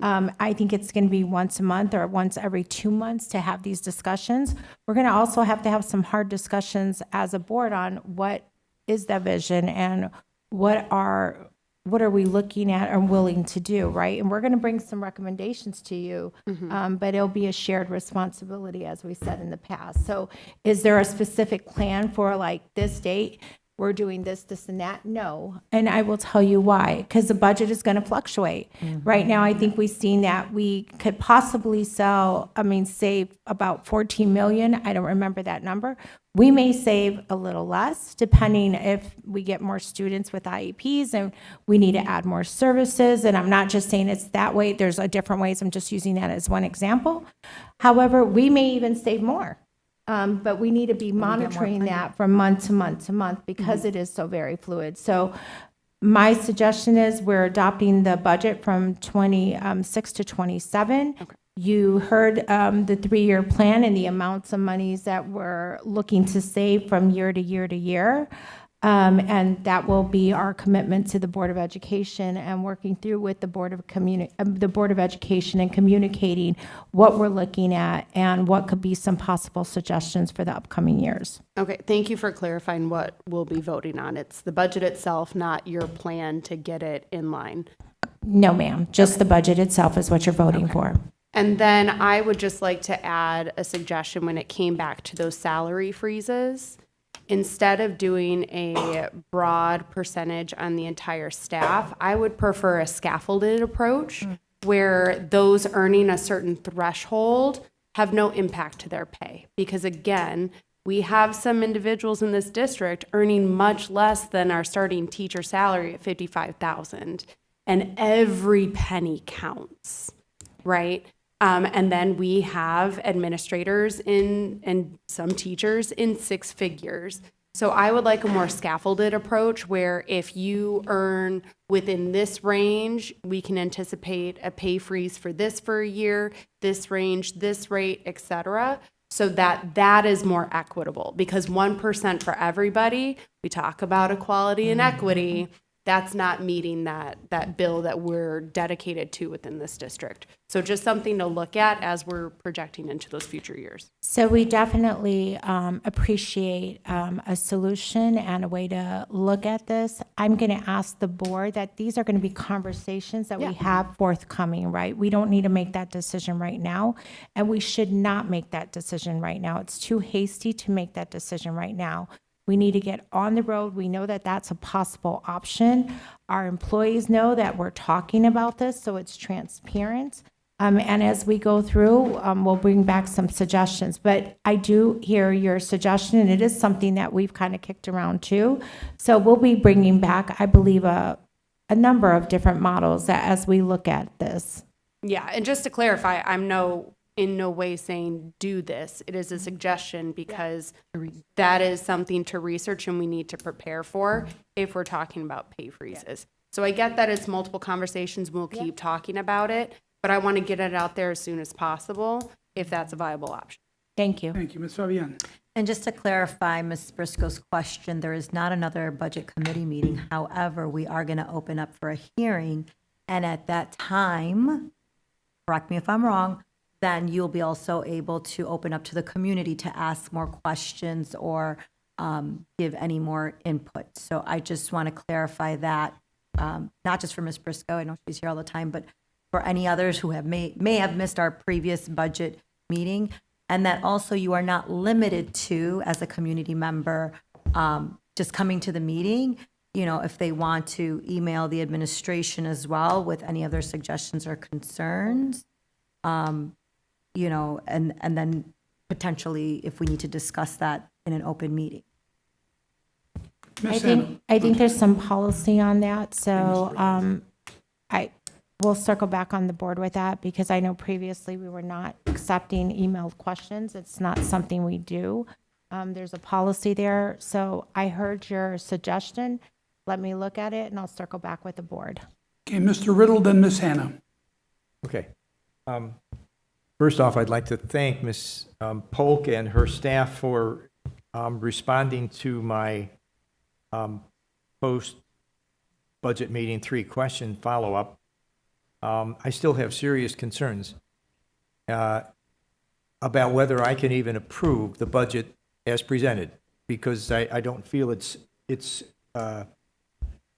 I think it's going to be once a month or once every 2 months to have these discussions. We're going to also have to have some hard discussions as a board on what is the vision and what are we looking at and willing to do, right? And we're going to bring some recommendations to you, but it'll be a shared responsibility, as we said in the past. So is there a specific plan for like this date? We're doing this, this, and that? No. And I will tell you why, because the budget is going to fluctuate. Right now, I think we've seen that we could possibly save about 14 million. I don't remember that number. We may save a little less, depending if we get more students with IEPs and we need to add more services. And I'm not just saying it's that way. There's different ways. I'm just using that as one example. However, we may even save more. But we need to be monitoring that from month to month to month because it is so very fluid. So my suggestion is we're adopting the budget from 26 to 27. You heard the 3-year plan and the amounts of monies that we're looking to save from year to year to year. And that will be our commitment to the Board of Education and working through with the Board of Education and communicating what we're looking at and what could be some possible suggestions for the upcoming years. Okay, thank you for clarifying what we'll be voting on. It's the budget itself, not your plan to get it in line. No, ma'am, just the budget itself is what you're voting for. And then I would just like to add a suggestion when it came back to those salary freezes. Instead of doing a broad percentage on the entire staff, I would prefer a scaffolded approach where those earning a certain threshold have no impact to their pay. Because again, we have some individuals in this district earning much less than our starting teacher salary at $55,000, and every penny counts, right? And then we have administrators and some teachers in 6 figures. So I would like a more scaffolded approach where if you earn within this range, we can anticipate a pay freeze for a year, this range, this rate, et cetera, so that is more equitable. Because 1% for everybody, we talk about equality and equity, that's not meeting that bill that we're dedicated to within this district. So just something to look at as we're projecting into those future years. So we definitely appreciate a solution and a way to look at this. I'm going to ask the board that these are going to be conversations that we have forthcoming, right? We don't need to make that decision right now, and we should not make that decision right now. It's too hasty to make that decision right now. We need to get on the road. We know that that's a possible option. Our employees know that we're talking about this, so it's transparent. And as we go through, we'll bring back some suggestions. But I do hear your suggestion, and it is something that we've kind of kicked around too. So we'll be bringing back, I believe, a number of different models that as we look at this. Yeah, and just to clarify, I'm in no way saying do this. It is a suggestion because that is something to research and we need to prepare for if we're talking about pay freezes. So I get that it's multiple conversations, we'll keep talking about it, but I want to get it out there as soon as possible if that's a viable option. Thank you. Thank you, Ms. Fabian. And just to clarify Ms. Briscoe's question, there is not another budget committee meeting. However, we are going to open up for a hearing. And at that time, correct me if I'm wrong, then you'll be also able to open up to the community to ask more questions or give any more input. So I just want to clarify that, not just for Ms. Briscoe, I know she's here all the time, but for any others who may have missed our previous budget meeting, and that also you are not limited to, as a community member, just coming to the meeting. You know, if they want to email the administration as well with any of their suggestions or concerns, you know, and then potentially if we need to discuss that in an open meeting. Ms. Hannah. I think there's some policy on that, so we'll circle back on the board with that, because I know previously we were not accepting emailed questions. It's not something we do. There's a policy there, so I heard your suggestion. Let me look at it, and I'll circle back with the board. Okay, Mr. Riddle, then Ms. Hannah. Okay. First off, I'd like to thank Ms. Polk and her staff for responding to my post-budget meeting 3-question follow-up. I still have serious concerns about whether I can even approve the budget as presented, because I don't feel it's that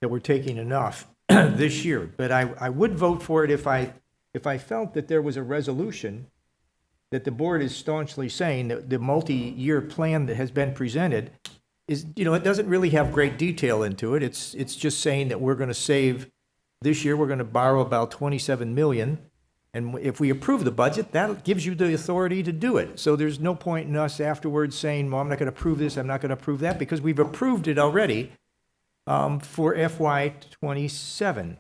we're taking enough this year. But I would vote for it if I felt that there was a resolution that the board is staunchly saying that the multi-year plan that has been presented is, it doesn't really have great detail into it. It's just saying that we're going to save, this year we're going to borrow about 27 million. And if we approve the budget, that gives you the authority to do it. So there's no point in us afterwards saying, well, I'm not going to approve this, I'm not going to approve that, because we've approved it already for FY '27.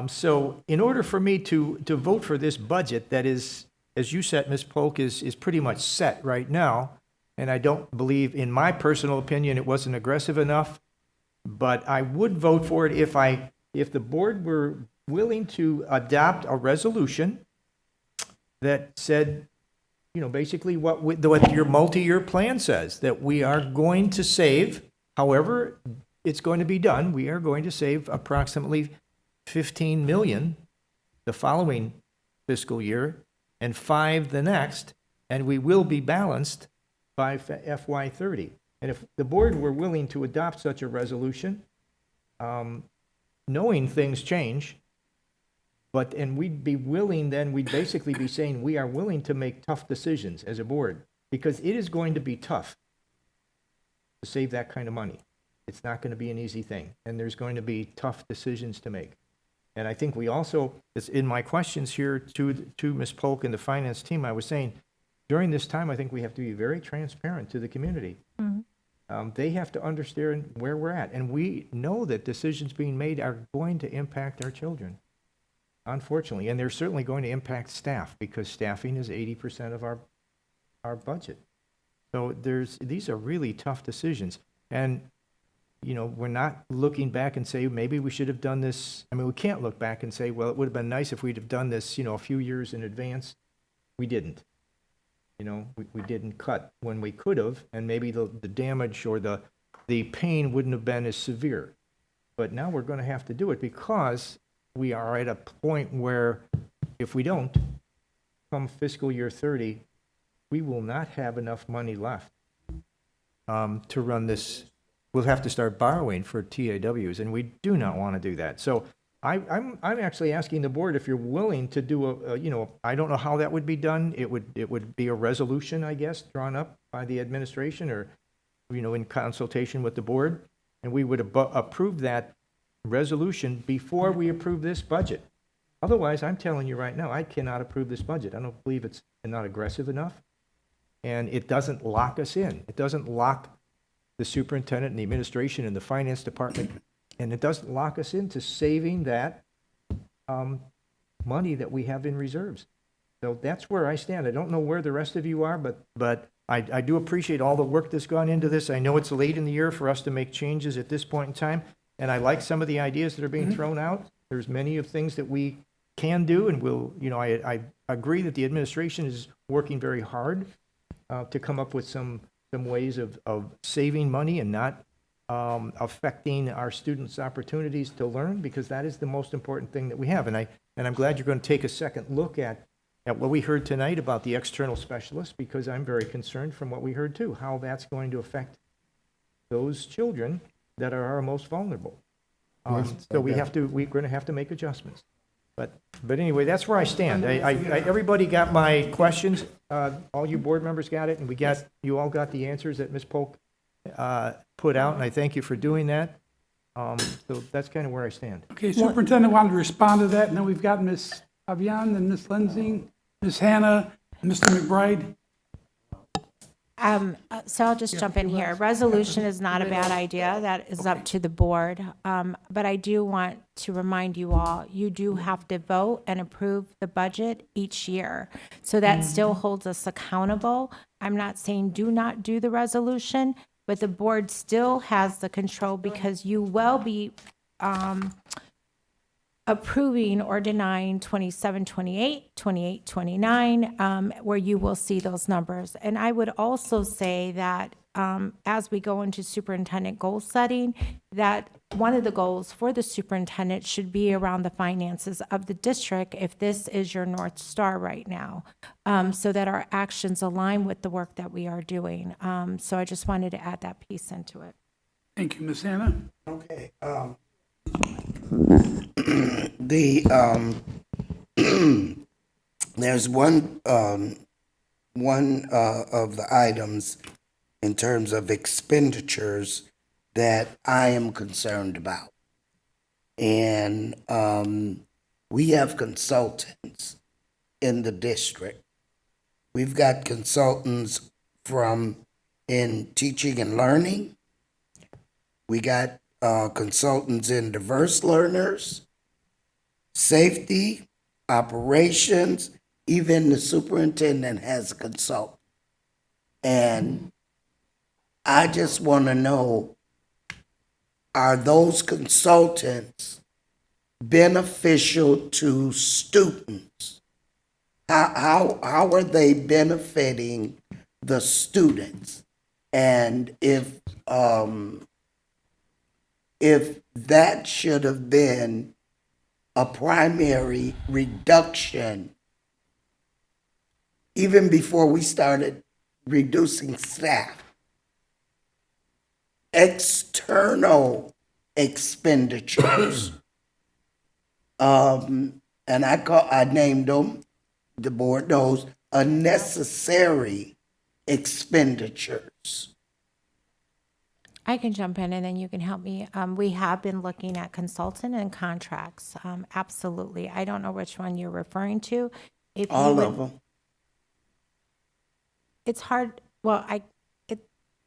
So in order for me to vote for this budget that is, as you said, Ms. Polk, is pretty much set right now, and I don't believe, in my personal opinion, it wasn't aggressive enough, but I would vote for it if the board were willing to adopt a resolution that said, basically what your multi-year plan says, that we are going to save, however it's going to be done, we are going to save approximately 15 million the following fiscal year and 5 the next, and we will be balanced by FY '30. And if the board were willing to adopt such a resolution, knowing things change, and we'd be willing, then we'd basically be saying we are willing to make tough decisions as a board, because it is going to be tough to save that kind of money. It's not going to be an easy thing, and there's going to be tough decisions to make. And I think we also, it's in my questions here to Ms. Polk and the finance team, I was saying, during this time, I think we have to be very transparent to the community. They have to understand where we're at, and we know that decisions being made are going to impact our children, unfortunately, and they're certainly going to impact staff, because staffing is 80% of our budget. So these are really tough decisions, and we're not looking back and say, maybe we should have done this. I mean, we can't look back and say, well, it would have been nice if we'd have done this, a few years in advance. We didn't. We didn't cut when we could have, and maybe the damage or the pain wouldn't have been as severe. But now we're going to have to do it, because we are at a point where if we don't, come fiscal year 30, we will not have enough money left to run this. We'll have to start borrowing for TAWs, and we do not want to do that. So I'm actually asking the board if you're willing to do I don't know how that would be done. It would be a resolution, I guess, drawn up by the administration, or in consultation with the board, and we would approve that resolution before we approve this budget. Otherwise, I'm telling you right now, I cannot approve this budget. I don't believe it's not aggressive enough, and it doesn't lock us in. It doesn't lock the superintendent and the administration and the finance department, and it doesn't lock us into saving that money that we have in reserves. So that's where I stand. I don't know where the rest of you are, but I do appreciate all the work that's gone into this. I know it's late in the year for us to make changes at this point in time, and I like some of the ideas that are being thrown out. There's many of things that we can do, and I agree that the administration is working very hard to come up with some ways of saving money and not affecting our students' opportunities to learn, because that is the most important thing that we have. And I'm glad you're going to take a second look at what we heard tonight about the external specialists, because I'm very concerned from what we heard too, how that's going to affect those children that are our most vulnerable. So we're going to have to make adjustments. But anyway, that's where I stand. Everybody got my questions. All you board members got it, and you all got the answers that Ms. Polk put out, and I thank you for doing that. So that's kind of where I stand. Okay, Superintendent wanted to respond to that, and then we've got Ms. Fabian and Ms. Lenzing, Ms. Hannah, and Mr. McBride. So I'll just jump in here. Resolution is not a bad idea. That is up to the board. But I do want to remind you all, you do have to vote and approve the budget each year. So that still holds us accountable. I'm not saying do not do the resolution, but the board still has the control because you will be approving or denying 27, 28, 28, 29, where you will see those numbers. And I would also say that as we go into superintendent goal setting, that one of the goals for the superintendent should be around the finances of the district, if this is your North Star right now, so that our actions align with the work that we are doing. So I just wanted to add that piece into it. Thank you, Ms. Hannah. Okay, there's one of the items in terms of expenditures that I am concerned about. And we have consultants in the district. We've got consultants in teaching and learning. We got consultants in diverse learners, safety, operations, even the superintendent has a consultant. And I just want to know, are those consultants beneficial to students? How are they benefiting the students? And if that should have been a primary reduction, even before we started reducing staff, external expenditures, and I named them, the board knows, unnecessary expenditures. I can jump in and then you can help me. We have been looking at consultant and contracts. Absolutely. I don't know which one you're referring to. If you All would- of them. It's hard, well,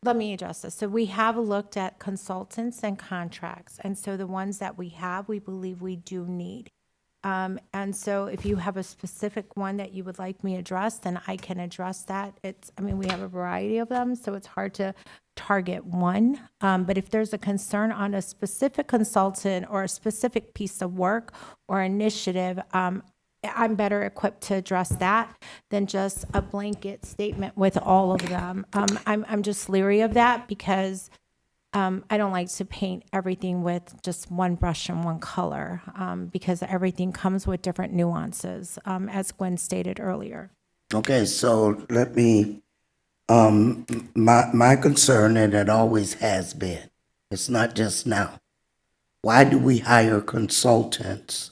let me address this. So we have looked at consultants and contracts. And so the ones that we have, we believe we do need. And so if you have a specific one that you would like me to address, then I can address that. We have a variety of them, so it's hard to target one. But if there's a concern on a specific consultant or a specific piece of work or initiative, I'm better equipped to address that than just a blanket statement with all of them. I'm just leery of that because I don't like to paint everything with just one brush and one color because everything comes with different nuances, as Gwen stated earlier. Okay, so let me, my concern, and it always has been, it's not just now. Why do we hire consultants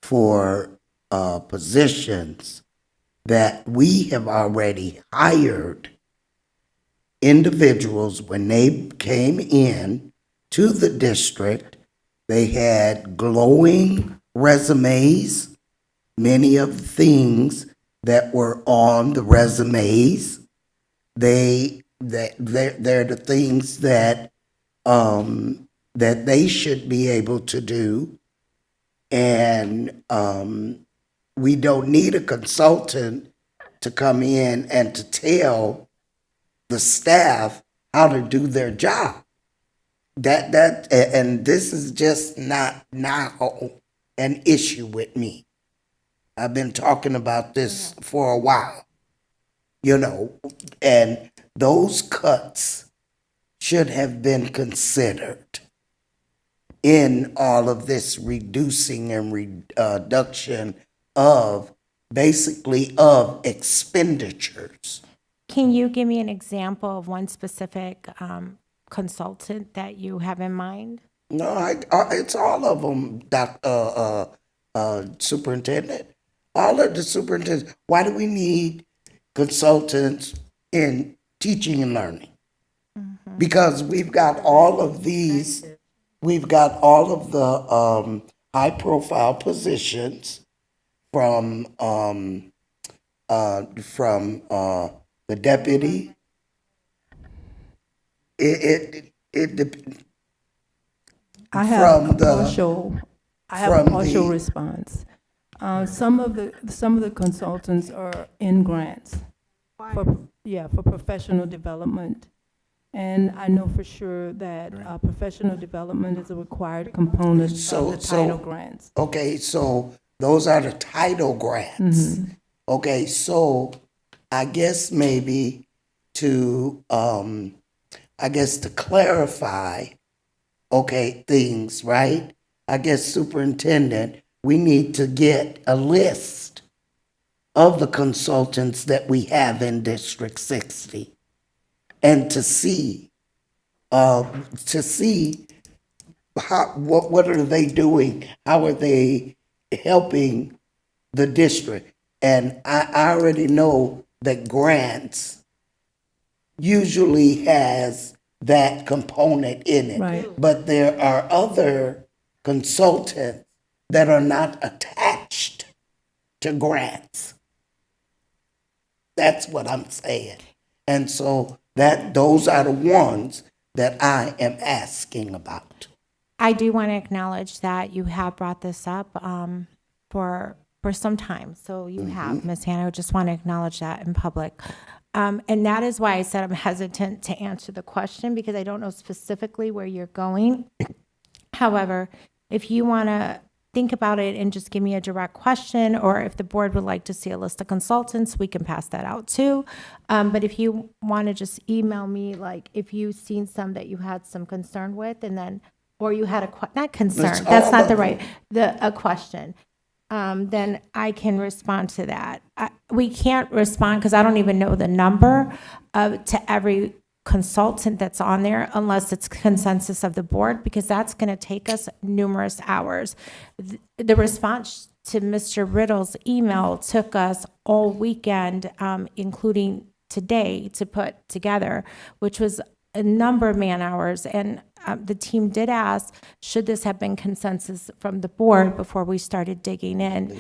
for positions that we have already hired individuals when they came in to the district? They had glowing resumes. Many of the things that were on the resumes, they're the things that that they should be able to do. And we don't need a consultant to come in and to tell the staff how to do their job. And this is just not now an issue with me. I've been talking about this for a while, and those cuts should have been considered in all of this reducing and reduction of expenditures. Can you give me an example of one specific consultant that you have in mind? No, it's all of them, Superintendent. All of the superintendents. Why do we need consultants in teaching and learning? Because we've got all of these, we've got all of the high-profile positions from the deputy it dep- I have From a the- partial, I have a from partial the- response. Some of the consultants are in grants for professional development. And I know for sure that professional development is a required component of the title grants. Okay, so those are the title grants. Okay, so I guess maybe to clarify, okay, things, right? I guess superintendent, we need to get a list of the consultants that we have in District 60 and to see how, what are they doing? How are they helping the district? And I already know that grants usually has that component in it. Right. But there are other consultants that are not attached to grants. That's what I'm saying. And so those are the ones that I am asking about. I do want to acknowledge that you have brought this up for some time. So you have, Ms. Hannah. I just want to acknowledge that in public. And that is why I said I'm hesitant to answer the question because I don't know specifically where you're going. However, if you want to think about it and just give me a direct question, or if the board would like to see a list of consultants, we can pass that out too. But if you want to just email me, like if you've seen some that you had some concern with, and then, or you had not concern, that's not the right, a question, then I can respond to that. We can't respond because I don't even know the number to every consultant that's on there unless it's consensus of the board, because that's going to take us numerous hours. The response to Mr. Riddle's email took us all weekend, including today, to put together, which was a number of man hours. And the team did ask, should this have been consensus from the board before we started digging in?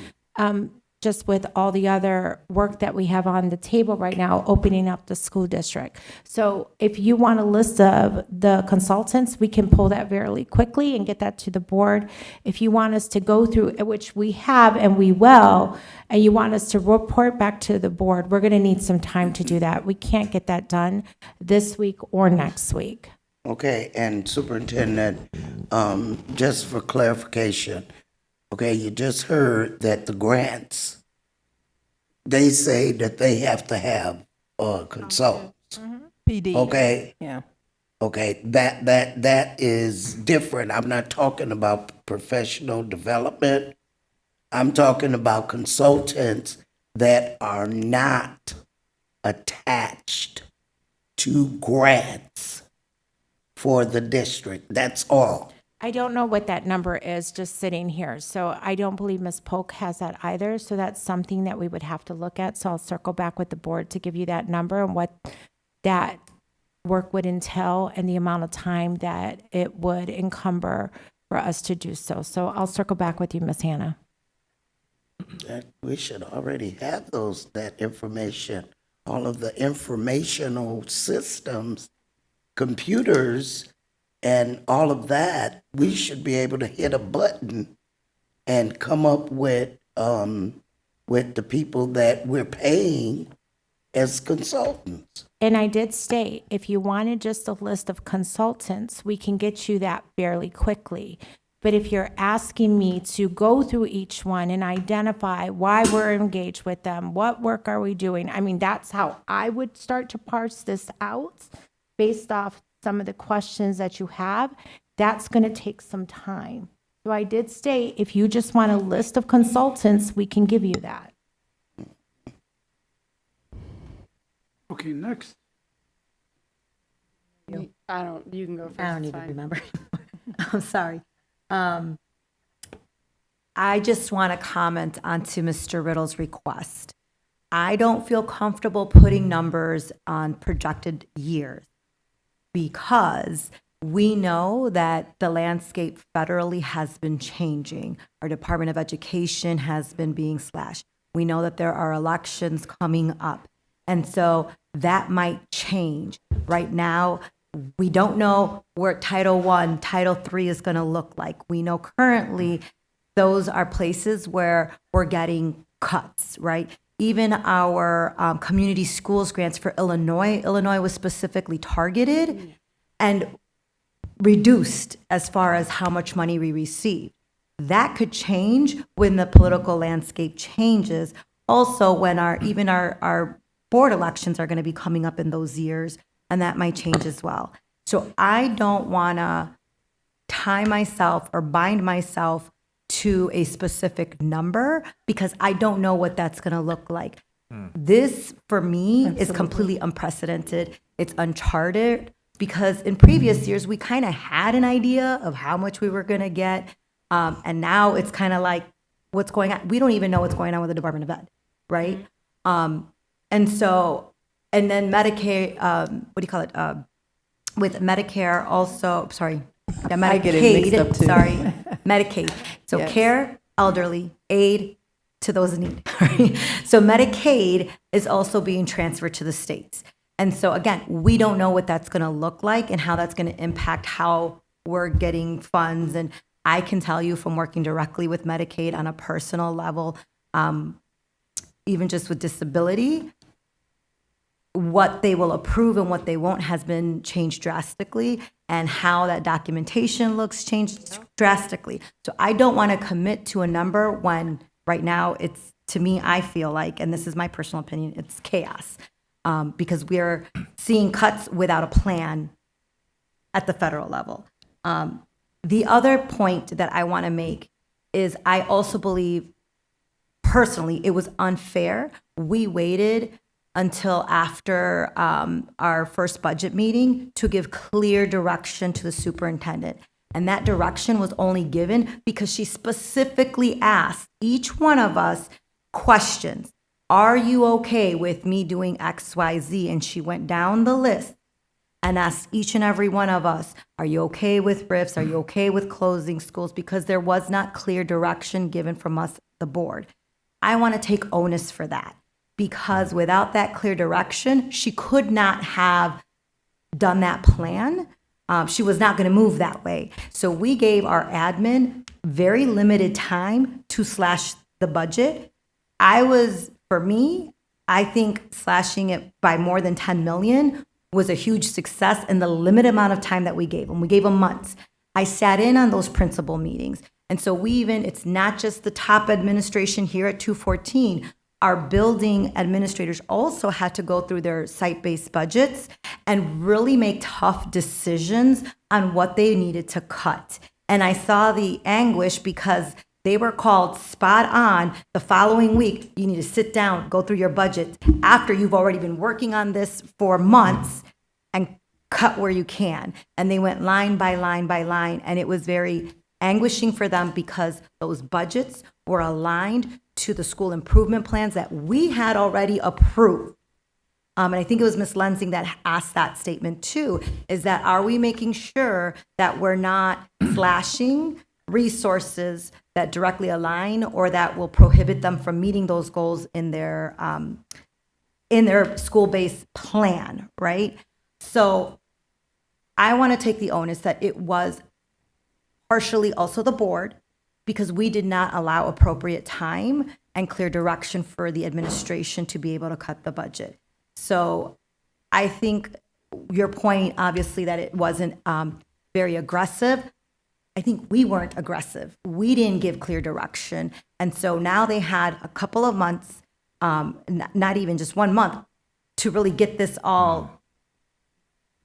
Just with all the other work that we have on the table right now, opening up the school district. So if you want a list of the consultants, we can pull that very quickly and get that to the board. If you want us to go through, which we have and we will, and you want us to report back to the board, we're gonna need some time to do that. We can't get that done this week or next week. Okay, and Superintendent, just for clarification, okay, you just heard that the grants, they say that they have to have consultants. PD. Okay, Yeah. okay, that is different. I'm not talking about professional development. I'm talking about consultants that are not attached to grants for the district. That's all. I don't know what that number is just sitting here. So I don't believe Ms. Polk has that either. So that's something that we would have to look at. So I'll circle back with the board to give you that number and what that work would entail and the amount of time that it would encumber for us to do so. So I'll circle back with you, Ms. Hannah. That we should already have that information, all of the informational systems, computers, and all of that. We should be able to hit a button and come up with the people that we're paying as consultants. And I did state, if you wanted just a list of consultants, we can get you that fairly quickly. But if you're asking me to go through each one and identify why we're engaged with them, what work are we doing? I mean, that's how I would start to parse this out based off some of the questions that you have. That's going to take some time. So I did state, if you just want a list of consultants, we can give you that. Okay, next. You can go first. I don't it's even fine. remember. I'm sorry. I just want to comment onto Mr. Riddle's request. I don't feel comfortable putting numbers on projected years because we know that the landscape federally has been changing. Our Department of Education has been being slashed. We know that there are elections coming up. And so that might change. Right now, We don't know where Title I, Title III is going to look like. We know currently those are places where we're getting cuts, right? Even our community schools grants for Illinois was specifically targeted and reduced as far as how much money we receive. That could change when the political landscape changes. Also, when our board elections are going to be coming up in those years, and that might change as well. So I don't want to tie myself or bind myself to a specific number because I don't know what that's going to look like. This, for me, is completely unprecedented. It's uncharted because in previous years, we kind of had an idea of how much we were going to get. And now it's kind of like, what's going on? We don't even know what's going on with the Department of Ed, right? And then Medicaid, what do you call it? With Medicare also, sorry. Yeah, Medicaid, I get it mixed up too. sorry, Medicaid. So Yes. care, elderly, aid to those in need. Right? So Medicaid is also being transferred to the states. And so again, we don't know what that's going to look like and how that's going to impact how we're getting funds. And I can tell you from working directly with Medicaid on a personal level, even just with disability, what they will approve and what they won't has been changed drastically, and how that documentation looks changed drastically. So I don't want to commit to a number when right now it's, to me, I feel like, and this is my personal opinion, it's chaos because we're seeing cuts without a plan at the federal level. The other point that I want to make is I also believe personally it was unfair. We waited until after our first budget meeting to give clear direction to the superintendent. And that direction was only given because she specifically asked each one of us questions. Are you okay with me doing X, Y, Z? And she went down the list and asked each and every one of us, are you okay with RIFs? Are you okay with closing schools? Because there was not clear direction given from us, the board. I want to take onus for that. Because without that clear direction, she could not have done that plan. She was not going to move that way. So we gave our admin very limited time to slash the budget. For me, I think slashing it by more than 10 million was a huge success in the limited amount of time that we gave them. We gave them months. I sat in on those principal meetings. And so it's not just the top administration here at 214. Our building administrators also had to go through their site-based budgets and really make tough decisions on what they needed to cut. And I saw the anguish because they were called spot on the following week. You need to sit down, go through your budget after you've already been working on this for months and cut where you can. And they went line by line by line. And it was very anguishing for them because those budgets were aligned to the school improvement plans that we had already approved. And I think it was Ms. Lensing that asked that statement too, is that are we making sure that we're not slashing resources that directly align or that will prohibit them from meeting those goals in their school-based plan, right? So I want to take the onus that it was partially also the board, because we did not allow appropriate time and clear direction for the administration to be able to cut the budget. So I think your point, obviously, that it wasn't very aggressive. I think we weren't aggressive. We didn't give clear direction. And so now they had a couple of months, not even just 1 month, to really get this all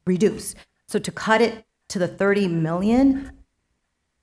reduced. So to cut it to the 30 million,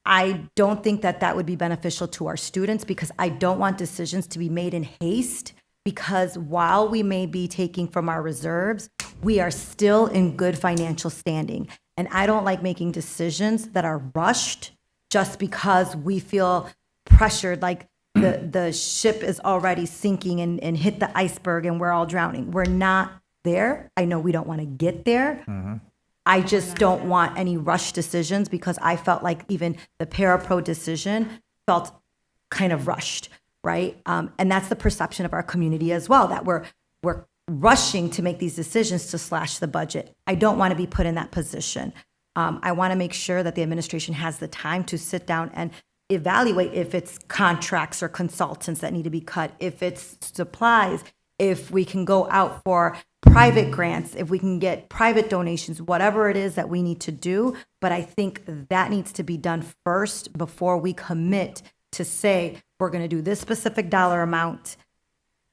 I don't think that that would be beneficial to our students because I don't want decisions to be made in haste because while we may be taking from our reserves, we are still in good financial standing. And I don't like making decisions that are rushed just because we feel pressured, like the ship is already sinking and hit the iceberg and we're all drowning. We're not there. I know we don't want to get there. I just don't want any rush decisions because I felt like even the Parapro decision felt kind of rushed, right? And that's the perception of our community as well, that we're rushing to make these decisions to slash the budget. I don't want to be put in that position. I want to make sure that the administration has the time to sit down and evaluate if it's contracts or consultants that need to be cut, if it's supplies, if we can go out for private grants, if we can get private donations, whatever it is that we need to do. But I think that needs to be done first before we commit to say, we're going to do this specific dollar amount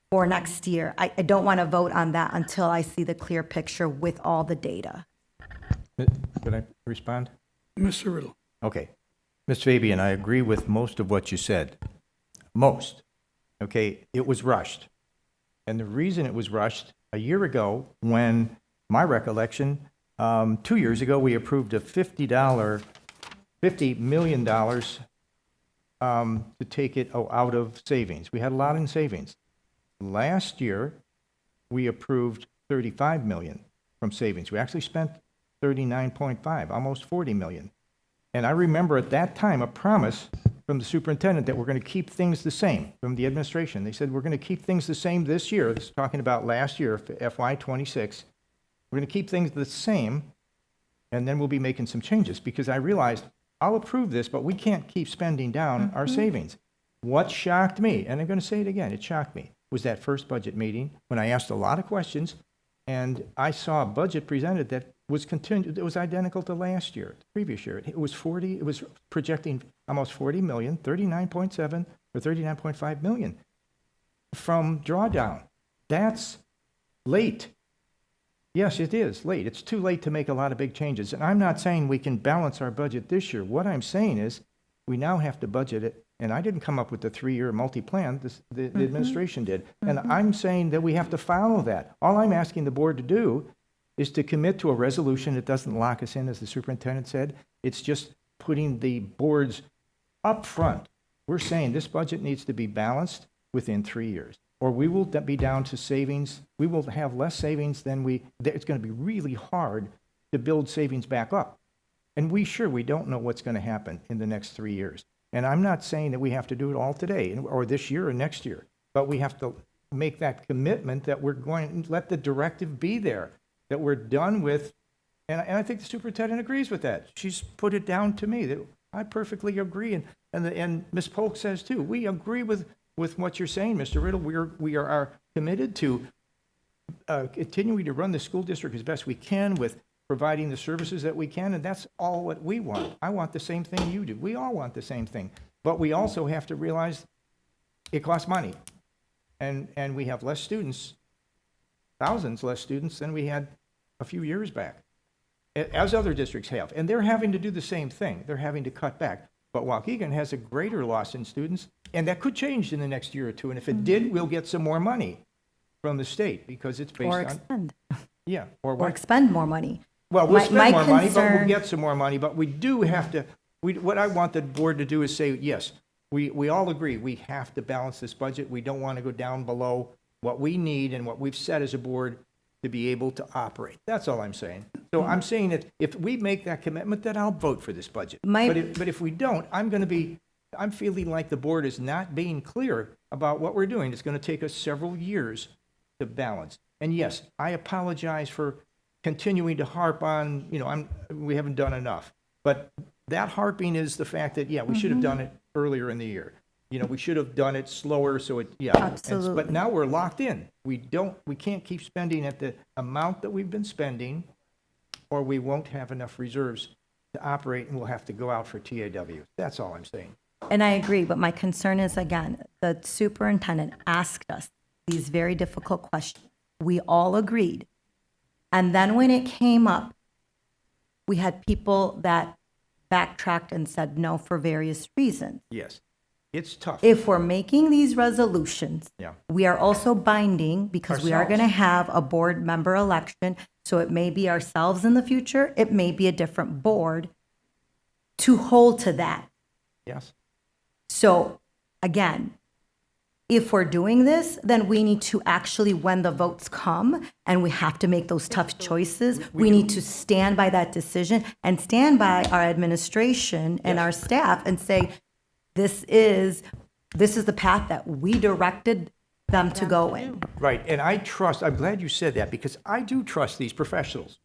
for next year. I don't want to vote on that until I see the clear picture with all the data. Could I respond? Mr. Riddle. Okay. Ms. Fabian, I agree with most of what you said. Most. Okay, it was rushed. And the reason it was rushed, a year ago, when, my recollection, 2 years ago, we approved a $50 million to take it out of savings. We had a lot in savings. Last year, we approved 35 million from savings. We actually spent 39.5, almost 40 million. And I remember at that time a promise from the superintendent that we're going to keep things the same, from the administration. They said, we're going to keep things the same this year. This is talking about last year, FY26. We're going to keep things the same, and then we'll be making some changes, because I realized I'll approve this, but we can't keep spending down our savings. What shocked me, and I'm going to say it again, it shocked me, was that first budget meeting when I asked a lot of questions, and I saw a budget presented that was continued. It was identical to last year, the previous year. It was projecting almost 40 million, 39.7 or 39.5 million from drawdown. That's late. Yes, it is late. It's too late to make a lot of big changes. And I'm not saying we can balance our budget this year. What I'm saying is we now have to budget it. And I didn't come up with the 3-year multi-plan, the administration did. And I'm saying that we have to follow that. All I'm asking the board to do is to commit to a resolution that doesn't lock us in, as the superintendent said. It's just putting the boards up front. We're saying this budget needs to be balanced within 3 years, or we will be down to savings. We will have less savings than it's going to be really hard to build savings back up. And we don't know what's going to happen in the next 3 years. And I'm not saying that we have to do it all today or this year or next year, but we have to make that commitment that we're going to let the directive be there, that we're done with. And I think the superintendent agrees with that. She's put it down to me that I perfectly agree. And Ms. Polk says too, we agree with what you're saying, Mr. Riddle. We are committed to continuing to run the school district as best we can with providing the services that we can, and that's all what we want. I want the same thing you do. We all want the same thing. But we also have to realize it costs money. And we have less students, thousands less students than we had a few years back, as other districts have. And they're having to do the same thing. They're having to cut back. But Waukegan has a greater loss in students, and that could change in the next year or two. And if it did, we'll get some more money from the state, because it's based on... Or expend. Yeah. Or expend more money. Well, we'll spend more money, but concern- we'll get some more money. But we do have to, what I want the board to do is say, yes, we all agree, we have to balance this budget. We don't want to go down below what we need and what we've set as a board to be able to operate. That's all I'm saying. So I'm saying that if we make that commitment, then I'll vote for this budget. But if we don't, I'm feeling like the board is not being clear about what we're doing. It's going to take us several years to balance. And yes, I apologize for continuing to harp on, we haven't done enough. But that harping is the fact that, we should have done it earlier in the year. We should have done it slower, so Absolutely. But now we're locked in. We can't keep spending at the amount that we've been spending, or we won't have enough reserves to operate, and we'll have to go out for TAW. That's all I'm saying. And I agree, but my concern is, again, the superintendent asked us these very difficult questions. We all agreed. And then when it came up, we had people that backtracked and said no for various reasons. Yes, it's tough. If we're making these resolutions, we are also binding, because we are going to have a board member election. So it may be ourselves in the future. It may be a different board to hold to that. Yes. So again, if we're doing this, then we need to actually, when the votes come and we have to make those tough choices, we need to stand by that decision and stand by our administration and our staff and say, this is the path that we directed them to go in. Right, and I'm glad you said that, because I do trust these professionals.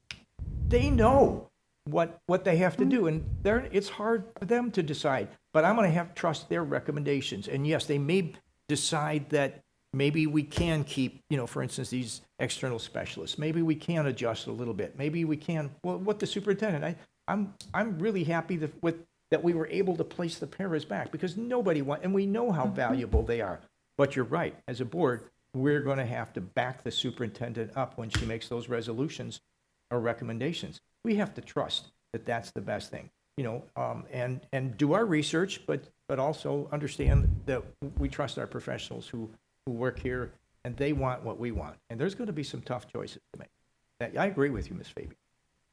They know what they have to do, and it's hard for them to decide, but I'm going to trust their recommendations. And yes, they may decide that maybe we can keep, for instance, these external specialists. Maybe we can adjust a little bit. Maybe we can, what the superintendent, I'm really happy that we were able to place the paras back, because and we know how valuable they are. But you're right, as a board, we're going to have to back the superintendent up when she makes those resolutions or recommendations. We have to trust that that's the best thing, and do our research, but also understand that we trust our professionals who work here, and they want what we want. And there's going to be some tough choices to make. I agree with you, Ms. Fabian.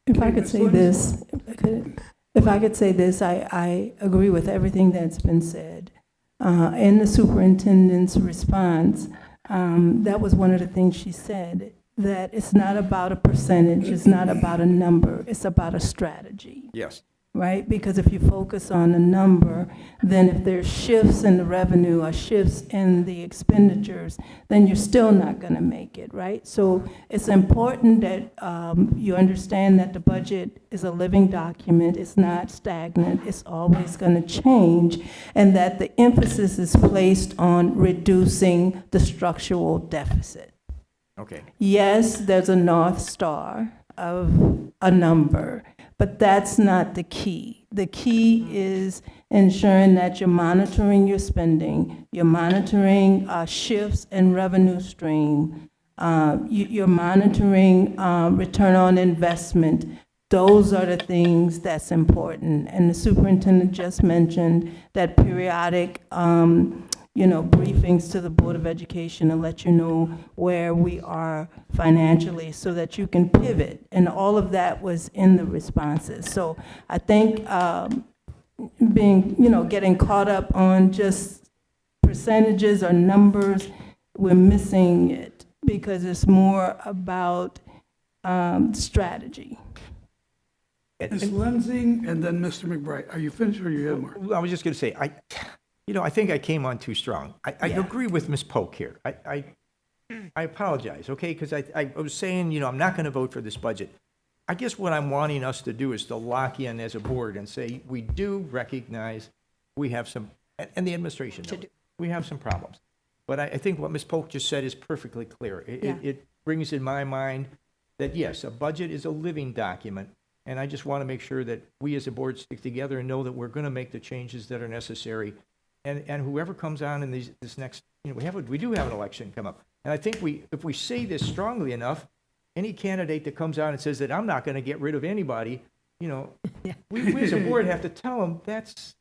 If I could say this, I agree with everything that's been said. In the superintendent's response, that was one of the things she said, that it's not about a percentage, it's not about a number, it's about a strategy. Yes. Right? Because if you focus on a number, then if there's shifts in the revenue or shifts in the expenditures, then you're still not going to make it, right? So it's important that you understand that the budget is a living document. It's not stagnant. It's always going to change, and that the emphasis is placed on reducing the structural deficit. Okay. Yes, there's a North Star of a number, but that's not the key. The key is ensuring that you're monitoring your spending, you're monitoring shifts in revenue stream, you're monitoring return on investment. Those are the things that's important. And the superintendent just mentioned that periodic briefings to the Board of Education to let you know where we are financially so that you can pivot. And all of that was in the responses. So I think getting caught up on just percentages or numbers, we're missing it, because it's more about strategy. Ms. Lenzing and then Mr. McBride. Are you finished or you have more? I was just going to say, I think I came on too strong. I agree with Ms. Polk here. I apologize, okay? Because I was saying, I'm not going to vote for this budget. I guess what I'm wanting us to do is to lock in as a board and say, we do recognize we have some, and the administration knows, we have some problems. But I think what Ms. Polk just said is perfectly clear. It brings in my mind that, yes, a budget is a living document, and I just want to make sure that we as a board stick together and know that we're going to make the changes that are necessary. And whoever comes on in this next, we do have an election come up. And I think if we say this strongly enough, any candidate that comes on and says that I'm not going to get rid of anybody, we as a board have to tell them that's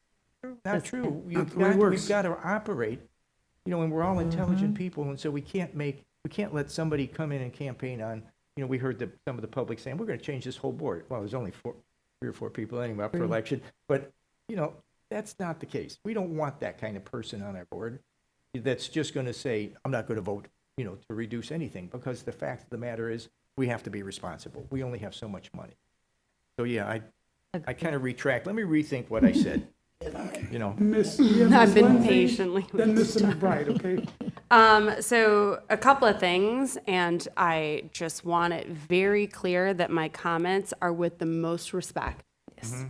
not true. We've got to operate, and we're all intelligent people, and so we can't let somebody come in and campaign on, we heard some of the public saying, we're going to change this whole board. Well, there's only 3 or 4 people anyway up for election, but, that's not the case. We don't want that kind of person on our board that's just going to say, I'm not going to vote, to reduce anything, because the fact of the matter is we have to be responsible. We only have so much money. So, I kind of retract. Let me rethink what I said. I've been patiently. Then Mr. McBride, okay? So a couple of things, and I just want it very clear that my comments are with the most respect. Yes. Mm-hmm.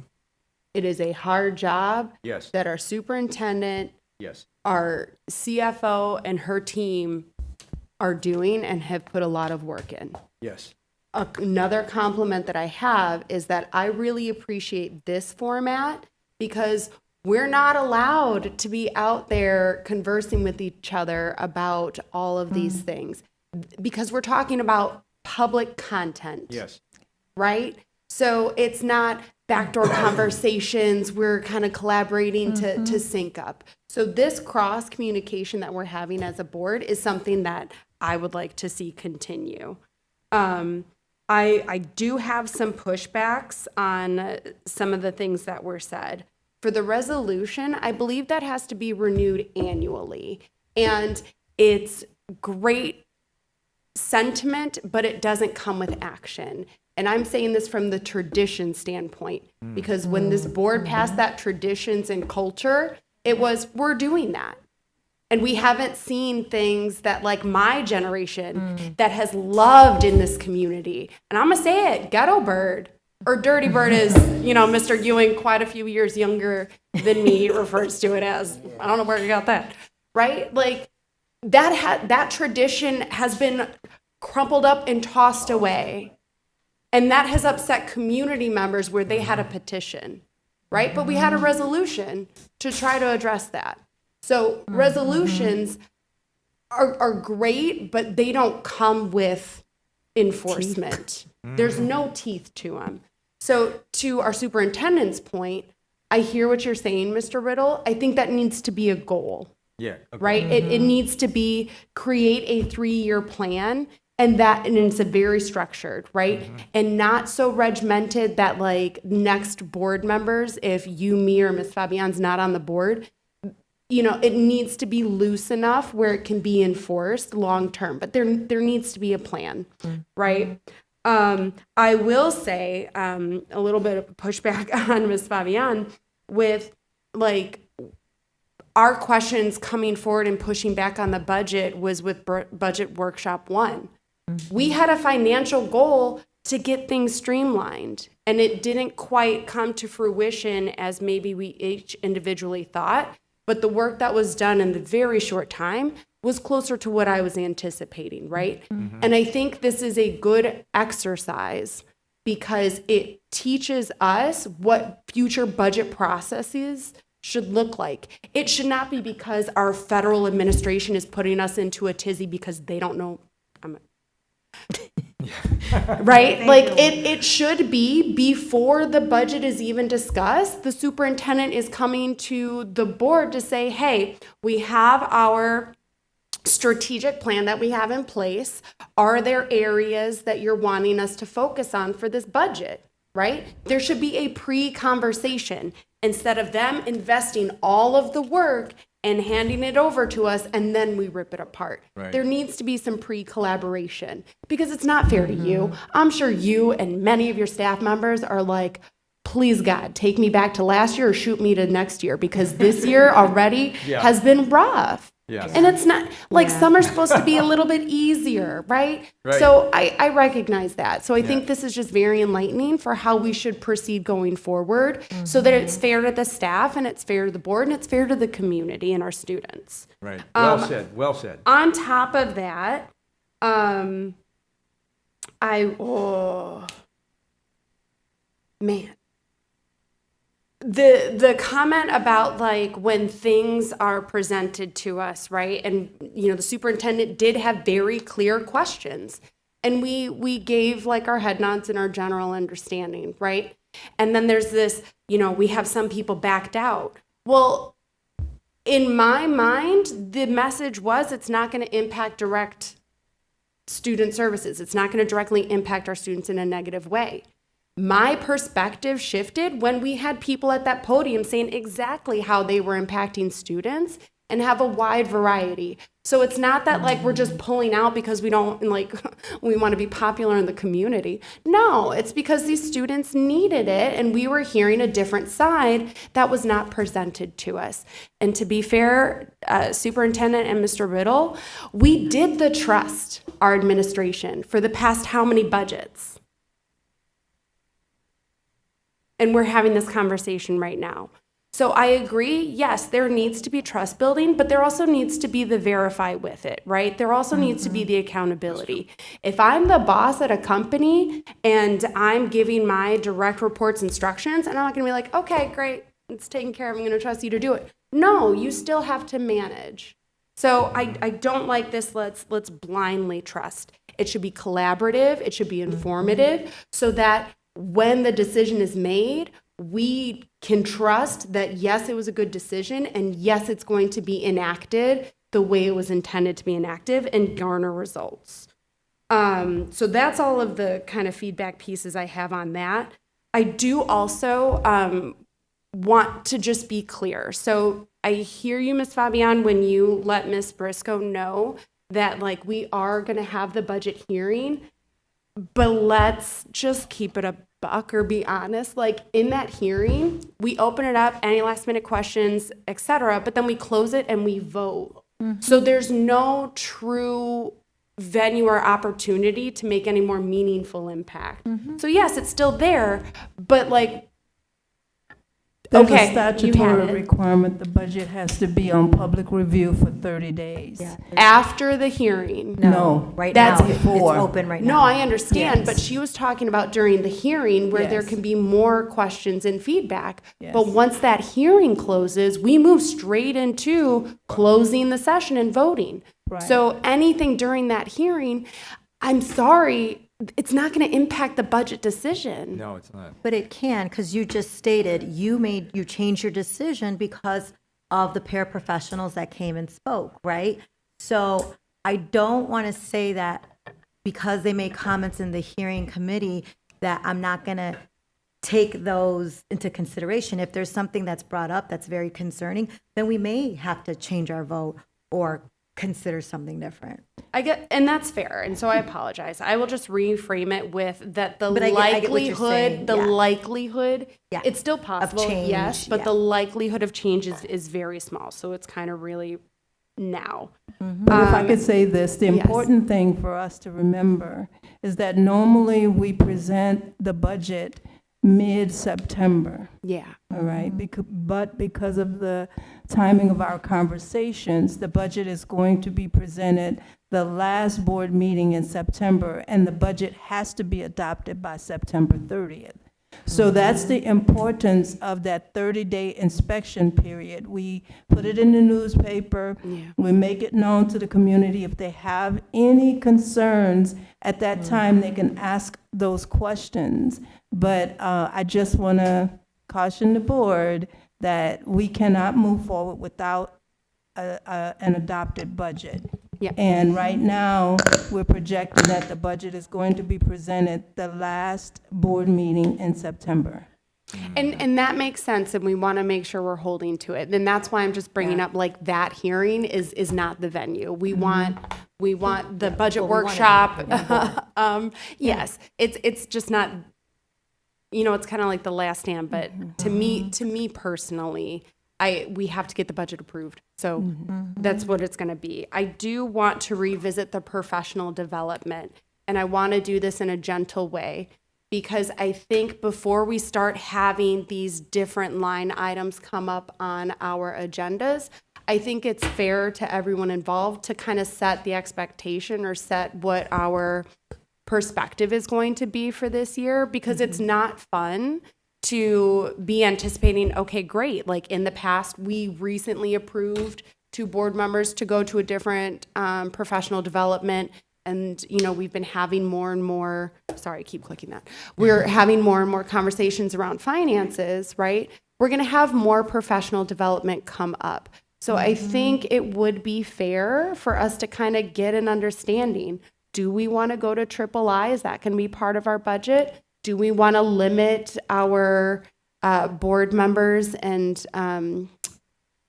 It is a hard job. Yes. That our superintendent, yes, our CFO, and her team are doing and have put a lot of work in. Yes. Another compliment that I have is that I really appreciate this format, because we're not allowed to be out there conversing with each other about all of these things, because we're talking about public content. Yes. Right? So it's not backdoor conversations. We're kind of collaborating to sync up. So this cross communication that we're having as a board is something that I would like to see continue. I do have some pushbacks on some of the things that were said. For the resolution, I believe that has to be renewed annually. And it's great sentiment, but it doesn't come with action. And I'm saying this from the tradition standpoint, because when this board passed that traditions and culture, it was, we're doing that. And we haven't seen things that like my generation that has loved in this community. And I'm gonna say it, Ghetto Bird or Dirty Bird is, Mr. Ewing, quite a few years younger than me, refers to it as. I don't know where you got that, right? Like that tradition has been crumpled up and tossed away. And that has upset community members where they had a petition, right? But we had a resolution to try to address that. So resolutions are great, but they don't come with enforcement. There's no teeth to them. So to our superintendent's point, I hear what you're saying, Mr. Riddle. I think that needs to be a goal, Yeah. Okay. right? It needs to be create a 3-year plan, and it's a very structured, right? And not so regimented that like next board members, if you, me, or Ms. Fabian's not on the board, it needs to be loose enough where it can be enforced long term, but there needs to be a plan, right? I will say a little bit of pushback on Ms. Fabian with like our questions coming forward and pushing back on the budget was with Budget Workshop 1. We had a financial goal to get things streamlined, and it didn't quite come to fruition as maybe we each individually thought. But the work that was done in the very short time was closer to what I was anticipating, right? And I think this is a good exercise because it teaches us what future budget processes should look like. It should not be because our federal administration is putting us into a tizzy because they don't know. Right? Like it should be before the budget is even discussed. The superintendent is coming to the board to say, hey, we have our strategic plan that we have in place. Are there areas that you're wanting us to focus on for this budget? Right? There should be a pre-conversation instead of them investing all of the work and handing it over to us, and then we rip it apart. Right. There needs to be some pre-collaboration because it's not fair to you. I'm sure you and many of your staff members are like, please God, take me back to last year or shoot me to next year because this year already has been rough. Yes. And it's not like summer's supposed to be a little bit easier, right? Right. So I recognize that. So I think this is just very enlightening for how we should proceed going forward so that it's fair to the staff and it's fair to the board and it's fair to the community and our students. Right. Well said. Well said. On top of that, man. The comment about like when things are presented to us, right? And the superintendent did have very clear questions. And we gave like our head nods and our general understanding, right? And then there's this, we have some people backed out. Well, in my mind, the message was it's not going to impact direct student services. It's not going to directly impact our students in a negative way. My perspective shifted when we had people at that podium saying exactly how they were impacting students and have a wide variety. So it's not that like we're just pulling out because we don't like we want to be popular in the community. No, it's because these students needed it and we were hearing a different side that was not presented to us. And to be fair, Superintendent and Mr. Riddle, we did the trust our administration for the past how many budgets? And we're having this conversation right now. So I agree, yes, there needs to be trust building, but there also needs to be the verify with it, right? There also needs to be the accountability. If I'm the boss at a company and I'm giving my direct reports instructions, and I'm not gonna be like, okay, great, it's taken care of, I'm gonna trust you to do it. No, you still have to manage. So I don't like this, let's blindly trust. It should be collaborative, it should be informative, so that when the decision is made, we can trust that, yes, it was a good decision, and yes, it's going to be enacted the way it was intended to be enacted and garner results. So that's all of the kind of feedback pieces I have on that. I do also want to just be clear. So I hear you, Ms. Fabian, when you let Ms. Briscoe know that like we are going to have the budget hearing, but let's just keep it a buck or be honest. Like in that hearing, we open it up, any last minute questions, etc., but then we close it and we vote. So there's no true venue or opportunity to make any more meaningful impact. So yes, it's still there, but like, There's okay, a you had statutory it. requirement, the budget has to be on public review for 30 days. After the hearing. No, right That's now, before. it's open right now. No, I understand, but Yes. she was talking about during the hearing where there Yes. can be more questions and feedback. Yes. But once that hearing closes, we move straight into closing the session and voting. Right. So anything during that hearing, I'm sorry, it's not going to impact the budget decision. No, it's not. But it can, because you just stated you changed your decision because of the paraprofessionals that came and spoke, right? So I don't want to say that because they made comments in the hearing committee that I'm not going to take those into consideration. If there's something that's brought up that's very concerning, then we may have to change our vote or consider something different. And that's fair, and so I apologize. I will just reframe it with that the But I get what you're saying, likelihood, yeah. likelihood, Yeah. it's still possible, change, yes, but yeah. the likelihood of change is very small, so it's kind of really now. But if I could say this, the yes. important thing for us to remember is that normally we present the budget mid-September. Yeah. All right, but because of the timing of our conversations, the budget is going to be presented the last board meeting in September, and the budget has to be adopted by September 30th. So that's the importance of that 30-day inspection period. We put it in the newspaper. We make it known to the community. If they have any concerns at that time, they can ask those questions. But I just want to caution the board that we cannot move forward without an adopted budget. Yeah. And right now, we're projecting that the budget is going to be presented the last board meeting in September. And that makes sense, and we want to make sure we're holding to it. And that's why I'm just bringing up, like, that hearing is not the venue. We want the budget Well, we want it workshop. Yes, it's just not, it's kind of like the last stand, but to me personally, we have to get the budget approved. So that's what it's going to be. I do want to revisit the professional development, and I want to do this in a gentle way, because I think before we start having these different line items come up on our agendas, I think it's fair to everyone involved to kind of set the expectation or set what our perspective is going to be for this year, because it's not fun to be anticipating, okay, great. Like in the past, we recently approved 2 board members to go to a different professional development. And, we've been having more and more, sorry, I keep clicking that. We're having more and more conversations around finances, right? We're going to have more professional development come up. So I think it would be fair for us to kind of get an understanding. Do we want to go to triple I? Is that going to be part of our budget? Do we want to limit our board members and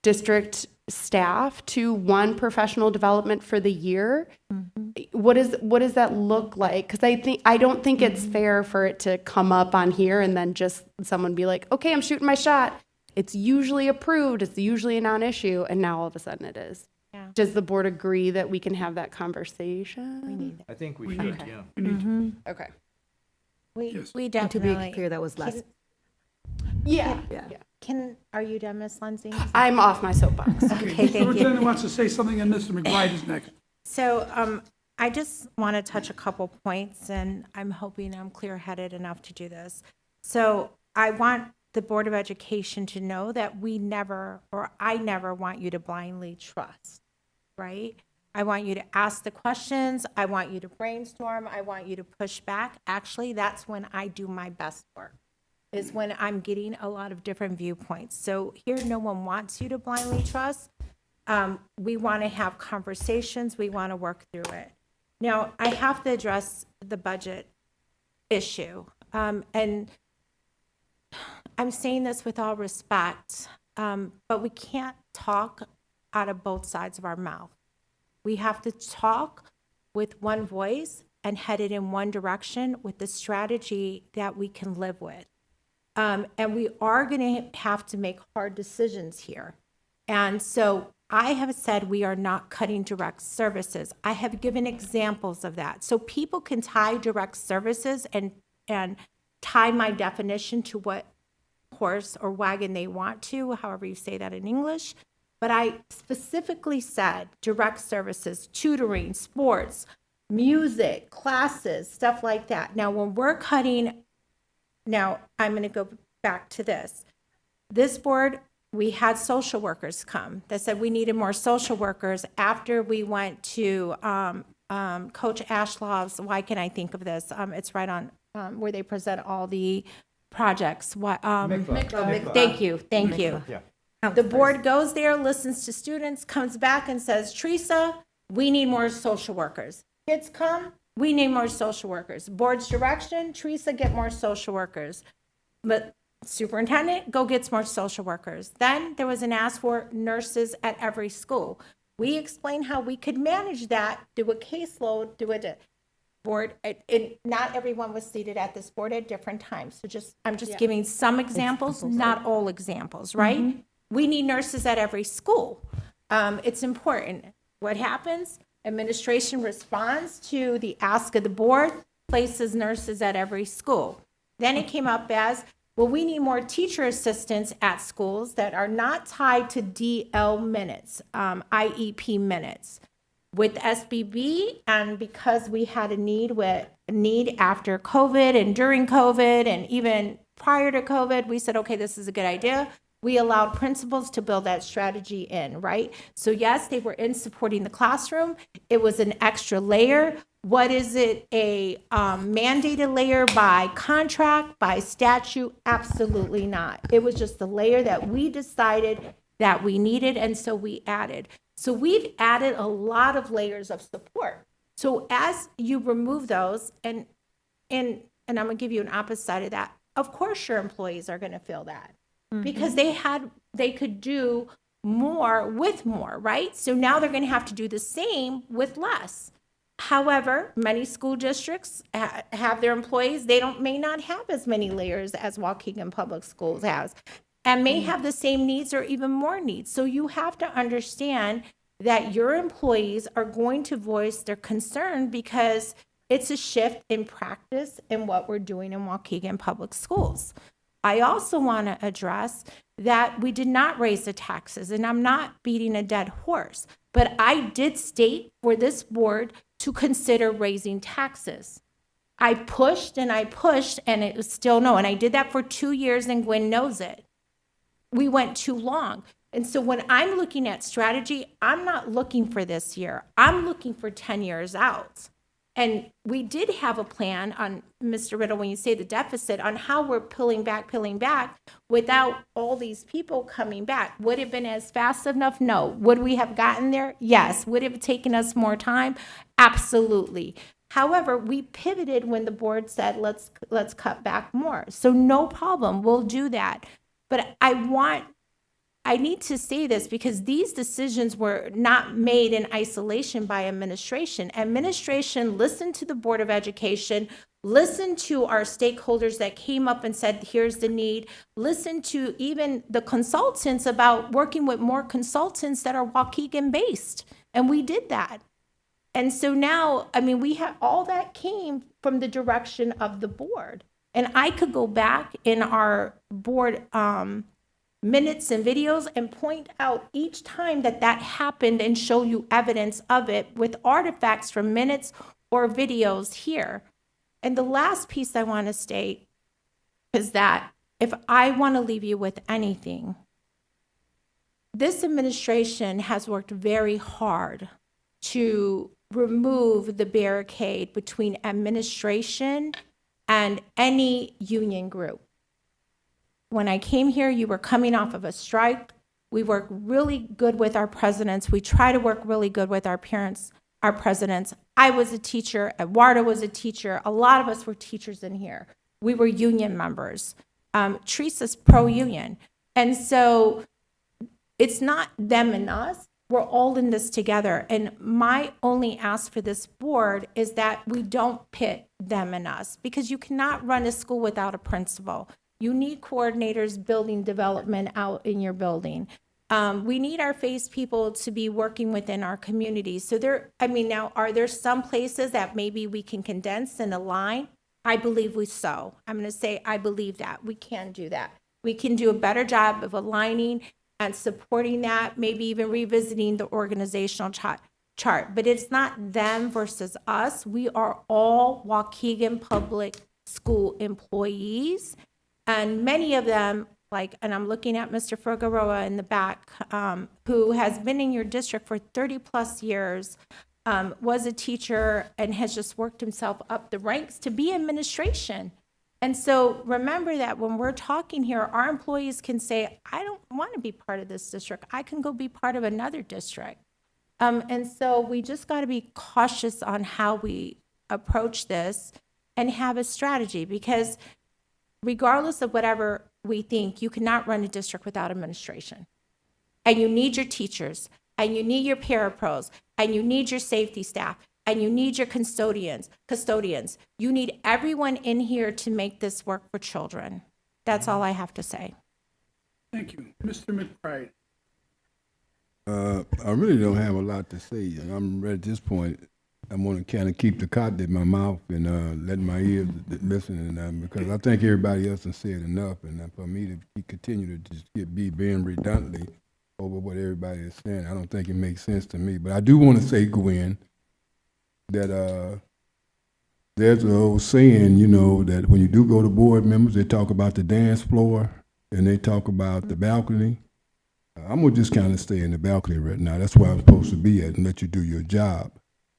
district staff to 1 professional development for the year? What does that look like? Because I don't think it's fair for it to come up on here and then just someone be like, okay, I'm shooting my shot. It's usually approved. It's usually a non-issue, and now all of a sudden it is. Yeah. Does the board agree that we can have that conversation? We need I think we should, yeah. Okay. We Yes. we And to definitely. be clear, that was less. Yeah. Are you done, Ms. Lindsay? I'm off my soapbox. Okay, thank you. Superintendent wants to say something, and Mr. McBride is next. So I just want to touch a couple points, and I'm hoping I'm clear-headed enough to do this. So I want the Board of Education to know that I never want you to blindly trust, right? I want you to ask the questions. I want you to brainstorm. I want you to push back. Actually, that's when I do my best work, is when I'm getting a lot of different viewpoints. So here, no one wants you to blindly trust. We want to have conversations. We want to work through it. Now, I have to address the budget issue. And I'm saying this with all respect, but we can't talk out of both sides of our mouth. We have to talk with one voice and head it in one direction with the strategy that we can live with. And we are going to have to make hard decisions here. And so I have said we are not cutting direct services. I have given examples of that. So people can tie direct services and tie my definition to what horse or wagon they want to, however you say that in English. But I specifically said direct services, tutoring, sports, music, classes, stuff like that. Now, when we're cutting, now I'm going to go back to this. This board, we had social workers come that said we needed more social workers after we went to Coach Ashlov's, why can I think of this? It's right on where they present all the projects. Thank you. Yeah. The board goes there, listens to students, comes back and says, Teresa, we need more social workers. Kids come, we need more social workers. Board's direction, Teresa, get more social workers. But superintendent, go get more social workers. Then there was an ask for nurses at every school. We explained how we could manage that, do a caseload, do a board. Not everyone was seated at this board at different times. So I'm just giving some examples, not all examples, right? We need nurses at every school. It's important. What happens? Administration responds to the ask of the board, places nurses at every school. Then it came up as, well, we need more teacher assistants at schools that are not tied to DL minutes, IEP minutes. With SBB, and because we had a need after COVID and during COVID and even prior to COVID, we said, okay, this is a good idea. We allowed principals to build that strategy in, right? So yes, they were in supporting the classroom. It was an extra layer. What is it? A mandated layer by contract, by statute? Absolutely not. It was just the layer that we decided that we needed, and so we added. So we've added a lot of layers of support. So as you remove those, and I'm gonna give you an opposite side of that, of course your employees are gonna feel that. Because they could do more with more, right? So now they're going to have to do the same with less. However, many school districts have their employees, they may not have as many layers as Waukegan Public Schools has, and may have the same needs or even more needs. So you have to understand that your employees are going to voice their concern because it's a shift in practice in what we're doing in Waukegan Public Schools. I also want to address that we did not raise the taxes, and I'm not beating a dead horse, but I did state for this board to consider raising taxes. I pushed and it was still no, and I did that for 2 years, and Gwen knows it. We went too long. And so when I'm looking at strategy, I'm not looking for this year. I'm looking for 10 years out. And we did have a plan on, Mr. Riddle, when you say the deficit, on how we're pulling back without all these people coming back. Would it have been as fast enough? No. Would we have gotten there? Yes. Would it have taken us more time? Absolutely. However, we pivoted when the board said, let's cut back more. So no problem, we'll do that. But I need to say this because these decisions were not made in isolation by administration. Administration listened to the Board of Education, listened to our stakeholders that came up and said, here's the need, listened to even the consultants about working with more consultants that are Waukegan based. And we did that. And so now, we have all that came from the direction of the board. And I could go back in our board minutes and videos and point out each time that happened and show you evidence of it with artifacts from minutes or videos here. And the last piece I want to state is that if I want to leave you with anything, this administration has worked very hard to remove the barricade between administration and any union group. When I came here, you were coming off of a strike. We work really good with our presidents. We try to work really good with our parents, our presidents. I was a teacher. Eduardo was a teacher. A lot of us were teachers in here. We were union members. Teresa's pro-union. And so it's not them and us. We're all in this together. And my only ask for this board is that we don't pit them and us, because you cannot run a school without a principal. You need coordinators building development out in your building. We need our FACE people to be working within our communities. So now, are there some places that maybe we can condense and align? I believe so. I'm going to say, I believe that. We can do that. We can do a better job of aligning and supporting that, maybe even revisiting the organizational chart. But it's not them versus us. We are all Waukegan Public School employees. And many of them, and I'm looking at Mr. Figueroa in the back, who has been in your district for 30 plus years, was a teacher and has just worked himself up the ranks to be administration. And so remember that when we're talking here, our employees can say, I don't want to be part of this district. I can go be part of another district. And so we just got to be cautious on how we approach this and have a strategy, because regardless of whatever we think, you cannot run a district without administration. And you need your teachers, and you need your parapros, and you need your safety staff, and you need your custodians. You need everyone in here to make this work for children. That's all I have to say. Thank you. Mr. McBride. I really don't have a lot to say. I'm at this point. I want to kind of keep the cotton in my mouth and let my ears listen, because I think everybody else has said enough, and for me to continue to just be being redundantly over what everybody is saying, I don't think it makes sense to me. But I do want to say, Gwen, that there's an old saying, that when you do go to board members, they talk about the dance floor and they talk about the balcony. I'm gonna just kind of stay in the balcony right now. That's where I'm supposed to be at, and let you do your job.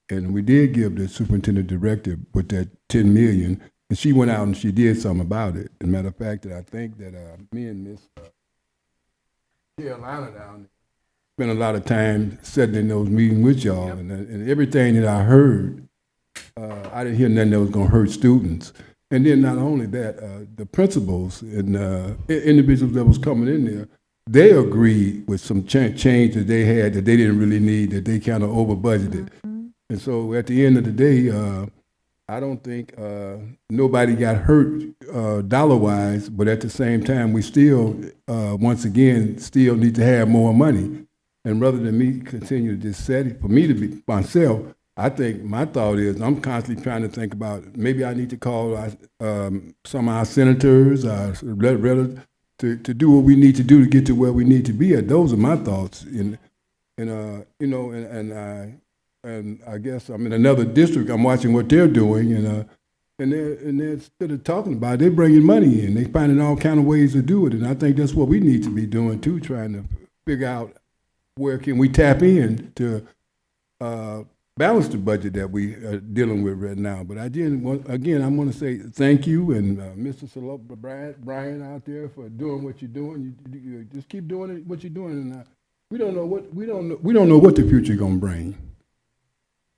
And we did give the superintendent director with that $10 million, and she went out and she did something about it. As a matter of fact, I think that me and Miss Carolina down there spent a lot of time sitting in those meetings with y'all, and everything that I heard, I didn't hear nothing that was gonna hurt students. And then not only that, the principals and individuals that was coming in there, they agreed with some change that they had that they didn't really need, that they kind of over budgeted. And so at the end of the day, I don't think nobody got hurt dollar-wise, but at the same time, we still, once again, still need to have more money. And rather than me continue to just set it, for me to be myself, I think my thought is I'm constantly trying to think about maybe I need to call some of our senators, to do what we need to do to get to where we need to be at. Those are my thoughts. And I guess I'm in another district. I'm watching what they're doing, and they're instead of talking about it, they're bringing money in. They're finding all kind of ways to do it, and I think that's what we need to be doing too, trying to figure out where can we tap in to balance the budget that we are dealing with right now. But again, I want to say thank you, and Mr. Brian out there for doing what you're doing. You just keep doing it, what you're doing, and we don't know what the future gonna bring.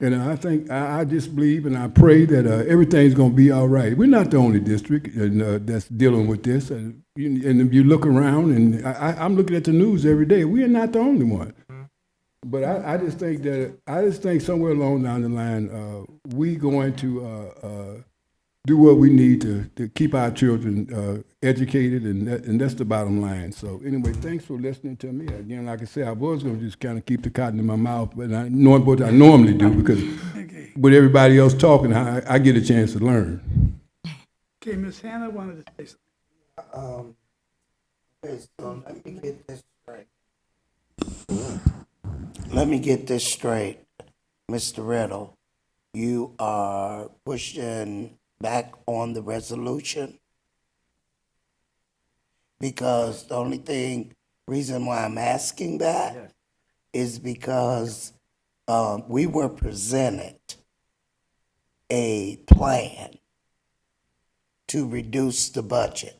And I think, I just believe and I pray that everything's going to be all right. We're not the only district that's dealing with this. And if you look around, and I'm looking at the news every day, we are not the only one. But I just think somewhere along down the line, we going to do what we need to keep our children educated, and that's the bottom line. So anyway, thanks for listening to me. Again, like I said, I was going to just kind of keep the cotton in my mouth, but I know what I normally do, because with everybody else talking, I get a chance to learn. Okay, Ms. Hannah wanted to say something. Okay, so let me get this straight. Let me get this straight, Mr. Riddle. You are pushing back on the resolution? Because the only reason why I'm asking that is because we were presented a plan to reduce the budget.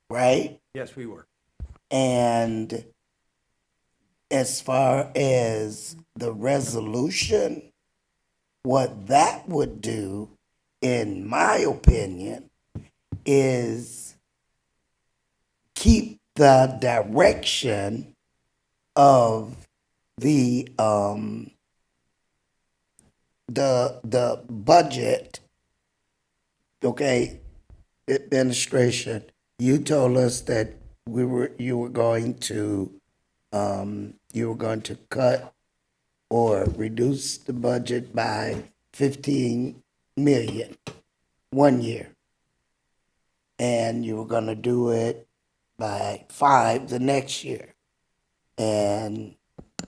Right? Yes, we were. And as far as the resolution, what that would do, in my opinion, is keep the direction of the budget. Okay, administration, you told us that you were going to you were going to cut or reduce the budget by 15 million 1 year. And you were going to do it by 5 the next year. And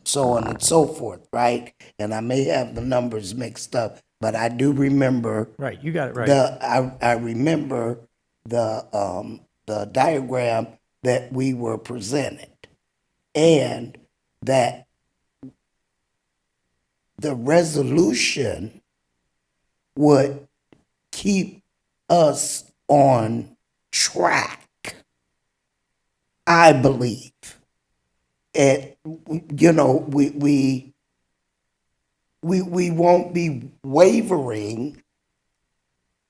so on and so forth, right? And I may have the numbers mixed up, but I do remember. Right, you got it right. I remember the diagram that we were presented, and that the resolution would keep us on track, I believe. And, you know, we won't be wavering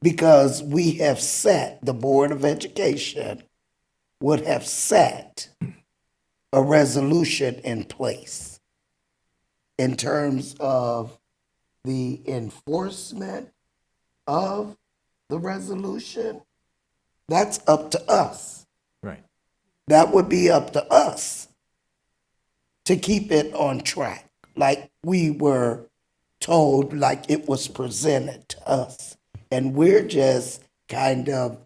because we have set, the Board of Education would have set a resolution in place in terms of the enforcement of the resolution. That's up to us. Right. That would be up to us to keep it on track, like we were told, like it was presented to us. And we're just kind of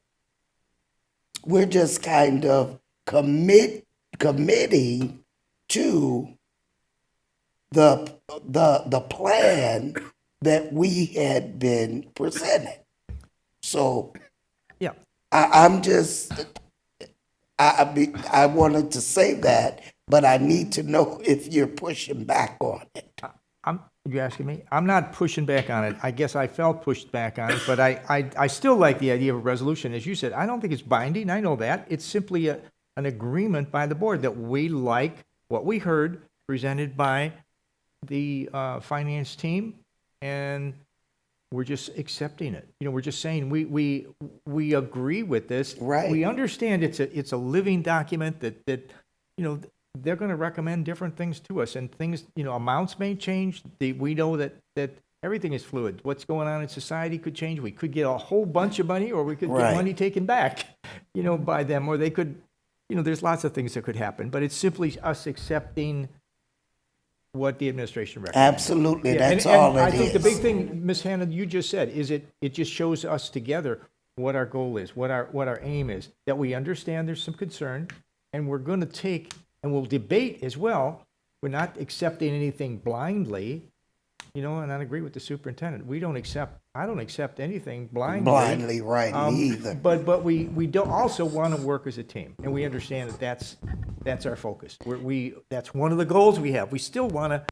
committing to the plan that we had been presented. So yeah, I wanted to say that, but I need to know if you're pushing back on it. You asking me? I'm not pushing back on it. I guess I felt pushed back on it, but I still like the idea of a resolution. As you said, I don't think it's binding. I know that. It's simply an agreement by the board that we like what we heard presented by the finance team, and we're just accepting it. You know, we're just saying we agree with this. Right. We understand it's a living document that you know, they're going to recommend different things to us, and things, you know, amounts may change. We know that everything is fluid. What's going on in society could change. We could get a whole bunch of money, or we could get money taken back, you know, by them, or they could, you know, there's lots of things that could happen, but it's simply us accepting what the administration recommends. Absolutely, Yeah, that's and all it I think the is. big thing, Ms. Hannah, you just said, is it just shows us together what our goal is, what our aim is, that we understand there's some concern, and we're going to take, and we'll debate as well. We're not accepting anything blindly, you know, and I agree with the superintendent. I don't accept anything blindly. Blindly, right, me either. But we don't also want to work as a team, and we understand that's our focus. That's one of the goals we have. We still want to.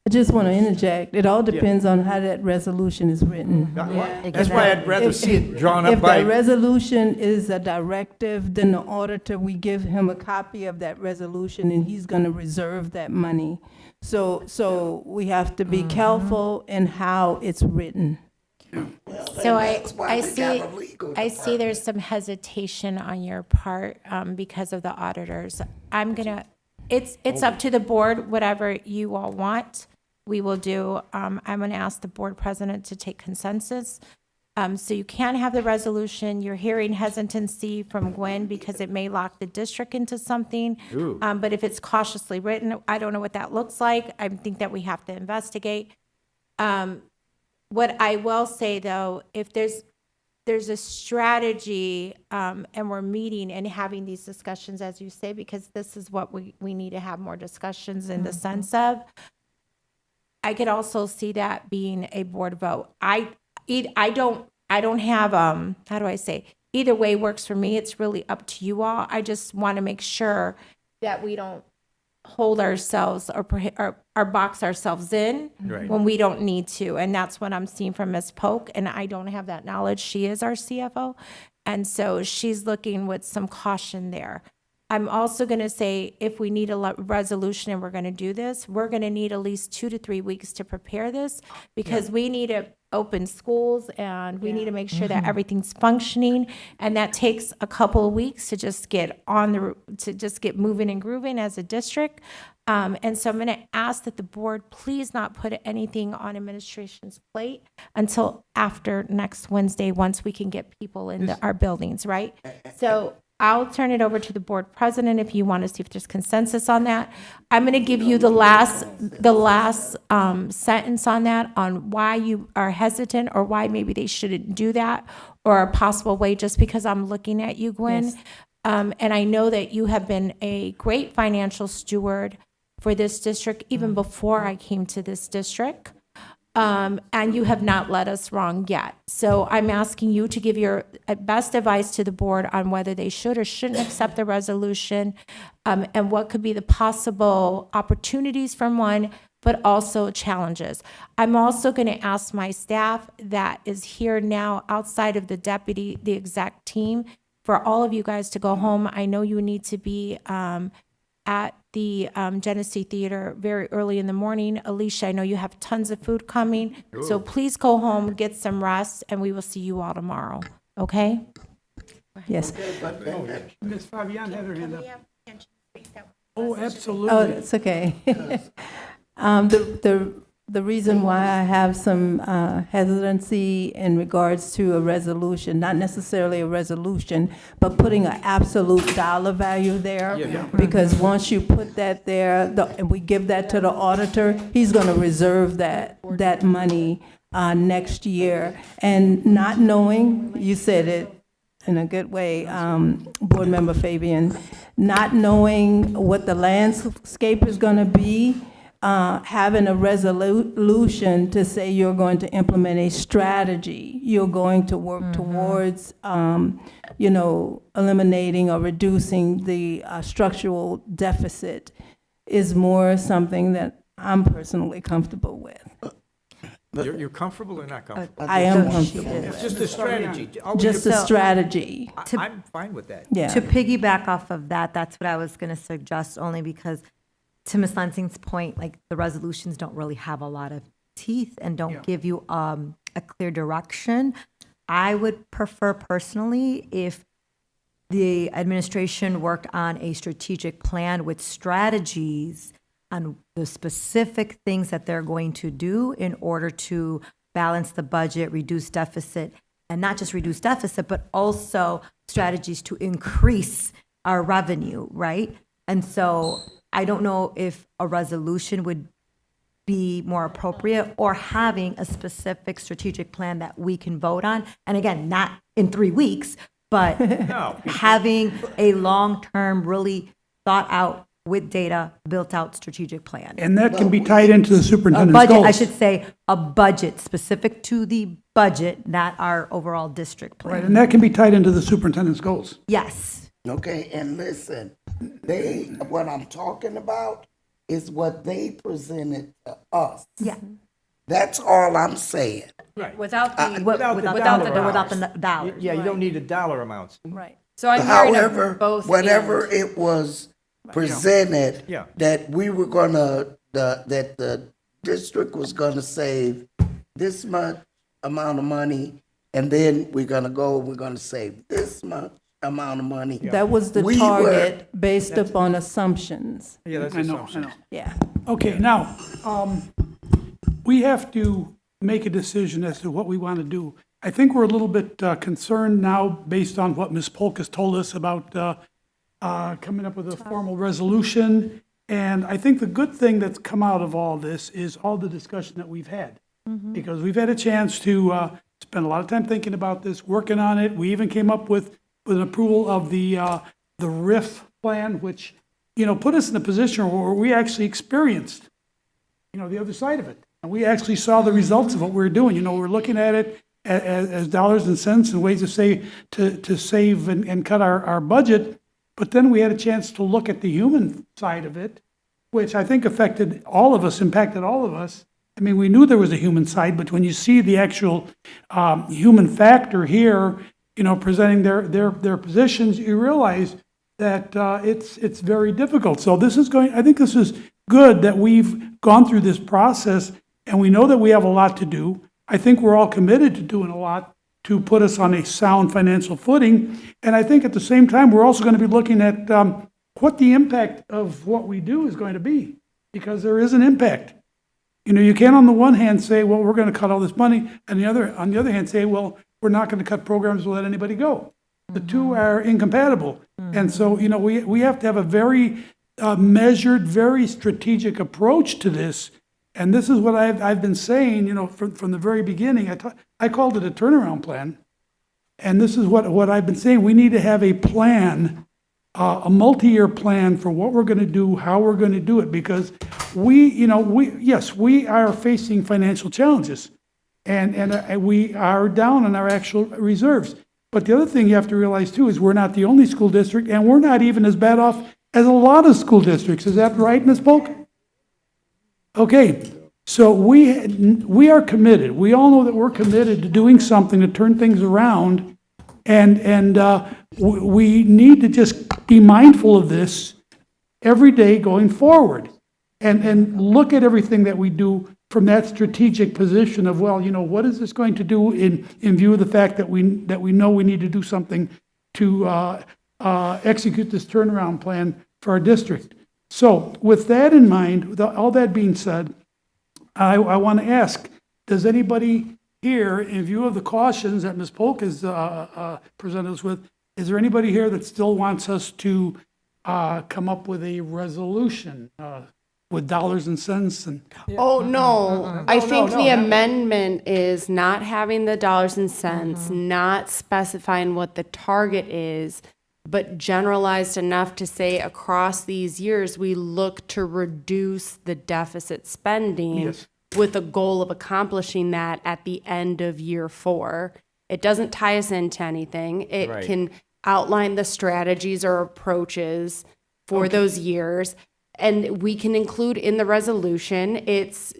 I just want to interject. It all depends on how that resolution is written. That's why I'd rather see it drawn up If by. the resolution is a directive, then the auditor, we give him a copy of that resolution, and he's going to reserve that money. So we have to be careful in how it's written. So That's why I we got a see, legal I see there's some hesitation on your part because of the auditors. It's up to the board, whatever you all want, we will do. I'm gonna ask the board president to take consensus. So you can have the resolution. You're hearing hesitancy from Gwen because it may lock the district into something. Ooh. But if it's cautiously written, I don't know what that looks like. I think that we have to investigate. What I will say, though, if there's a strategy, and we're meeting and having these discussions, as you say, because this is what we need to have more discussions in the sense of, I could also see that being a board vote. I don't have, how do I say, either way works for me. It's really up to you all. I just want to make sure that we don't hold ourselves or box ourselves in Right. when we don't need to. And that's what I'm seeing from Ms. Polk, and I don't have that knowledge. She is our CFO. And so she's looking with some caution there. I'm also going to say, if we need a resolution and we're going to do this, we're going to need at least 2 to 3 weeks to prepare this, because we need to open schools, and we need to make sure that everything's functioning. And that takes a couple of weeks to just get moving and grooving as a district. And so I'm going to ask that the board please not put anything on administration's plate until after next Wednesday, once we can get people into our buildings, right? So I'll turn it over to the board president if you want to see if there's consensus on that. I'm going to give you the last sentence on that, on why you are hesitant or why maybe they shouldn't do that, or a possible way, just because I'm looking at you, Gwen. Yes. And I know that you have been a great financial steward for this district, even before I came to this district. And you have not led us wrong yet. So I'm asking you to give your best advice to the board on whether they should or shouldn't accept the resolution, and what could be the possible opportunities from one, but also challenges. I'm also going to ask my staff that is here now outside of the exec team, for all of you guys to go home. I know you need to be at the Genesee Theater very early in the morning. Alicia, I know you have tons of food coming, so please go home, get some rest, and we will see you all tomorrow, okay? Yes. Ms. Fabian had her hand up. Oh, absolutely. Oh, it's okay. The reason why I have some hesitancy in regards to a resolution, not necessarily a resolution, but putting an absolute dollar value there. Because once you put that there, and we give that to the auditor, he's going to reserve that money next year. And not knowing, you said it in a good way, Board Member Fabian, not knowing what the landscape is going to be, having a resolution to say you're going to implement a strategy, you're going to work towards, eliminating or reducing the structural deficit, is more something that I'm personally comfortable with. You're comfortable or not comfortable? I am comfortable. It's just a strategy. Just a strategy. I'm fine with that. Yeah. To piggyback off of that, that's what I was going to suggest, only because, to Ms. Lansing's point, like, the resolutions don't really have a lot of teeth and don't give you a clear direction. I would prefer personally if the administration worked on a strategic plan with strategies on the specific things that they're going to do in order to balance the budget, reduce deficit, and not just reduce deficit, but also strategies to increase our revenue, right? And so I don't know if a resolution would be more appropriate, or having a specific strategic plan that we can vote on. And again, not in 3 weeks, but having a long-term, really thought out, with data, built out strategic plan. And that can be tied into the A superintendent's budget, goals. I should say, a budget specific to the budget, not our overall district plan. Right, and that can be tied into the superintendent's goals. Yes. Okay, and listen, what I'm talking about is what they presented to us. Yeah. That's all I'm saying. Right. Without the, Without the dollars. Yeah, you don't need the dollar amounts. Right. so I'm hearing However, of both. whatever and. it was presented, Yeah. that we were that the district was gonna save this much amount of money, and then we're gonna save this much amount of money. That was the We target based upon assumptions. Yeah, that's I know, assumption. Yeah. Okay, now, we have to make a decision as to what we want to do. I think we're a little bit concerned now, based on what Ms. Polk has told us about coming up with a formal resolution. And I think the good thing that's come out of all this is all the discussion that we've had. Because we've had a chance to spend a lot of time thinking about this, working on it. We even came up with an approval of the RIF plan, which, put us in a position where we actually experienced, the other side of it. And we actually saw the results of what we were doing. We're looking at it as dollars and cents and ways to save and cut our budget. But then we had a chance to look at the human side of it, which I think impacted all of us. I mean, we knew there was a human side, but when you see the actual human factor here, presenting their positions, you realize that it's very difficult. So I think this is good that we've gone through this process, and we know that we have a lot to do. I think we're all committed to doing a lot to put us on a sound financial footing. And I think at the same time, we're also going to be looking at what the impact of what we do is going to be, because there is an impact. You can't on the one hand say, well, we're going to cut all this money, and on the other hand say, well, we're not going to cut programs, we'll let anybody go. The two are incompatible. And so, you know, we have to have a very measured, very strategic approach to this. And this is what I've been saying, you know, from the very beginning. I called it a turnaround plan. And this is what I've been saying. We need to have a plan, a multi-year plan for what we're going to do, how we're going to do it, because we are facing financial challenges, and we are down on our actual reserves. But the other thing you have to realize too is we're not the only school district, and we're not even as bad off as a lot of school districts. Is that right, Ms. Polk? Okay, so we are committed. We all know that we're committed to doing something to turn things around, and we need to just be mindful of this every day going forward, and look at everything that we do from that strategic position of, well, you know, what is this going to do in view of the fact that we know we need to do something to execute this turnaround plan for our district. So with that in mind, with all that being said, I want to ask, does anybody here, in view of the cautions that Ms. Polk has presented us with, is there anybody here that still wants us to come up with a resolution with dollars and cents? And Oh, no. I think the amendment is not having the dollars and cents, not specifying what the target is, but generalized enough to say across these years, we look to reduce the deficit spending Yes. with a goal of accomplishing that at the end of year 4. It doesn't tie us into anything. It Right. can outline the strategies or approaches for those years. And we can include in the resolution, it's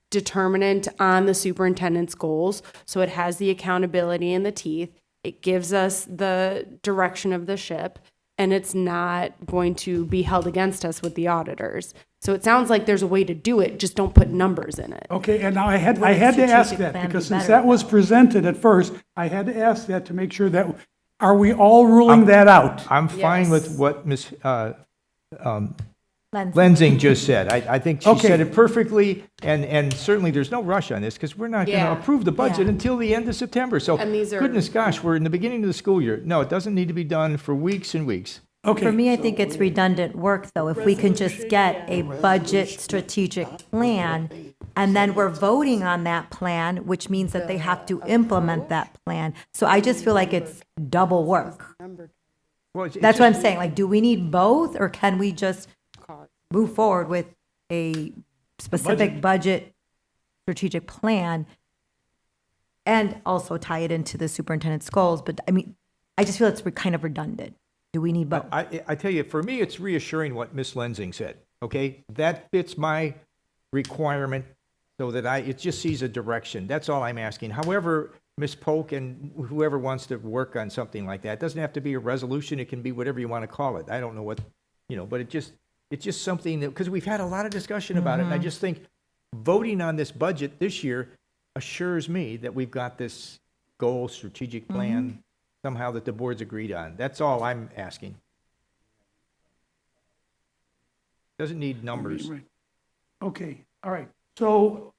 determinant on the superintendent's goals. So it has the accountability and the teeth. It gives us the direction of the ship, and it's not going to be held against us with the auditors. So it sounds like there's a way to do it, just don't put numbers in it. Okay, and now I had Would a to ask strategic that, plan because be since better that was than presented at first, I had to ask that to make sure that, are we all ruling that out? I'm fine Yes. with what Ms. Lens. Lensing just said. I think she Okay. said it perfectly, and certainly there's no rush on this, because we're not going to Yeah. approve the budget Yeah. until the end of September. So, And these are- goodness gosh, we're in the beginning of the school year. No, it doesn't need to be done for weeks and weeks. For Okay, me, I think it's redundant work, though, if we can just get a budget strategic plan, and then we're voting on that plan, which means that they have to implement that plan. So I just feel like it's double work. Well, it's That's what I'm just- saying, like, do we need both, or can we just move forward with a specific budget strategic plan and also tie it into the superintendent's goals? But I mean, I just feel it's kind of redundant. Do we need both? I tell you, for me, it's reassuring what Ms. Lensing said, okay? That fits my requirement so that it just sees a direction. That's all I'm asking. However, Ms. Polk and whoever wants to work on something like that, it doesn't have to be a resolution, it can be whatever you want to call it. I don't know what, but it's just something that, because we've had a lot of discussion about it, and I just think voting on this budget this year assures me that we've got this goal, strategic plan, somehow that the board's agreed on. That's all I'm asking. Doesn't need numbers, right. Okay, all right. So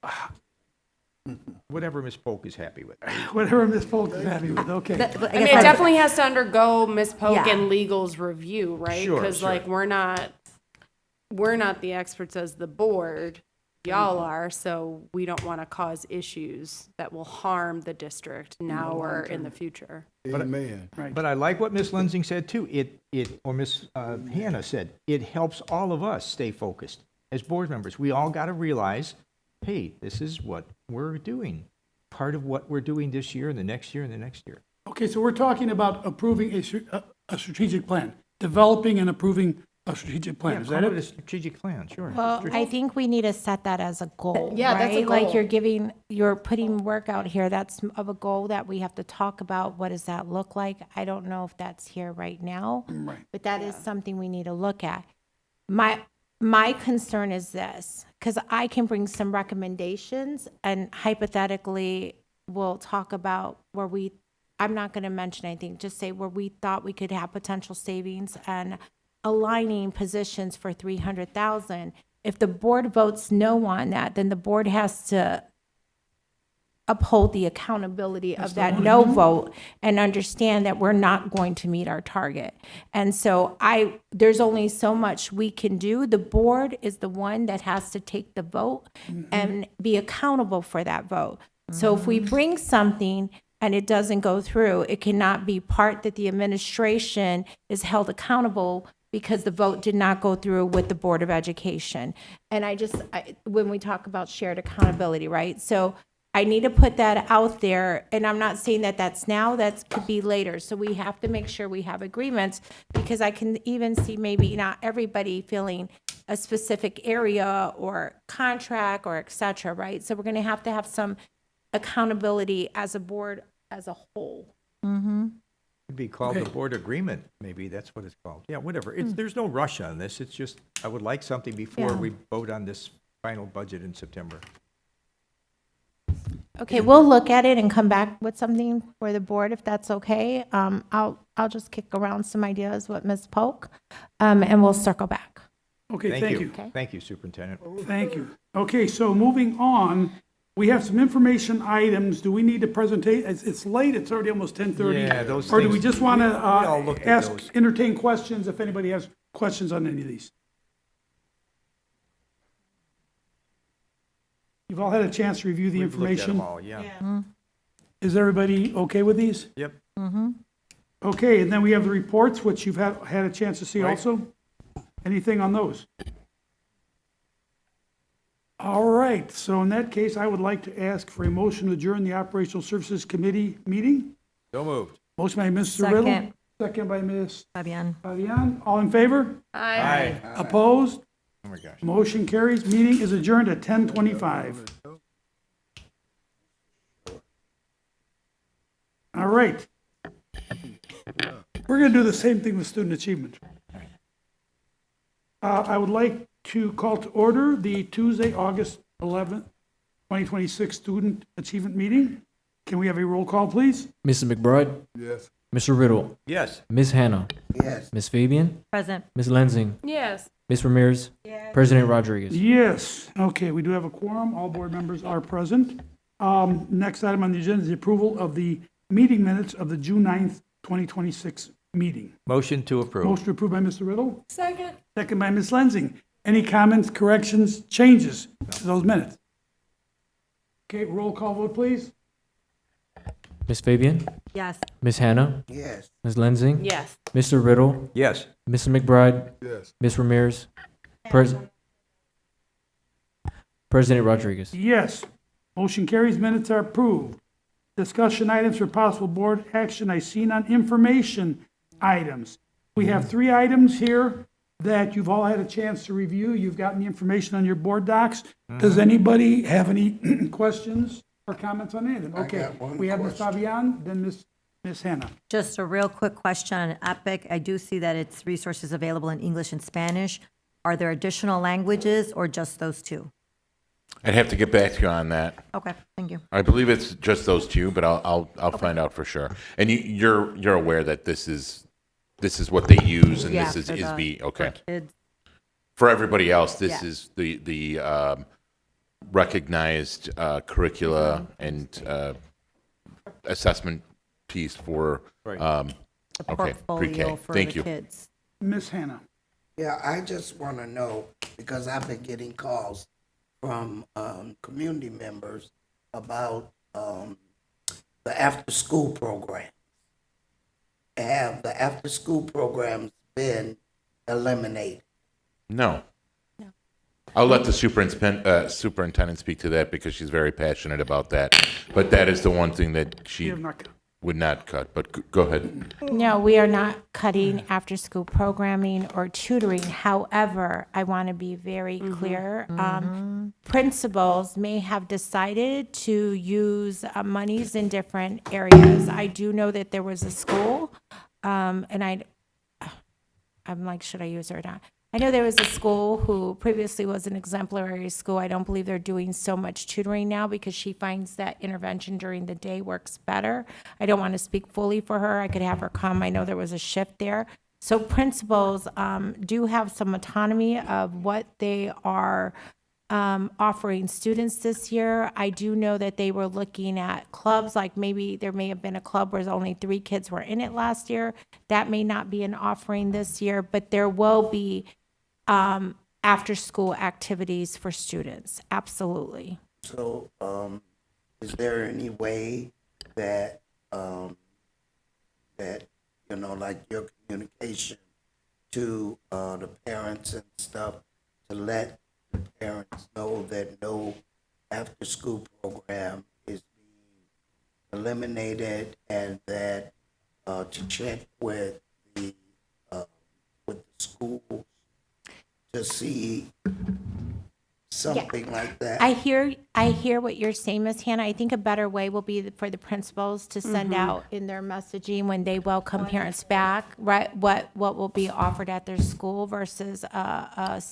whatever Ms. Polk is happy with. whatever Ms. Polk is happy with, okay. I I guess mean, it that's- definitely has to undergo Ms. Polk Yeah. and legal's review, right? Sure, Because sure. like, we're not the experts as the board. Y'all are, so we don't want to cause issues that will harm the district now or in the future. Amen. But I like what Ms. Lensing said too. Or Ms. Hannah said, it helps all of us stay focused as board members. We all got to realize, hey, this is what we're doing. Part of what we're doing this year and the next year and the next year. Okay, so we're talking about approving a strategic plan, developing and approving a strategic plan, is that Call it a it? strategic plan, sure. Well, I think we need to set that as a goal, Yeah, that's a right? Like goal. you're putting work out here, that's of a goal that we have to talk about. What does that look like? I don't know if that's here right now, Right. but that is something we need to look at. My concern is this, because I can bring some recommendations and hypothetically we'll talk about I'm not going to mention anything, just say where we thought we could have potential savings and aligning positions for 300,000. If the board votes no on that, then the board has to uphold the accountability of that no vote and understand that we're not going to meet our target. And so there's only so much we can do. The board is the one that has to take the vote and be accountable for that vote. So if we bring something and it doesn't go through, it cannot be part that the administration is held accountable because the vote did not go through with the Board of Education. And when we talk about shared accountability, right? So I need to put that out there, and I'm not saying that that's now, that could be later. So we have to make sure we have agreements, because I can even see maybe not everybody feeling a specific area or contract or et cetera, right? So we're gonna have to have some accountability as a board as a whole. It'd be called the board agreement, maybe, that's what it's called. Yeah, whatever. There's no rush on this, it's just, I would like something before we vote on this final budget in September. Okay, we'll look at it and come back with something for the board, if that's okay. I'll just kick around some ideas with Ms. Polk, and we'll circle back. Okay, thank you. Thank you, Superintendent. Thank you. Okay, so moving on, we have some information items. Do we need to presentate? It's late, it's already almost 10:30. Yeah, those Or do we things- just want to all looked at those. entertain questions if anybody has questions on any of these? You've all had a chance to review the We've looked at them information. all, yeah. Is everybody okay with these? Yep. Okay, and then we have the reports, which you've had a chance to see Right. also. Anything on those? All right, so in that case, I would like to ask for a motion to adjourn the Operational Services Committee meeting. So moved. Motion by Mr. Riddle. Second. Second by Ms. Fabian. Fabian. All in favor? Aye. Opposed? Oh my gosh. Motion carries. Meeting is adjourned at 10:25. All right. We're going to do the same thing with student achievement. I would like to call to order the Tuesday, August 11th, 2026 Student Achievement Meeting. Can we have a roll call, please? Mrs. McBride, Yes. Mr. Riddle, Yes. Ms. Hannah, Yes. Ms. Fabian, Present. Ms. Lenzing, Yes. Ms. Ramirez, President Rodriguez. Yes, okay, we do have a quorum. All board members are present. Next item on the agenda is the approval of the meeting minutes of the June 9th, 2026 meeting. Motion to approve. Motion approved by Mr. Riddle, Second. second by Ms. Lenzing. Any comments, corrections, changes to those minutes? Okay, roll call vote, please. Ms. Fabian, Yes. Ms. Hannah, Yes. Ms. Lenzing, Yes. Mr. Riddle, Yes. Mrs. McBride, Yes. Ms. Ramirez, President Rodriguez. Yes. Motion carries, minutes are approved. Discussion items for possible board action, I see none. Information items. We have 3 items here that you've all had a chance to review. You've gotten the information on your board docs. Does anybody have any questions or comments on any of them? I Okay, got one we have Ms. question. Fabian, then Ms. Hannah. Just a real quick question on Epic. I do see that it's resources available in English and Spanish. Are there additional languages or just those 2? I'd have to get back to you on that. Okay, thank you. I believe it's just those two, but I'll find out for sure. And you're aware that this is what they use, and this is for the- ISB. Okay. for kids. For everybody else, this Yeah. is the recognized curricula and assessment piece for Right. The okay, portfolio pre-K. for Thank the you. kids. Ms. Hannah. Yeah, I just want to know, because I've been getting calls from community members about the after-school program. Have the after-school programs been eliminated? No. I'll let the superintendent speak to that because she's very passionate about that. But that is the one thing that she You have not- would not cut. But go ahead. No, we are not cutting after-school programming or tutoring. However, I want to be very clear. Principals may have decided to use monies in different areas. I do know that there was a school, and I'm like, should I use her or not? I know there was a school who previously was an exemplary school. I don't believe they're doing so much tutoring now because she finds that intervention during the day works better. I don't want to speak fully for her. I could have her come. I know there was a shift there. So principals do have some autonomy of what they are offering students this year. I do know that they were looking at clubs, like maybe there may have been a club where only 3 kids were in it last year. That may not be an offering this year, but there will be after-school activities for students, absolutely. So, is there any way that, like your communication to the parents and stuff, to let the parents know that no after-school program is being eliminated, and that to check with the schools to see something like that? I hear what you're saying, Ms. Hannah. I think a better way will be for the principals to send out in their messaging when they welcome parents back, right? What will be offered at their school versus a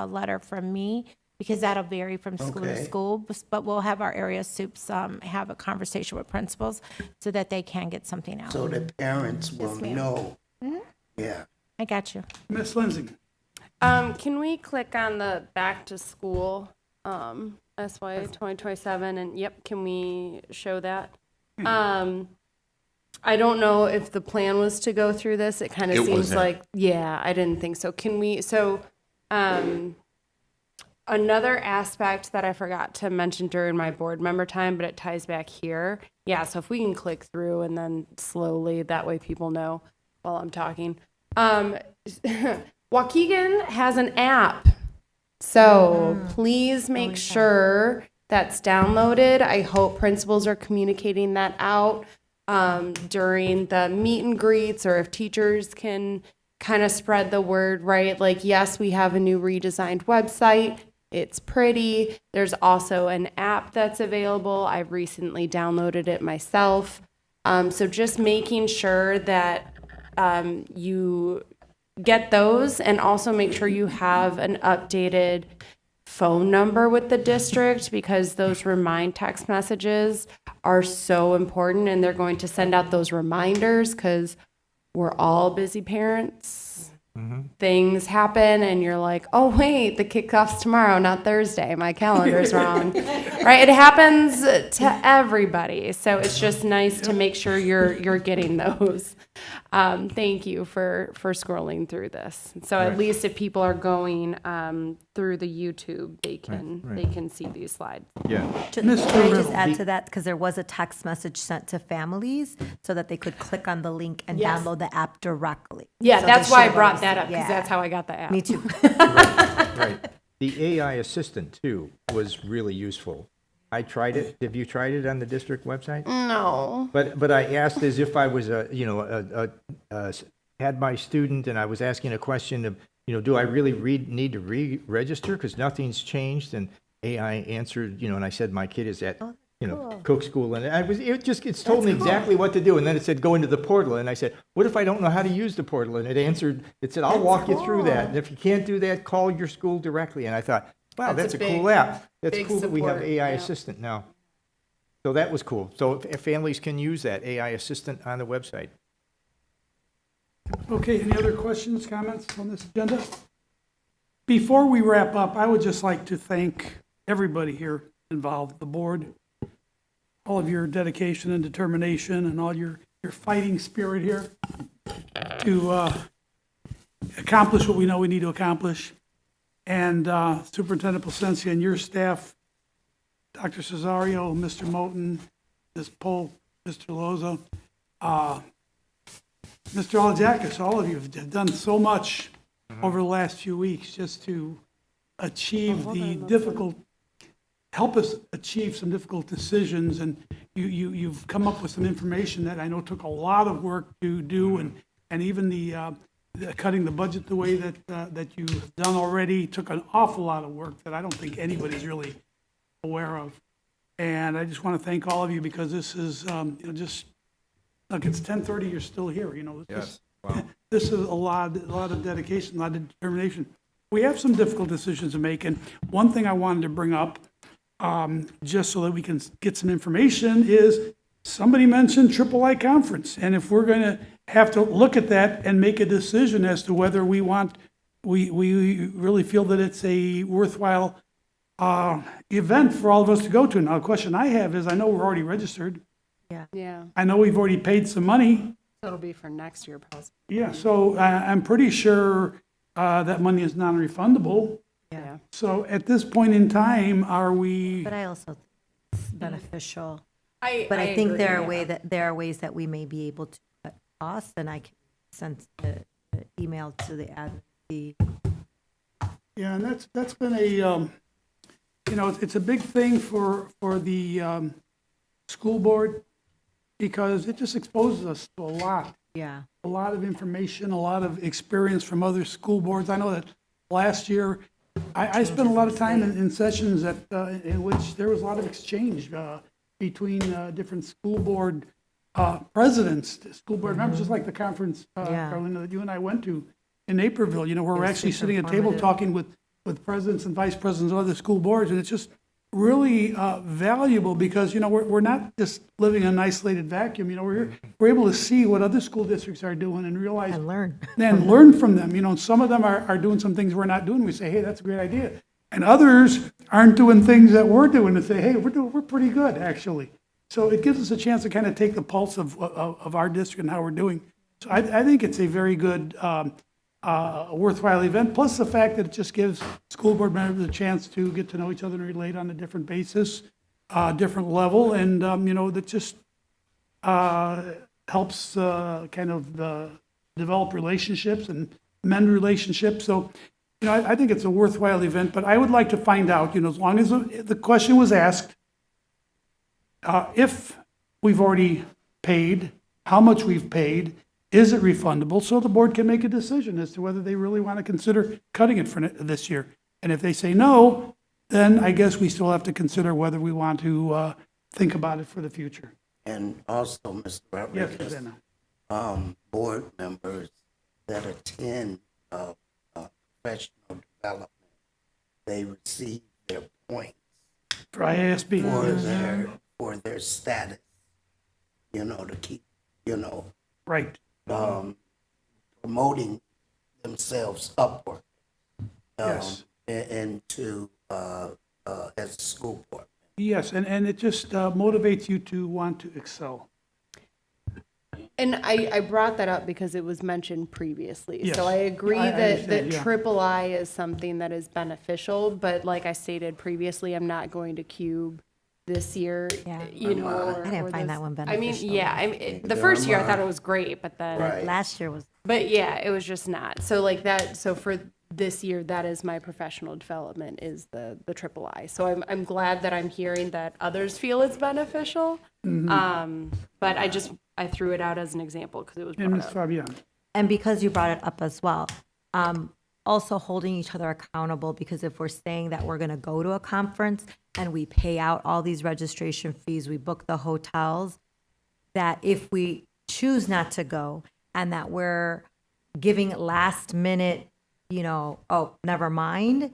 letter from me, because that'll vary from school to Okay. school. But we'll have our area soups have a conversation with principals so that they can get something out. So the parents will Yes, ma'am. know. Mhm. Yeah. I got you. Ms. Lindsay? Can we click on the back to school, SY 2027, and yep, can we show that? I don't know if the plan was to go through this. It kind of It seems wasn't. like, yeah, I didn't think so. Can we, another aspect that I forgot to mention during my board member time, but it ties back here. Yeah, so if we can click through and then slowly, that way people know while I'm talking. Waukegan has an app. So please make sure that's downloaded. I hope principals are communicating that out during the meet and greets, or if teachers can kind of spread the word, right? Like, yes, we have a new redesigned website. It's pretty. There's also an app that's available. I've recently downloaded it myself. So just making sure that you get those, and also make sure you have an updated phone number with the district, because those remind text messages are so important, and they're going to send out those reminders because we're all busy parents. Things happen and you're like, oh wait, the kickoff's tomorrow, not Thursday. My calendar's wrong. Right? It happens to everybody. So it's just nice to make sure you're getting those. Thank you for scrolling through this. So at least if people are going through the YouTube, they can see these slides. Yeah. Can I just add to that, because there was a text message sent to families so that they could click on the link and Yes. download the app directly. Yeah, So that's they why I should brought always- that up, because yeah. that's how I got the app. Me too. Right. The AI assistant too was really useful. I tried it. Have you tried it on the district website? No. But I asked as if I was had my student, and I was asking a question of, do I really need to re-register because nothing's changed? And AI answered, and I said my kid is at Cook School, and it's told me exactly what to do. And then it said go into the portal, and I said, what if I don't know how to use the portal? And it said I'll walk you through that. And if you can't do that, call your school directly. And I thought, wow, that's a cool app. That's big cool that we have support, AI yeah. assistant now. So that was cool. So if families can use that AI assistant on the website. Okay, any other questions, comments on this agenda? Before we wrap up, I would just like to thank everybody here involved, the board, all of your dedication and determination, and all your fighting spirit here to accomplish what we know we need to accomplish. And Superintendent Placencia and your staff, Dr. Cesario, Mr. Moten, Ms. Pohl, Mr. Loza, Mr. Olajakis, all of you have done so much over the last few weeks just to achieve help us achieve some difficult decisions. And you've come up with some information that I know took a lot of work to do, and even the cutting the budget the way that you've done already took an awful lot of work that I don't think anybody's really aware of. And I just want to thank all of you, because this is just, look, it's 10:30, you're still here, Yes. Wow. This is a lot of dedication, a lot of determination. We have some difficult decisions to make, and one thing I wanted to bring up, just so that we can get some information, is somebody mentioned Triple-I Conference, and if we're going to have to look at that and make a decision as to whether we really feel that it's a worthwhile event for all of us to go to. Now, the question I have is, I know we're already registered. Yeah, I know we've already paid some money. so it'll be for next year, possibly. Yeah, so I'm pretty sure that money is non-refundable. Yeah. So at this point in time, are we? But I also think it's beneficial. I think agree, there are yeah. there are ways that we may be able to cut costs, and I can send the email to the admin. Yeah, and that's been a, you know, it's a big thing for the school board, because it just exposes us to a lot of information, a lot of experience from other school boards. I know that last year, I spent a lot of time in sessions that, in which there was a lot of exchange between different school board presidents, school board members, just like the conference, Carolina, that you and I went to in Naperville, you know, where we're actually sitting at a table talking with presidents and vice presidents of other school boards, and it's just really valuable, because, you know, we're not just living in an isolated vacuum. You know, we're able to see what other school districts are doing and realize And learn. and learn from them. You know, some of them are doing some things we're not doing. We say, hey, that's a great idea, and others aren't doing things that we're doing, and say, hey, we're pretty good, actually. So it gives us a chance to kind of take the pulse of our district and how we're doing. So I think it's a very good, worthwhile event, plus the fact that it just gives school board members a chance to get to know each other and relate on a different basis, different level, and, you know, that just helps kind of develop relationships and mend relationships. So, you know, I think it's a worthwhile event, but I would like to find out, you know, as long as the question was asked, if we've already paid, how much we've paid, is it refundable, so the board can make a decision as to whether they really want to consider cutting it for this year. And if they say no, then I guess we still have to consider whether we want to think about it for the future. And also, Mr. Yes, Rodriguez, Susanna. board members that attend professional development, they receive their points For IASB. for their status, you know, to keep, you know, Right. promoting themselves upward. Yes. And to as a school board. Yes, and it just motivates you to want to excel. And I brought that up because it was mentioned previously. Yes. So I agree I that understand, yeah. triple I is something that is beneficial, but like I stated previously, I'm not going to cube this year, you know. Or, I didn't or find this- that one I mean, beneficial. yeah, the first year I thought it was great, but then. Right. Last year was. But yeah, it was just not. So like that, so for this year, that is my professional development, is the triple I. So I'm glad that I'm hearing that others feel it's beneficial. But I threw it out as an example because it was And brought Ms. up. Fabian. And because you brought it up as well, also holding each other accountable, because if we're saying that we're going to go to a conference and we pay out all these registration fees, we book the hotels, that if we choose not to go and that we're giving last minute, you know, oh, never mind,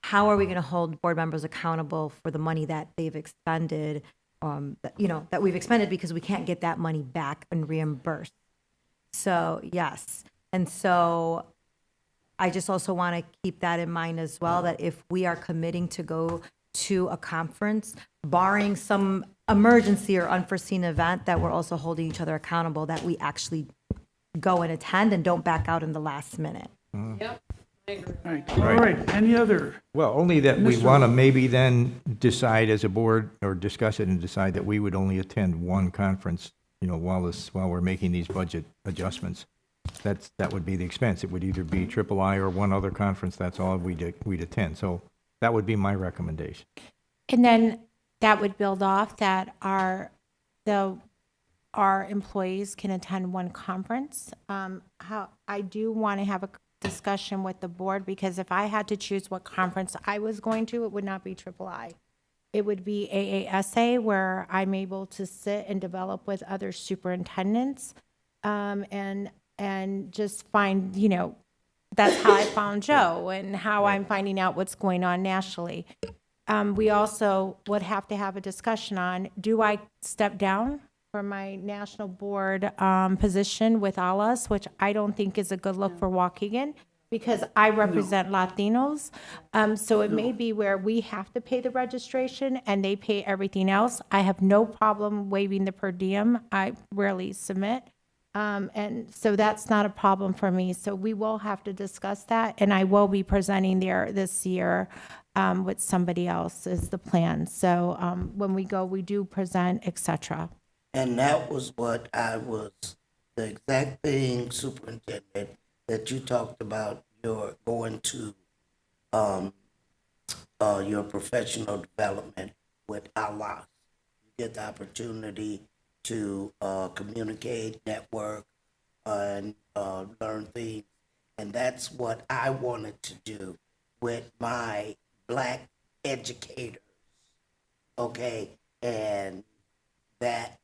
how are we going to hold board members accountable for the money that they've expended, that we've expended, because we can't get that money back and reimbursed. So, yes. And so I just also want to keep that in mind as well, that if we are committing to go to a conference, barring some emergency or unforeseen event, that we're also holding each other accountable, that we actually go and attend and don't back out in the last minute. Yep, I agree. All right, any other? Well, only that we Mr. want to maybe then decide as a board, or discuss it and decide that we would only attend one conference, you know, while we're making these budget adjustments. That would be the expense. It would either be triple I or one other conference. That's all we'd attend. So that would be my recommendation. And then that would build off that our employees can attend one conference. How I do want to have a discussion with the board, because if I had to choose what conference I was going to, it would not be triple I. It would be AASA, where I'm able to sit and develop with other superintendents, and just find, you know, that's how I found Joe and how I'm finding out what's going on nationally. We also would have to have a discussion on, do I step down from my national board position with ALAS, which I don't think is a good look for Waukegan, because I represent Latinos. So it may be where we have to pay the registration and they pay everything else. I have no problem waiving the per diem. I rarely submit. And so that's not a problem for me. So we will have to discuss that, and I will be presenting there this year with somebody else is the plan. So when we go, we do present, et cetera. And that was what the exact thing, Superintendent, that you talked about, your going to your professional development with Allah. You get the opportunity to communicate, network, and learn things. And that's what I wanted to do with my Black educators, okay? And that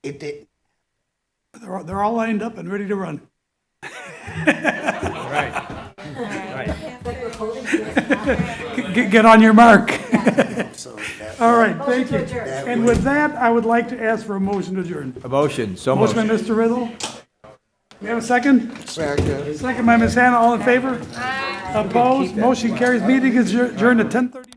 it didn't. They're all lined up and ready to run. Get on your mark. All right, thank you. And with that, I would like to ask for a motion to adjourn. A motion, so moved. Motion by Mr. Riddle. We have a second? Second by Ms. Hannah, all in favor? Opposed? Motion carries. Meeting is adjourned at 10:30.